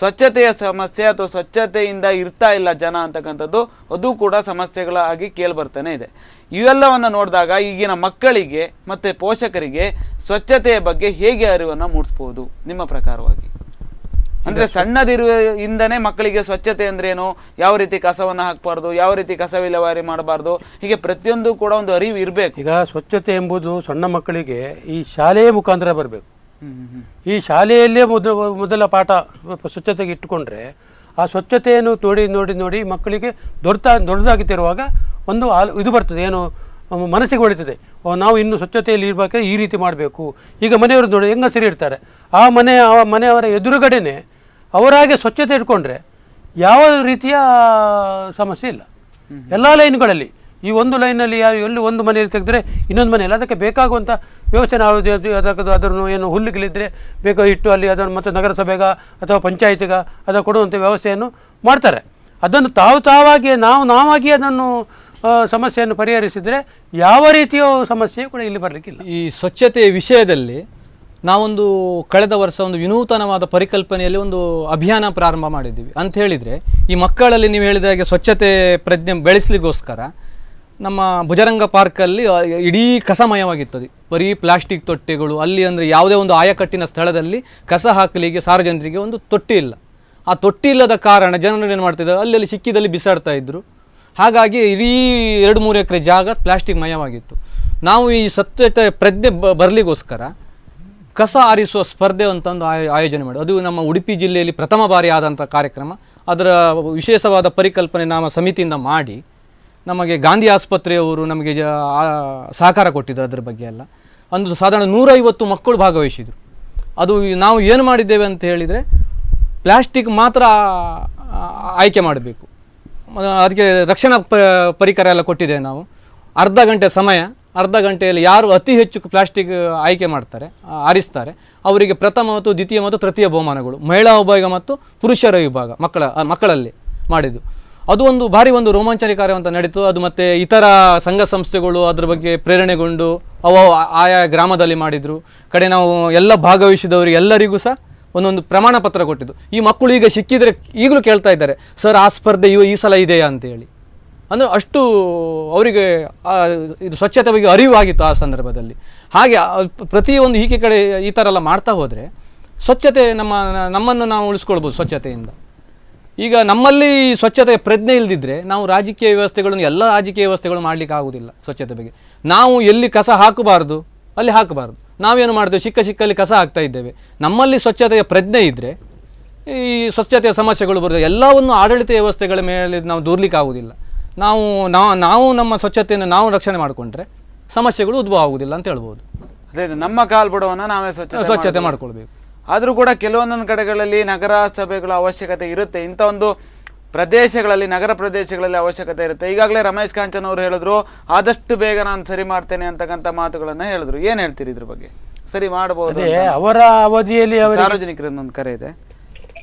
ಸ್ವಚ್ಛತೆಯ ಸಮಸ್ಯೆ ಅಥವಾ ಸ್ವಚ್ಛತೆಯಿಂದ ಇರ್ತಾ ಇಲ್ಲ ಜನ ಅಂತಕ್ಕಂಥದ್ದು ಅದು ಕೂಡ ಸಮಸ್ಯೆಗಳಾಗಿ ಕೇಳಿ ಬರ್ತಾನೆ ಇದೆ. ಇವೆಲ್ಲವನ್ನು ನೋಡಿದಾಗ ಈಗಿನ ಮಕ್ಕಳಿಗೆ ಮತ್ತು ಪೋಷಕರಿಗೆ ಸ್ವಚ್ಛತೆಯ ಬಗ್ಗೆ ಹೇಗೆ ಅರಿವನ್ನು ಮೂಡಿಸ್ಬೋದು ನಿಮ್ಮ ಪ್ರಕಾರವಾಗಿ? ಅಂದರೆ ಸಣ್ಣದಿರುವಿಂದನೇ ಮಕ್ಕಳಿಗೆ ಸ್ವಚ್ಛತೆ ಅಂದ್ರೇನು, ಯಾವ ರೀತಿ ಕಸವನ್ನು ಹಾಕಬಾರ್ದು, ಯಾವ ರೀತಿ ಕಸ ವಿಲೇವಾರಿ ಮಾಡಬಾರ್ದು, ಹೀಗೆ ಪ್ರತಿಯೊಂದು ಕೂಡ ಒಂದು ಅರಿವು ಇರಬೇಕು. ಈಗ ಸ್ವಚ್ಛತೆ ಎಂಬುದು ಸಣ್ಣ ಮಕ್ಕಳಿಗೆ ಈ ಶಾಲೆಯ ಮುಖಾಂತರ ಬರಬೇಕು. ಈ ಶಾಲೆಯಲ್ಲೇ ಮೊದಲ ಪಾಠ ಸ್ವಚ್ಛತೆಗೆ ಇಟ್ಟುಕೊಂಡ್ರೆ ಆ ಸ್ವಚ್ಛತೆಯನ್ನು ನೋಡಿ ಮಕ್ಕಳಿಗೆ ದೊಡ್ಡದಾಗುತ್ತಿರುವಾಗ ಒಂದು ಇದು ಬರ್ತದೆ, ಏನು ಮನಸ್ಸಿಗೆ ಹೊಳಿತದೆ. ನಾವು ಇನ್ನು ಸ್ವಚ್ಛತೆಯಲ್ಲಿ ಇರಬೇಕಾದ್ರೆ ಈ ರೀತಿ ಮಾಡಬೇಕು. ಈಗ ಮನೆಯವರು ನೋಡಿ ಹೆಂಗಸರಿ ಇರ್ತಾರೆ, ಆ ಮನೆಯವರ ಎದುರುಗಡೆನೆ ಅವರಾಗೆ ಸ್ವಚ್ಛತೆ ಇಟ್ಕೊಂಡ್ರೆ ಯಾವ ರೀತಿಯ ಸಮಸ್ಯೆ ಇಲ್ಲ. ಎಲ್ಲ ಲೈನ್ಗಳಲ್ಲಿ ಈ ಒಂದು ಲೈನಲ್ಲಿ ಎಲ್ಲಿ ಒಂದು ಮನೆಯಲ್ಲಿ ತೆಗೆದ್ರೆ ಇನ್ನೊಂದು ಮನೆಯಲ್ಲಿ ಅದಕ್ಕೆ ಬೇಕಾಗುವಂಥ ವ್ಯವಸ್ಥೆ ನಾವು ಅದನ್ನು ಏನು ಹುಲ್ಲುಗಳಿದ್ದರೆ ಬೇಕಾ ಇಟ್ಟು ಅಲ್ಲಿ ಅದನ್ನು ಮತ್ತು ನಗರಸಭೆಗ ಅಥವಾ ಪಂಚಾಯತಿಗ ಅದನ್ನು ಕೊಡುವಂಥ ವ್ಯವಸ್ಥೆಯನ್ನು ಮಾಡ್ತಾರೆ. ಅದನ್ನು ತಾವಾಗಿ ನಾವಾಗಿ ಅದನ್ನು ಸಮಸ್ಯೆಯನ್ನು ಪರಿಹರಿಸಿದರೆ ಯಾವ ರೀತಿಯ ಸಮಸ್ಯೆ ಕೂಡ ಇಲ್ಲಿ ಬರಲಿಕ್ಕಿಲ್ಲ. ಈ ಸ್ವಚ್ಛತೆಯ ವಿಷಯದಲ್ಲಿ ನಾವೊಂದು ಕಳೆದ ವರ್ಷ ಒಂದು ವಿನೂತನವಾದ ಪರಿಕಲ್ಪನೆಯಲ್ಲಿ ಒಂದು ಅಭಿಯಾನ ಪ್ರಾರಂಭ ಮಾಡಿದ್ದೀವಿ. ಅಂತ ಹೇಳಿದರೆ ಈ ಮಕ್ಕಳಲ್ಲಿ ನೀವು ಹೇಳಿದ ಹಾಗೆ ಸ್ವಚ್ಛತೆ ಪ್ರಜ್ಞೆ ಬೆಳೆಸಲಿಕ್ಕೋಸ್ಕರ ನಮ್ಮ ಭುಜರಂಗ ಪಾರ್ಕಲ್ಲಿ ಇಡೀ ಕಸಮಯವಾಗಿರ್ತದೆ. ಬರೀ ಪ್ಲಾಸ್ಟಿಕ್ ತೊಟ್ಟೆಗಳು ಅಲ್ಲಿ, ಅಂದರೆ ಯಾವುದೇ ಒಂದು ಆಯಕಟ್ಟಿನ ಸ್ಥಳದಲ್ಲಿ ಕಸ ಹಾಕಲಿಕ್ಕೆ ಸಾರ್ವಜನಿಕರಿಗೆ ಒಂದು ತೊಟ್ಟಿ ಇಲ್ಲ. ಆ ತೊಟ್ಟಿ ಇಲ್ಲದ ಕಾರಣ ಜನರು ಏನು ಮಾಡ್ತಿದ್ದಾರೆ, ಅಲ್ಲಿ ಸಿಕ್ಕಿದಲ್ಲಿ ಬಿಸಾಡ್ತಾ ಇದ್ದರು. ಹಾಗಾಗಿ ಇಡೀ 2-3 ಎಕರೆ ಜಾಗ ಪ್ಲಾಸ್ಟಿಕ್ ಮಯವಾಗಿತ್ತು. ನಾವು ಈ ಸ್ವಚ್ಛತೆ ಪ್ರಜ್ಞೆ ಬರಲಿಕ್ಕೋಸ್ಕರ ಕಸ ಆರಿಸುವ ಸ್ಪರ್ಧೆ ಅಂತಂದು ಆಯೋಜನೆ ಮಾಡಿ, ಅದು ನಮ್ಮ ಉಡುಪಿ ಜಿಲ್ಲೆಯಲ್ಲಿ ಪ್ರಥಮ ಬಾರಿ ಆದಂಥ ಕಾರ್ಯಕ್ರಮ. ಅದರ ವಿಶೇಷವಾದ ಪರಿಕಲ್ಪನೆ ನಮ್ಮ ಸಮಿತಿಯಿಂದ ಮಾಡಿ ನಮಗೆ ಗಾಂಧಿ ಆಸ್ಪತ್ರೆಯವರು ನಮಗೆ ಸಹಕಾರ ಕೊಟ್ಟಿದ್ದರು. ಅದರ ಬಗ್ಗೆ ಎಲ್ಲ ಒಂದು ಸಾಧಾರಣ 150 ಮಕ್ಕಳು ಭಾಗವಹಿಸಿದರು. ಅದು ನಾವು ಏನು ಮಾಡಿದ್ದೇವೆ ಅಂತ ಹೇಳಿದರೆ, ಪ್ಲಾಸ್ಟಿಕ್ ಮಾತ್ರ ಆಯ್ಕೆ ಮಾಡಬೇಕು, ಅದಕ್ಕೆ ರಕ್ಷಣಾ ಪರಿಕರ ಎಲ್ಲ ಕೊಟ್ಟಿದ್ದೇವೆ ನಾವು. ಅರ್ಧ ಗಂಟೆ ಸಮಯ, ಅರ್ಧ ಗಂಟೆಯಲ್ಲಿ ಯಾರು ಅತಿ ಹೆಚ್ಚು ಪ್ಲಾಸ್ಟಿಕ್ ಆಯ್ಕೆ ಮಾಡ್ತಾರೆ, ಆರಿಸ್ತಾರೆ, ಅವರಿಗೆ ಪ್ರಥಮ ಮತ್ತು ದ್ವಿತೀಯ ಮತ್ತು ತೃತೀಯ ಬಹುಮಾನಗಳು, ಮಹಿಳಾ ವಿಭಾಗ ಮತ್ತು ಪುರುಷರ ವಿಭಾಗ ಮಕ್ಕಳಲ್ಲಿ ಮಾಡಿದ್ದು. ಅದು ಒಂದು ಭಾರಿ ಒಂದು ರೋಮಾಂಚನಕಾರಿ ಅಂತ ನಡೀತು. ಅದು ಮತ್ತು ಇತರ ಸಂಘ ಸಂಸ್ಥೆಗಳು ಅದ್ರ ಬಗ್ಗೆ ಪ್ರೇರಣೆಗೊಂಡು ಆಯಾ ಗ್ರಾಮದಲ್ಲಿ ಮಾಡಿದರು. ಕಡೆ ನಾವು ಎಲ್ಲ ಭಾಗವಹಿಸಿದವರಿಗೆ ಎಲ್ಲರಿಗೂ ಸಹ ಒಂದೊಂದು ಪ್ರಮಾಣ ಪತ್ರ ಕೊಟ್ಟಿದ್ದು. ಈ ಮಕ್ಕಳು ಈಗ ಸಿಕ್ಕಿದರೆ ಈಗಲೂ ಕೇಳ್ತಾ ಇದ್ದಾರೆ, ಸರ್ ಆ ಸ್ಪರ್ಧೆ ಈ ಸಲ ಇದೆಯಾ ಅಂತೇಳಿ. ಅಂದರೆ ಅಷ್ಟು ಅವರಿಗೆ ಇದು ಸ್ವಚ್ಛತೆ ಬಗ್ಗೆ ಅರಿವಾಗಿತ್ತು ಆ ಸಂದರ್ಭದಲ್ಲಿ. ಹಾಗೆ ಪ್ರತಿಯೊಂದು ಹೀಗೆ ಕಡೆ ಈ ಥರ ಎಲ್ಲ ಮಾಡ್ತಾ ಹೋದರೆ ಸ್ವಚ್ಛತೆ ನಮ್ಮನ್ನು ನಾವು ಉಳಿಸ್ಕೊಳ್ಬೋದು ಸ್ವಚ್ಛತೆಯಿಂದ. ಈಗ ನಮ್ಮಲ್ಲಿ ಸ್ವಚ್ಛತೆಯ ಪ್ರಜ್ಞೆ ಇಲ್ಲದಿದ್ದರೆ ನಾವು ರಾಜಕೀಯ ವ್ಯವಸ್ಥೆಗಳನ್ನು, ಎಲ್ಲ ರಾಜಕೀಯ ವ್ಯವಸ್ಥೆಗಳು ಮಾಡಲಿಕ್ಕೆ ಆಗೋದಿಲ್ಲ ಸ್ವಚ್ಛತೆ ಬಗ್ಗೆ. ನಾವು ಎಲ್ಲಿ ಕಸ ಹಾಕಬಾರ್ದು ಅಲ್ಲಿ ಹಾಕಬಾರ್ದು, ನಾವೇನು ಮಾಡ್ತೇವೆ, ಸಿಕ್ಕಲ್ಲಿ ಕಸ ಹಾಕ್ತಾ ಇದ್ದೇವೆ. ನಮ್ಮಲ್ಲಿ ಸ್ವಚ್ಛತೆಯ ಪ್ರಜ್ಞೆ ಇದ್ದರೆ ಈ ಸ್ವಚ್ಛತೆಯ ಸಮಸ್ಯೆಗಳು ಬರ್ತದೆ. ಎಲ್ಲವನ್ನು ಆಡಳಿತ ವ್ಯವಸ್ಥೆಗಳ ಮೇಲೆ ನಾವು ದೂರಲಿಕ್ಕೆ ಆಗೋದಿಲ್ಲ. ನಾವು ನಮ್ಮ ಸ್ವಚ್ಛತೆಯನ್ನು ನಾವು ರಕ್ಷಣೆ ಮಾಡಿಕೊಂಡ್ರೆ ಸಮಸ್ಯೆಗಳು ಉದ್ಭವ ಆಗುವುದಿಲ್ಲ ಅಂತ ಹೇಳ್ಬೋದು. ಅದೇ ನಮ್ಮ ಕಾಲ್ಬುಡವನ್ನು ನಾವೇ ಸ್ವಚ್ಛತೆ ಮಾಡ್ಕೊಳ್ಬೇಕು. ಆದರೂ ಕೂಡ ಕೆಲವೊಂದೊಂದು ಕಡೆಗಳಲ್ಲಿ ನಗರ ಸಭೆಗಳ ಅವಶ್ಯಕತೆ ಇರುತ್ತೆ. ಇಂಥ ಒಂದು ಪ್ರದೇಶಗಳಲ್ಲಿ, ನಗರ ಪ್ರದೇಶಗಳಲ್ಲಿ ಅವಶ್ಯಕತೆ ಇರುತ್ತೆ. ಈಗಾಗಲೇ ರಮೇಶ್ ಕಾಂಚನ್ ಅವರು ಹೇಳಿದ್ರು, ಆದಷ್ಟು ಬೇಗ ನಾನು ಸರಿ ಮಾಡ್ತೇನೆ ಅಂತಕ್ಕಂಥ ಮಾತುಗಳನ್ನು ಹೇಳಿದ್ರು. ಏನು ಹೇಳ್ತೀರಿ ಇದ್ರ ಬಗ್ಗೆ? ಸರಿ ಮಾಡಬಹುದು ಅವರ ಅವಧಿಯಲ್ಲಿ ಸಾರ್ವಜನಿಕರಿಂದ ಒಂದು ಕರೆ ಇದೆ.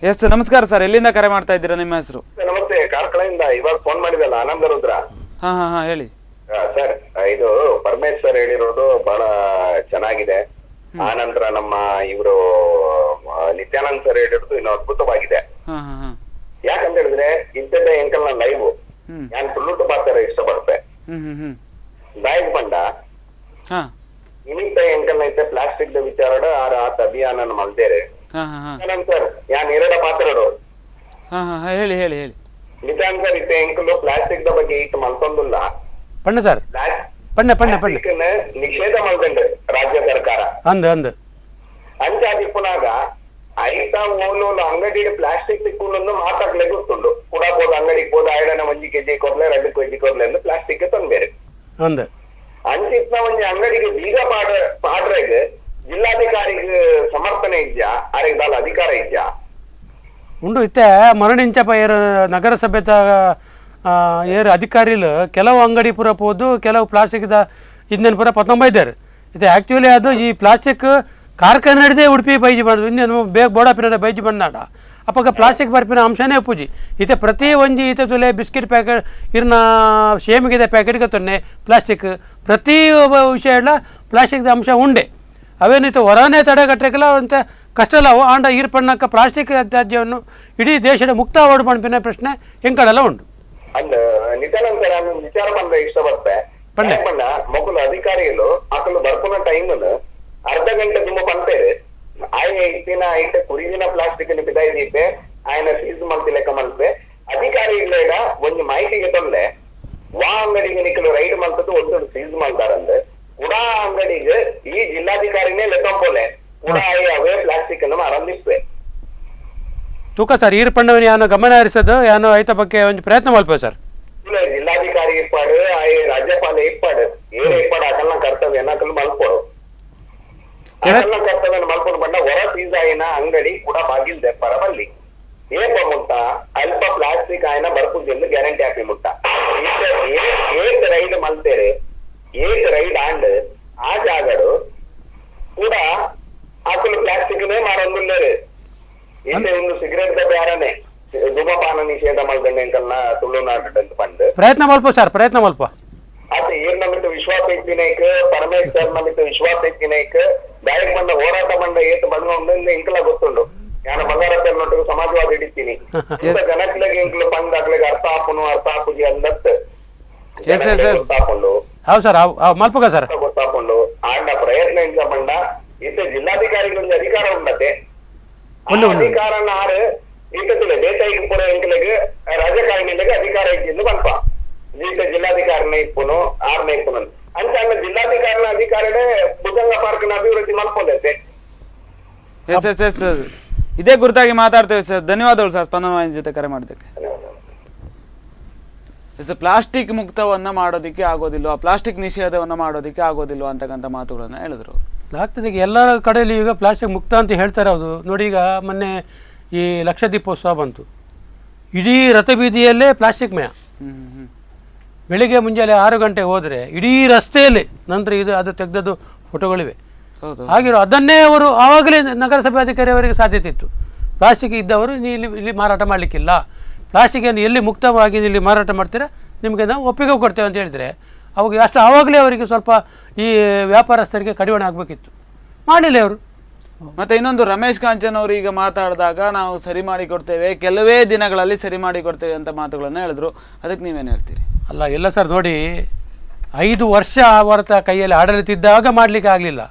ಎಸ್, ನಮಸ್ಕಾರ ಸರ್, ಎಲ್ಲಿಂದ ಕರೆ ಮಾಡ್ತಾ ಇದ್ದೀರಾ? ನಿಮ್ಮ ಹೆಸರು? ನಮಸ್ತೆ, ಕಾರ್ಕಳದಿಂದ ಇವಾಗ ಫೋನ್ ಮಾಡಿದಲ್ಲ, ಆನಂದ ರುದ್ರ. ಹಾ, ಹೇಳಿ ಸರ್. ಇದು ಪರಮೇಶ್ ಸರ್ ಹೇಳಿರೋದು ಬಹಳ ಚೆನ್ನಾಗಿದೆ. ಆ ನಂತರ ನಮ್ಮ ಇವರು ನಿತ್ಯಾನಂದ್ ಸರ್ ಹೇಳಿರೋದು ಇನ್ನು ಅದ್ಭುತವಾಗಿದೆ. ಯಾಕಂತ ಹೇಳಿದ್ರೆ ಇಂಥದ್ದೇ ಎಂಕಲ್ ನ ಲೈವ್ ನಾನು ಫುಲ್ಲು ಪಾತ್ರ ಇಷ್ಟಪಡ್ತೆ. ದಾಯಕ್ ಬಂಡ ಇನ್ನಿತ್ತ ಎಂಕಲ್ ಐತೆ ಪ್ಲಾಸ್ಟಿಕ್ ವಿಚಾರ ಆತ ಅಭಿಯಾನ ಮಲ್ದೇರೆ ಸರ್ ಯಾನ್ ಎರಡ ಪಾತ್ರಡು ಹೇಳಿ ಹೇಳಿ ಹೇಳಿ ನಿತಾನ್ ಸರ್ ಇತ್ತೆ ಎಂಕಲು ಪ್ಲಾಸ್ಟಿಕ್ ಬಗ್ಗೆ ಇತ್ತು ಮಲ್ತೊಂದಿಲ್ಲ ಪಣ್ಣ ಸರ್ ನಿಷೇಧ ಮಲ್ದಂಡು ರಾಜ್ಯ ಸರ್ಕಾರ ಅಂಚಾದಿ ಪುನಾಗ ಐತ ಓಲೋಲು ಅಂಗಡಿ ಪ್ಲಾಸ್ಟಿಕ್ ತಿಕ್ಕೊಂಡು ಮಾತಾಡ್ಲೆ ಗೊತ್ತುಂಡು ಕೂಡ ಹೋದ ಅಂಗಡಿಗೆ ಹೋದ ಐಡನ 1 kg ಕೊಡ್ಲೆ 2 kg ಕೊಡ್ಲೆ ಎಂದು ಪ್ಲಾಸ್ಟಿಕ್ ತೊಂದರೆ ಅಂಚಿತ್ನ ಒಂದು ಅಂಗಡಿಗೆ ಬೀಗ ಪಾಡ್ರೆಗೆ ಜಿಲ್ಲಾಧಿಕಾರಿಗೆ ಸಮರ್ಥನೆ ಇದ್ಯಾ ಅರೆಗೆ ದಾಲ ಅಧಿಕಾರ ಇದ್ಯಾ ಉಂಡು ಇತ್ತೆ ಮರಣಿಂಚಪ್ಪ ಏರು ನಗರಸಭೆದ ಏರು ಅಧಿಕಾರಿಲು ಕೆಲವು ಅಂಗಡಿ ಪೂರ ಪೋದು ಕೆಲವು ಪ್ಲಾಸ್ಟಿಕ್ದ ಇಂದಿನ ಪೂರ 19 ಇದ್ದಾರೆ. ಇದು ಆ್ಯಕ್ಚುಲಿ ಅದು ಈ ಪ್ಲಾಸ್ಟಿಕ್ ಕಾರ್ಖಾನೆ ನಡೆದೇ ಉಡುಪಿ ಬೈಜಿ ಬಂದು ಇನ್ನೇನು ಬೇಗ ಬೋಡಾಪಿನ ಬೈಜಿ ಬಂದಾಡ ಅಪ್ಪಾಗ ಪ್ಲಾಸ್ಟಿಕ್ ಬರ್ಪಿನ ಅಂಶನೇ ಪೂಜಿ ಈತ ಪ್ರತಿ ಒಂಜಿ ಈತ ತುಲೆ ಬಿಸ್ಕಿಟ್ ಪ್ಯಾಕೆಟ್ ಇರ್ನ ಶೇಮಿಗಿದೆ ಪ್ಯಾಕೆಟ್ಗೆ ತೊನ್ನೆ ಪ್ಲಾಸ್ಟಿಕ್ ಪ್ರತಿ ವಿಷಯ ಎಲ್ಲ ಪ್ಲಾಸ್ಟಿಕ್ದ ಅಂಶ ಉಂಡೆ ಅವೇನಿತ್ತು ಹೊರನೇ ತಡೆಗಟ್ಟಕ್ಕೆಲ್ಲ ಅಂತ ಕಷ್ಟ ಅವು ಆಂಡ ಈರ್ಪಣ್ಣಕ್ಕ ಪ್ಲಾಸ್ಟಿಕ್ ತ್ಯಾಜ್ಯವನ್ನು ಇಡೀ ದೇಶದ ಮುಕ್ತ ಓಡ್ ಪಣ್ಪಿನ ಪ್ರಶ್ನೆ ಹೆಂಗಡೆಲ್ಲ ಉಂಟು ಅಂಡ್ ನಿತ್ಯಾನಂತರ ವಿಚಾರ ಬಂದ ಇಷ್ಟ ಬರ್ತೆ ಪಣ್ಣ ಮಕ್ಕಳು ಅಧಿಕಾರಿಗಳು ಅಕಲು ಬರ್ಪುನ ಟೈಮ್ ಅರ್ಧ ಗಂಟೆ ತುಂಬ ಪಂಪೇರು ಆಯ್ನ ಇತ್ತಿನ ಐತೆ ಕುರಿದಿನ ಪ್ಲಾಸ್ಟಿಕ್ ಬಿದಾಯಿದೈತೆ ಆಯ್ನ ಸೀಸ್ ಮಲ್ತಿ ಲೆಕ್ಕ ಮಲ್ಪೆ ಅಧಿಕಾರಿಗಳ ಒಂದು ಮಾಹಿತಿಗೆ ತೊಂದ್ರೆ ವಾ ಅಂಗಡಿಗೆ ನಿಕ್ಕಲು ರೈಡ್ ಮಲ್ತದ್ದು ಒಂದು ಸೀಸ್ ಮಲ್ತಾರಂದ್ರೆ ಕುಡಾ ಅಂಗಡಿಗೆ ಈ ಜಿಲ್ಲಾಧಿಕಾರಿನೇ ಲೆಕ್ಕಂಪೋಲೆ ಕುಡಾ ಅವೇ ಪ್ಲಾಸ್ಟಿಕ್ ಅನ್ನು ಆರಂಭಿಸುವೆ ತೂಕ ಸರ್ ಈರ್ಪಣ್ಣವನ್ ಯಾನು ಗಮನ ಹರಿಸೋದು ಯಾನು ಐತ ಬಗ್ಗೆ ಒಂದು ಪ್ರಯತ್ನ ಮಲ್ಪೇವೆ ಸರ್ ಜಿಲ್ಲಾಧಿಕಾರಿ ಇಪ್ಪಾಡು ರಾಜ್ಯಪಾಲ ಇಪ್ಪಾಡು ಏನ್ ಇಪ್ಪಾಡು ಅಕಲ್ನ ಕರ್ತವ್ಯ ಅಕಲ್ ಮಲ್ಪೋಡು ಅಕಲ್ನ ಕರ್ತವ್ಯ ಮಲ್ಪೋಡು ಬಂಡ ಹೊರ ಸೀಸಾಯಿನ ಅಂಗಡಿ ಕೂಡ ಬಾಗಿಲ್ದೆ ಪರಬಲ್ಲಿ ಏಪ ಮುಟ್ಟ ಅಲ್ಪ ಪ್ಲಾಸ್ಟಿಕ್ ಆಯ್ನ ಬರ್ಪುಜೆಂದು ಗ್ಯಾರಂಟಿ ಹಾಕಿ ಮುಟ್ಟ ಏಕ್ ರೈಡ್ ಮಲ್ತೇರೆ ಏಕ್ ರೈಡ್ ಆಂಡ್ ಆ ಜಾಗಡು ಕೂಡ ಅಕಲು ಪ್ಲಾಸ್ಟಿಕ್ನೇ ಮಾರೊಂದುಲ್ಲೇರು ಇಂತೆ ಒಂದು ಸಿಗರೇಟ್ ದ ಬ್ಯಾರನೆ ಧೂಮಪಾನ ನಿಷೇಧ ಮಲ್ದಂಡೆ ಅಂಕಲ್ನ ತುಳುನಾಡು ಪಂಡ್ ಪ್ರಯತ್ನ ಮಲ್ಪ ಸರ್ ಪ್ರಯತ್ನ ಮಲ್ಪ ಅದೇ ಏನ್ ನಮಿತ್ತು ವಿಶ್ವಾಸ ಇತ್ತಿನೈಕ್ ಪರಮೇಶ್ವರ್ ನಮಿತ್ತು ವಿಶ್ವಾಸ ಇತ್ತಿನೈಕ್ ಡೈರೆಕ್ಟ್ ಬಂದ ಹೋರಾಟ ಬಂದ ಏತ್ ಬಂದ ಒಂದೊಂದು ಇಂಕಲ ಗೊತ್ತುಂಡು ನಾನು ಬಂಗಾರத்தை ನೊಟ್ಟಿಗೆ ಸಮಾಜವಾದ ಹಿಡಿತೀನಿ ಜನಕ್ಲೆಗೆ ಇಂಕಲು ಪಂದ್ ಅಕ್ಲೆಗೆ ಅರ್ಥ ಹಾಪುಜಿ ಅಂದತ್ ಗೊತ್ತಾಕೊಂಡು ಹೌದು ಸರ್ ಮಲ್ಪಗ ಸರ್ ಗೊತ್ತಾಕೊಂಡು ಆಂಡ ಪ್ರಯತ್ನ ಇಂದ ಬಂಡ ಇತ್ತೆ ಜಿಲ್ಲಾಧಿಕಾರಿಗಳಿಗೆ ಅಧಿಕಾರ ಉಂಡತೆ ಅಧಿಕಾರನ ಆರು ಈತತ್ತಿಲ್ಲ ದೇಸಾಯಿಗೆ ಪೂರ ಎಂಕಲಿಗೆ ರಾಜಕಾರಣಿಗಳಿಗೆ ಅಧಿಕಾರ ಇದ್ದು ಬಲ್ಪ ಜಿಲ್ಲಾಧಿಕಾರಿನ ಇಪ್ಪುನು ಆರ್ನ ಇಪ್ಪುನು ಅಂತ ಜಿಲ್ಲಾಧಿಕಾರಿನ ಅಧಿಕಾರನೇ ಭುಜಂಗ ಪಾರ್ಕ್ನ ಅಭಿವೃದ್ಧಿ ಮಾಡ್ಕೊಂಡೈತೆ. ಇದೇ ಗುರುತಾಗಿ ಮಾತಾಡ್ತೇವೆ ಸರ್. ಧನ್ಯವಾದಗಳು ಸರ್ ಸ್ಪಂದನ ವಾಹಿನಿ ಜೊತೆ ಕರೆ ಮಾಡೋದಕ್ಕೆ. ಪ್ಲಾಸ್ಟಿಕ್ ಮುಕ್ತವನ್ನ ಮಾಡೋದಕ್ಕೆ ಆಗೋದಿಲ್ವಾ, ಪ್ಲಾಸ್ಟಿಕ್ ನಿಷೇಧವನ್ನ ಮಾಡೋದಕ್ಕೆ ಆಗೋದಿಲ್ವಾ ಅಂತಕ್ಕಂಥ ಮಾತುಗಳನ್ನ ಹೇಳಿದ್ರು. ಆಗ್ತದೆ. ಈಗ ಎಲ್ಲ ಕಡೆಯಲ್ಲಿ ಈಗ ಪ್ಲಾಸ್ಟಿಕ್ ಮುಕ್ತ ಅಂತ ಹೇಳ್ತಾರೆ. ಹೌದು ನೋಡಿ, ಈಗ ಮೊನ್ನೆ ಈ ಲಕ್ಷ ದೀಪೋತ್ಸವ ಬಂತು, ಇಡೀ ರಥಬೀದಿಯಲ್ಲೇ ಪ್ಲಾಸ್ಟಿಕ್ ಮಯ. ಬೆಳಿಗ್ಗೆ ಮುಂಜಾನೆ 6 ಗಂಟೆಗೆ ಹೋದರೆ ಇಡೀ ರಸ್ತೆಯಲ್ಲಿ ನಂತರ ಅದು ತೆಗೆದದ್ದು ಫೋಟೋಗಳಿವೆ. ಹಾಗಿರೋ ಅದನ್ನೇ ಅವರು ಆವಾಗಲೇ ನಗರಸಭೆ ಅಧಿಕಾರಿ ಅವರಿಗೆ ಸಾಧ್ಯತೆ ಇತ್ತು, ಪ್ಲಾಸ್ಟಿಕ್ ಇದ್ದವರು ಇಲ್ಲಿ ಮಾರಾಟ ಮಾಡಲಿಕ್ಕಿಲ್ಲ, ಪ್ಲಾಸ್ಟಿಕನ್ನು ಎಲ್ಲಿ ಮುಕ್ತವಾಗಿ ಇಲ್ಲಿ ಮಾರಾಟ ಮಾಡ್ತೀರಾ ನಿಮಗೆ ನಾವು ಒಪ್ಪಿಗೆ ಕೊಡ್ತೇವೆ ಅಂತ ಹೇಳಿದರೆ ಅವಾಗ ಆವಾಗಲೇ ಅವರಿಗೆ ಸ್ವಲ್ಪ ಈ ವ್ಯಾಪಾರಸ್ಥರಿಗೆ ಕಡಿವಾಣ ಆಗಬೇಕಿತ್ತು, ಮಾಡಲಿಲ್ಲ ಅವರು. ಮತ್ತು ಇನ್ನೊಂದು ರಮೇಶ್ ಕಾಂಚನ್ ಅವರು ಈಗ ಮಾತಾಡಿದಾಗ ನಾವು ಸರಿ ಮಾಡಿಕೊಡ್ತೇವೆ, ಕೆಲವೇ ದಿನಗಳಲ್ಲಿ ಸರಿ ಮಾಡಿಕೊಡ್ತೇವೆ ಅಂತ ಮಾತುಗಳನ್ನು ಹೇಳಿದ್ರು. ಅದಕ್ಕೆ ನೀವೇನು ಹೇಳ್ತೀರಿ? ಅಲ್ಲ ಇಲ್ಲ ಸರ್, ನೋಡಿ 5 ವರ್ಷ ಅವರ ಕೈಯಲ್ಲಿ ಆಡಳಿತ ಇದ್ದಾಗ ಮಾಡಲಿಕ್ಕೆ ಆಗಲಿಲ್ಲ,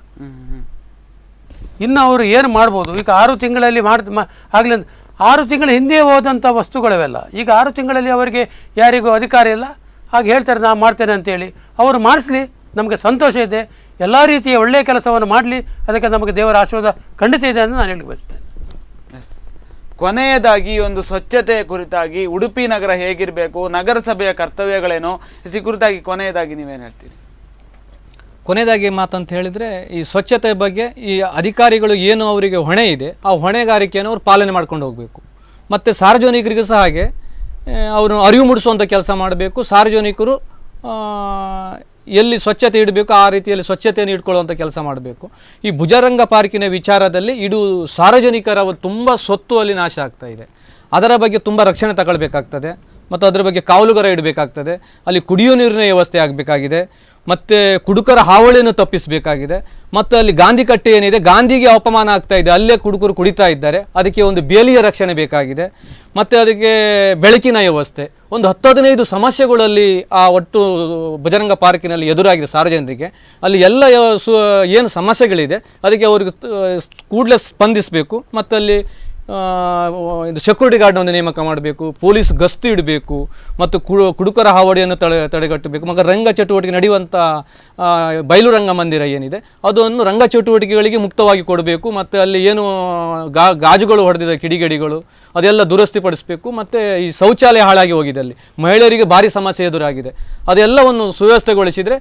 ಇನ್ನು ಅವರು ಏನು ಮಾಡ್ಬೋದು? ಈಗ 6 ತಿಂಗಳಲ್ಲಿ ಆಗಲಿ, 6 ತಿಂಗಳ ಹಿಂದೆ ಹೋದಂಥ ವಸ್ತುಗಳವೆಲ್ಲ ಈಗ 6 ತಿಂಗಳಲ್ಲಿ ಅವರಿಗೆ ಯಾರಿಗೂ ಅಧಿಕಾರ ಇಲ್ಲ. ಹಾಗೆ ಹೇಳ್ತಾರೆ ನಾನು ಮಾಡ್ತೇನೆ ಅಂತೇಳಿ, ಅವರು ಮಾಡಿಸ್ಲಿ, ನಮಗೆ ಸಂತೋಷ ಇದೆ, ಎಲ್ಲ ರೀತಿಯ ಒಳ್ಳೆಯ ಕೆಲಸವನ್ನು ಮಾಡಲಿ, ಅದಕ್ಕೆ ನಮಗೆ ದೇವರ ಆಶೀರ್ವಾದ ಖಂಡಿತ ಇದೆ ಅಂತ ನಾನು ಹೇಳಿ ಬಯಸ್ತೇನೆ. ಕೊನೆಯದಾಗಿ ಒಂದು ಸ್ವಚ್ಛತೆ ಕುರಿತಾಗಿ ಉಡುಪಿ ನಗರ ಹೇಗಿರಬೇಕು, ನಗರಸಭೆಯ ಕರ್ತವ್ಯಗಳೇನು, ಈ ಕುರಿತಾಗಿ ಕೊನೆಯದಾಗಿ ನೀವೇನು ಹೇಳ್ತೀರಿ? ಕೊನೆಯದಾಗಿ ಮಾತಂತ ಹೇಳಿದರೆ, ಈ ಸ್ವಚ್ಛತೆ ಬಗ್ಗೆ ಈ ಅಧಿಕಾರಿಗಳು ಏನು ಅವರಿಗೆ ಹೊಣೆ ಇದೆ ಆ ಹೊಣೆಗಾರಿಕೆಯನ್ನು ಅವರು ಪಾಲನೆ ಮಾಡ್ಕೊಂಡು ಹೋಗಬೇಕು. ಮತ್ತು ಸಾರ್ವಜನಿಕರಿಗೂ ಸಹ ಹಾಗೆ ಅವರು ಅರಿವು ಮೂಡಿಸುವಂಥ ಕೆಲಸ ಮಾಡಬೇಕು. ಸಾರ್ವಜನಿಕರು ಎಲ್ಲಿ ಸ್ವಚ್ಛತೆ ಇಡಬೇಕು ಆ ರೀತಿಯಲ್ಲಿ ಸ್ವಚ್ಛತೆಯನ್ನು ಇಟ್ಕೊಳ್ಳುವಂಥ ಕೆಲಸ ಮಾಡಬೇಕು. ಈ ಭುಜರಂಗ ಪಾರ್ಕಿನ ವಿಚಾರದಲ್ಲಿ ಸಾರ್ವಜನಿಕರ ತುಂಬ ಸ್ವತ್ತು ಅಲ್ಲಿ ನಾಶ ಆಗ್ತಾ ಇದೆ. ಅದರ ಬಗ್ಗೆ ತುಂಬ ರಕ್ಷಣೆ ತಗೊಳ್ಬೇಕಾಗ್ತದೆ ಮತ್ತು ಅದರ ಬಗ್ಗೆ ಕಾವಲುಗಾರ ಇಡಬೇಕಾಗ್ತದೆ. ಅಲ್ಲಿ ಕುಡಿಯೋ ನೀರಿನ ವ್ಯವಸ್ಥೆ ಆಗಬೇಕಾಗಿದೆ, ಮತ್ತು ಕುಡುಕರ ಹಾವಳಿಯನ್ನು ತಪ್ಪಿಸಬೇಕಾಗಿದೆ. ಮತ್ತು ಅಲ್ಲಿ ಗಾಂಧಿ ಕಟ್ಟೆ ಏನಿದೆ, ಗಾಂಧಿಗೆ ಅಪಮಾನ ಆಗ್ತಾ ಇದೆ, ಅಲ್ಲೇ ಕುಡುಕರು ಕುಡಿತಾ ಇದ್ದಾರೆ, ಅದಕ್ಕೆ ಒಂದು ಬೇಲಿಯ ರಕ್ಷಣೆ ಬೇಕಾಗಿದೆ. ಮತ್ತು ಅದಕ್ಕೆ ಬೆಳಕಿನ ವ್ಯವಸ್ಥೆ, ಒಂದು 10-15 ಸಮಸ್ಯೆಗಳಲ್ಲಿ ಆ ಒಟ್ಟು ಭುಜರಂಗ ಪಾರ್ಕಿನಲ್ಲಿ ಎದುರಾಗಿದೆ ಸಾರ್ವಜನಿಕರಿಗೆ. ಅಲ್ಲಿ ಎಲ್ಲ ಏನು ಸಮಸ್ಯೆಗಳಿದೆ ಅದಕ್ಕೆ ಅವ್ರಿಗೆ ಕೂಡಲೇ ಸ್ಪಂದಿಸಬೇಕು. ಮತ್ತು ಅಲ್ಲಿ ಇದು ಸೆಕ್ಯೂರಿಟಿ ಗಾರ್ಡ್ ಒಂದು ನೇಮಕ ಮಾಡಬೇಕು, ಪೊಲೀಸ್ ಗಸ್ತು ಇಡಬೇಕು, ಮತ್ತು ಕುಡುಕರ ಹಾವಳಿಯನ್ನು ತಡೆಗಟ್ಟಬೇಕು. ಮತ್ತು ರಂಗ ಚಟುವಟಿಕೆ ನಡೆಯುವಂಥ ಬಯಲು ರಂಗ ಮಂದಿರ ಏನಿದೆ ಅದನ್ನು ರಂಗ ಚಟುವಟಿಕೆಗಳಿಗೆ ಮುಕ್ತವಾಗಿ ಕೊಡಬೇಕು. ಮತ್ತು ಅಲ್ಲಿ ಏನು ಗಾಜುಗಳು ಹೊಡೆದಿದೆ ಕಿಡಿಗೇಡಿಗಳು ಅದೆಲ್ಲ ದುರಸ್ತಿಪಡಿಸಬೇಕು. ಮತ್ತು ಈ ಶೌಚಾಲಯ ಹಾಳಾಗಿ ಹೋಗಿದೆ, ಅಲ್ಲಿ ಮಹಿಳೆಯರಿಗೆ ಭಾರಿ ಸಮಸ್ಯೆ ಎದುರಾಗಿದೆ, ಅದೆಲ್ಲವನ್ನು ಸುವ್ಯವಸ್ಥೆಗೊಳಿಸಿದರೆ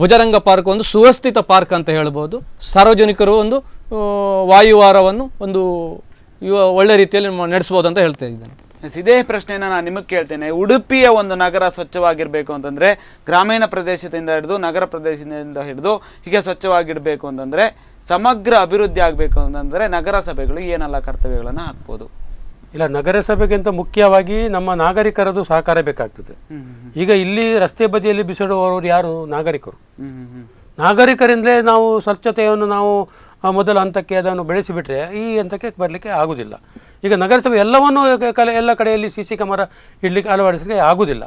ಭುಜರಂಗ ಪಾರ್ಕ್ ಒಂದು ಸುವ್ಯವಸ್ಥಿತ ಪಾರ್ಕ್ ಅಂತ ಹೇಳ್ಬೋದು. ಸಾರ್ವಜನಿಕರು ಒಂದು ವಾಯುವಾರವನ್ನು ಒಂದು ಒಳ್ಳೆ ರೀತಿಯಲ್ಲಿ ನಡೆಸ್ಬೋದು ಅಂತ ಹೇಳ್ತಾ ಇದ್ದೇನೆ. ಇದೇ ಪ್ರಶ್ನೆನ ನಾನು ನಿಮಗೆ ಕೇಳ್ತೇನೆ. ಉಡುಪಿಯ ಒಂದು ನಗರ ಸ್ವಚ್ಛವಾಗಿರಬೇಕು ಅಂತಂದರೆ, ಗ್ರಾಮೀಣ ಪ್ರದೇಶದಿಂದ ಹಿಡಿದು ನಗರ ಪ್ರದೇಶದಿಂದ ಹಿಡಿದು ಹೀಗೆ ಸ್ವಚ್ಛವಾಗಿಡಬೇಕು ಅಂತಂದರೆ, ಸಮಗ್ರ ಅಭಿವೃದ್ಧಿ ಆಗಬೇಕು ಅಂತಂದರೆ ನಗರಸಭೆಗಳು ಏನೆಲ್ಲ ಕರ್ತವ್ಯಗಳನ್ನು ಹಾಕ್ಬೋದು? ಇಲ್ಲ, ನಗರಸಭೆಗಿಂತ ಮುಖ್ಯವಾಗಿ ನಮ್ಮ ನಾಗರಿಕರದು ಸಹಕಾರ ಬೇಕಾಗ್ತದೆ. ಈಗ ಇಲ್ಲಿ ರಸ್ತೆ ಬದಿಯಲ್ಲಿ ಬಿಸಾಡುವವರು ಯಾರು? ನಾಗರಿಕರು. ನಾಗರಿಕರಿಂದಲೇ ನಾವು ಸ್ವಚ್ಛತೆಯನ್ನು ನಾವು ಮೊದಲ ಹಂತಕ್ಕೆ ಅದನ್ನು ಬೆಳೆಸಿಬಿಟ್ರೆ ಈ ಹಂತಕ್ಕೆ ಬರಲಿಕ್ಕೆ ಆಗುವುದಿಲ್ಲ. ಈಗ ನಗರಸಭೆ ಎಲ್ಲವನ್ನೂ ಎಲ್ಲ ಕಡೆಯಲ್ಲಿ CC ಕ್ಯಾಮರಾ ಇಡಲಿಕ್ಕೆ ಅಳವಡಿಸಲಿಕ್ಕೆ ಆಗುವುದಿಲ್ಲ.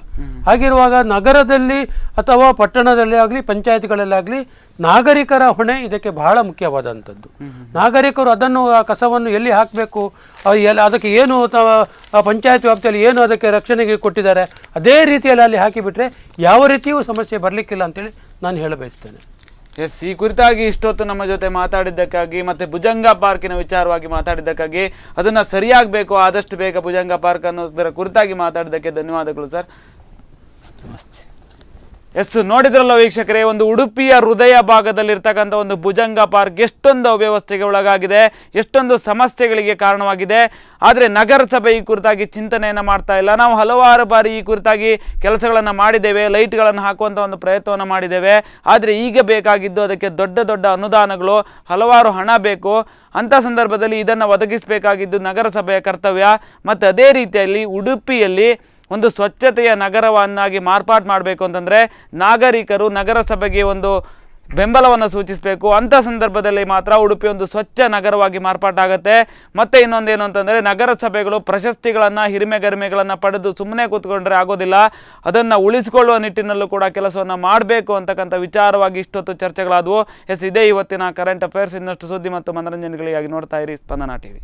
ಹಾಗಿರುವಾಗ ನಗರದಲ್ಲಿ ಅಥವಾ ಪಟ್ಟಣದಲ್ಲಿ ಆಗಲಿ ಪಂಚಾಯತ್ಗಳಲ್ಲಾಗಲಿ ನಾಗರಿಕರ ಹೊಣೆ ಇದಕ್ಕೆ ಬಹಳ ಮುಖ್ಯವಾದಂಥದ್ದು. ನಾಗರಿಕರು ಅದನ್ನು ಆ ಕಸವನ್ನು ಎಲ್ಲಿ ಹಾಕಬೇಕು, ಅದಕ್ಕೆ ಏನು ಪಂಚಾಯತ್ ವ್ಯಾಪ್ತಿಯಲ್ಲಿ ಏನು ಅದಕ್ಕೆ ರಕ್ಷಣೆಗೆ ಕೊಟ್ಟಿದ್ದಾರೆ ಅದೇ ರೀತಿಯಲ್ಲಿ ಅಲ್ಲಿ ಹಾಕಿಬಿಟ್ರೆ ಯಾವ ರೀತಿಯೂ ಸಮಸ್ಯೆ ಬರಲಿಕ್ಕಿಲ್ಲ ಅಂತೇಳಿ ನಾನು ಹೇಳ ಬಯಸ್ತೇನೆ. ಎಸ್, ಈ ಕುರಿತಾಗಿ ಇಷ್ಟೊತ್ತು ನಮ್ಮ ಜೊತೆ ಮಾತಾಡಿದ್ದಕ್ಕಾಗಿ ಮತ್ತು ಭುಜಂಗ ಪಾರ್ಕಿನ ವಿಚಾರವಾಗಿ ಮಾತಾಡಿದ್ದಕ್ಕಾಗಿ, ಅದನ್ನು ಸರಿಯಾಗಬೇಕು ಆದಷ್ಟು ಬೇಗ ಭುಜಂಗ ಪಾರ್ಕ್ ಅನ್ನೋದರ ಕುರಿತಾಗಿ ಮಾತಾಡಿದ್ದಕ್ಕೆ ಧನ್ಯವಾದಗಳು ಸರ್. ಎಸ್, ನೋಡಿದ್ರಲ್ಲ ವೀಕ್ಷಕರೇ, ಒಂದು ಉಡುಪಿಯ ಹೃದಯ ಭಾಗದಲ್ಲಿರ್ತಕ್ಕಂಥ ಒಂದು ಭುಜಂಗ ಪಾರ್ಕ್ ಎಷ್ಟೊಂದು ಅವ್ಯವಸ್ಥೆಗೆ ಒಳಗಾಗಿದೆ, ಎಷ್ಟೊಂದು ಸಮಸ್ಯೆಗಳಿಗೆ ಕಾರಣವಾಗಿದೆ. ಆದರೆ ನಗರಸಭೆ ಈ ಕುರಿತಾಗಿ ಚಿಂತನೆಯನ್ನು ಮಾಡ್ತಾ ಇಲ್ಲ. ನಾವು ಹಲವಾರು ಬಾರಿ ಈ ಕುರಿತಾಗಿ ಕೆಲಸಗಳನ್ನು ಮಾಡಿದ್ದೇವೆ, ಲೈಟ್ಗಳನ್ನು ಹಾಕುವಂಥ ಒಂದು ಪ್ರಯತ್ನವನ್ನು ಮಾಡಿದ್ದೇವೆ. ಆದರೆ ಈಗ ಬೇಕಾಗಿದ್ದು ಅದಕ್ಕೆ ದೊಡ್ಡ ದೊಡ್ಡ ಅನುದಾನಗಳು, ಹಲವಾರು ಹಣ ಬೇಕು. ಅಂಥ ಸಂದರ್ಭದಲ್ಲಿ ಇದನ್ನು ಒದಗಿಸಬೇಕಾಗಿದ್ದು ನಗರಸಭೆಯ ಕರ್ತವ್ಯ. ಮತ್ತು ಅದೇ ರೀತಿಯಲ್ಲಿ ಉಡುಪಿಯಲ್ಲಿ ಒಂದು ಸ್ವಚ್ಛತೆಯ ನಗರವನ್ನಾಗಿ ಮಾರ್ಪಾಡು ಮಾಡಬೇಕು ಅಂತಂದರೆ ನಾಗರಿಕರು ನಗರಸಭೆಗೆ ಒಂದು ಬೆಂಬಲವನ್ನು ಸೂಚಿಸಬೇಕು. ಅಂಥ ಸಂದರ್ಭದಲ್ಲಿ ಮಾತ್ರ ಉಡುಪಿ ಒಂದು ಸ್ವಚ್ಛ ನಗರವಾಗಿ ಮಾರ್ಪಾಟಾಗುತ್ತೆ. ಮತ್ತು ಇನ್ನೊಂದೇನು ಅಂತಂದರೆ ನಗರಸಭೆಗಳು ಪ್ರಶಸ್ತಿಗಳನ್ನು ಹಿರಿಮೆಗರಿಮೆಗಳನ್ನು ಪಡೆದು ಸುಮ್ಮನೆ ಕೂತ್ಕೊಂಡ್ರೆ ಆಗೋದಿಲ್ಲ, ಅದನ್ನು ಉಳಿಸಿಕೊಳ್ಳುವ ನಿಟ್ಟಿನಲ್ಲೂ ಕೂಡ ಕೆಲಸವನ್ನು ಮಾಡಬೇಕು ಅಂತಕ್ಕಂಥ ವಿಚಾರವಾಗಿ ಇಷ್ಟೊತ್ತು ಚರ್ಚೆಗಳಾದವು. ಇದೇ ಇವತ್ತಿನ ಕರೆಂಟ್ ಅಫೇರ್ಸ್. ಇನ್ನಷ್ಟು ಸುದ್ದಿ ಮತ್ತು ಮನರಂಜನೆಗಳಿಗಾಗಿ ನೋಡ್ತಾ ಇರಿ ಸ್ಪಂದನ ಟಿವಿ.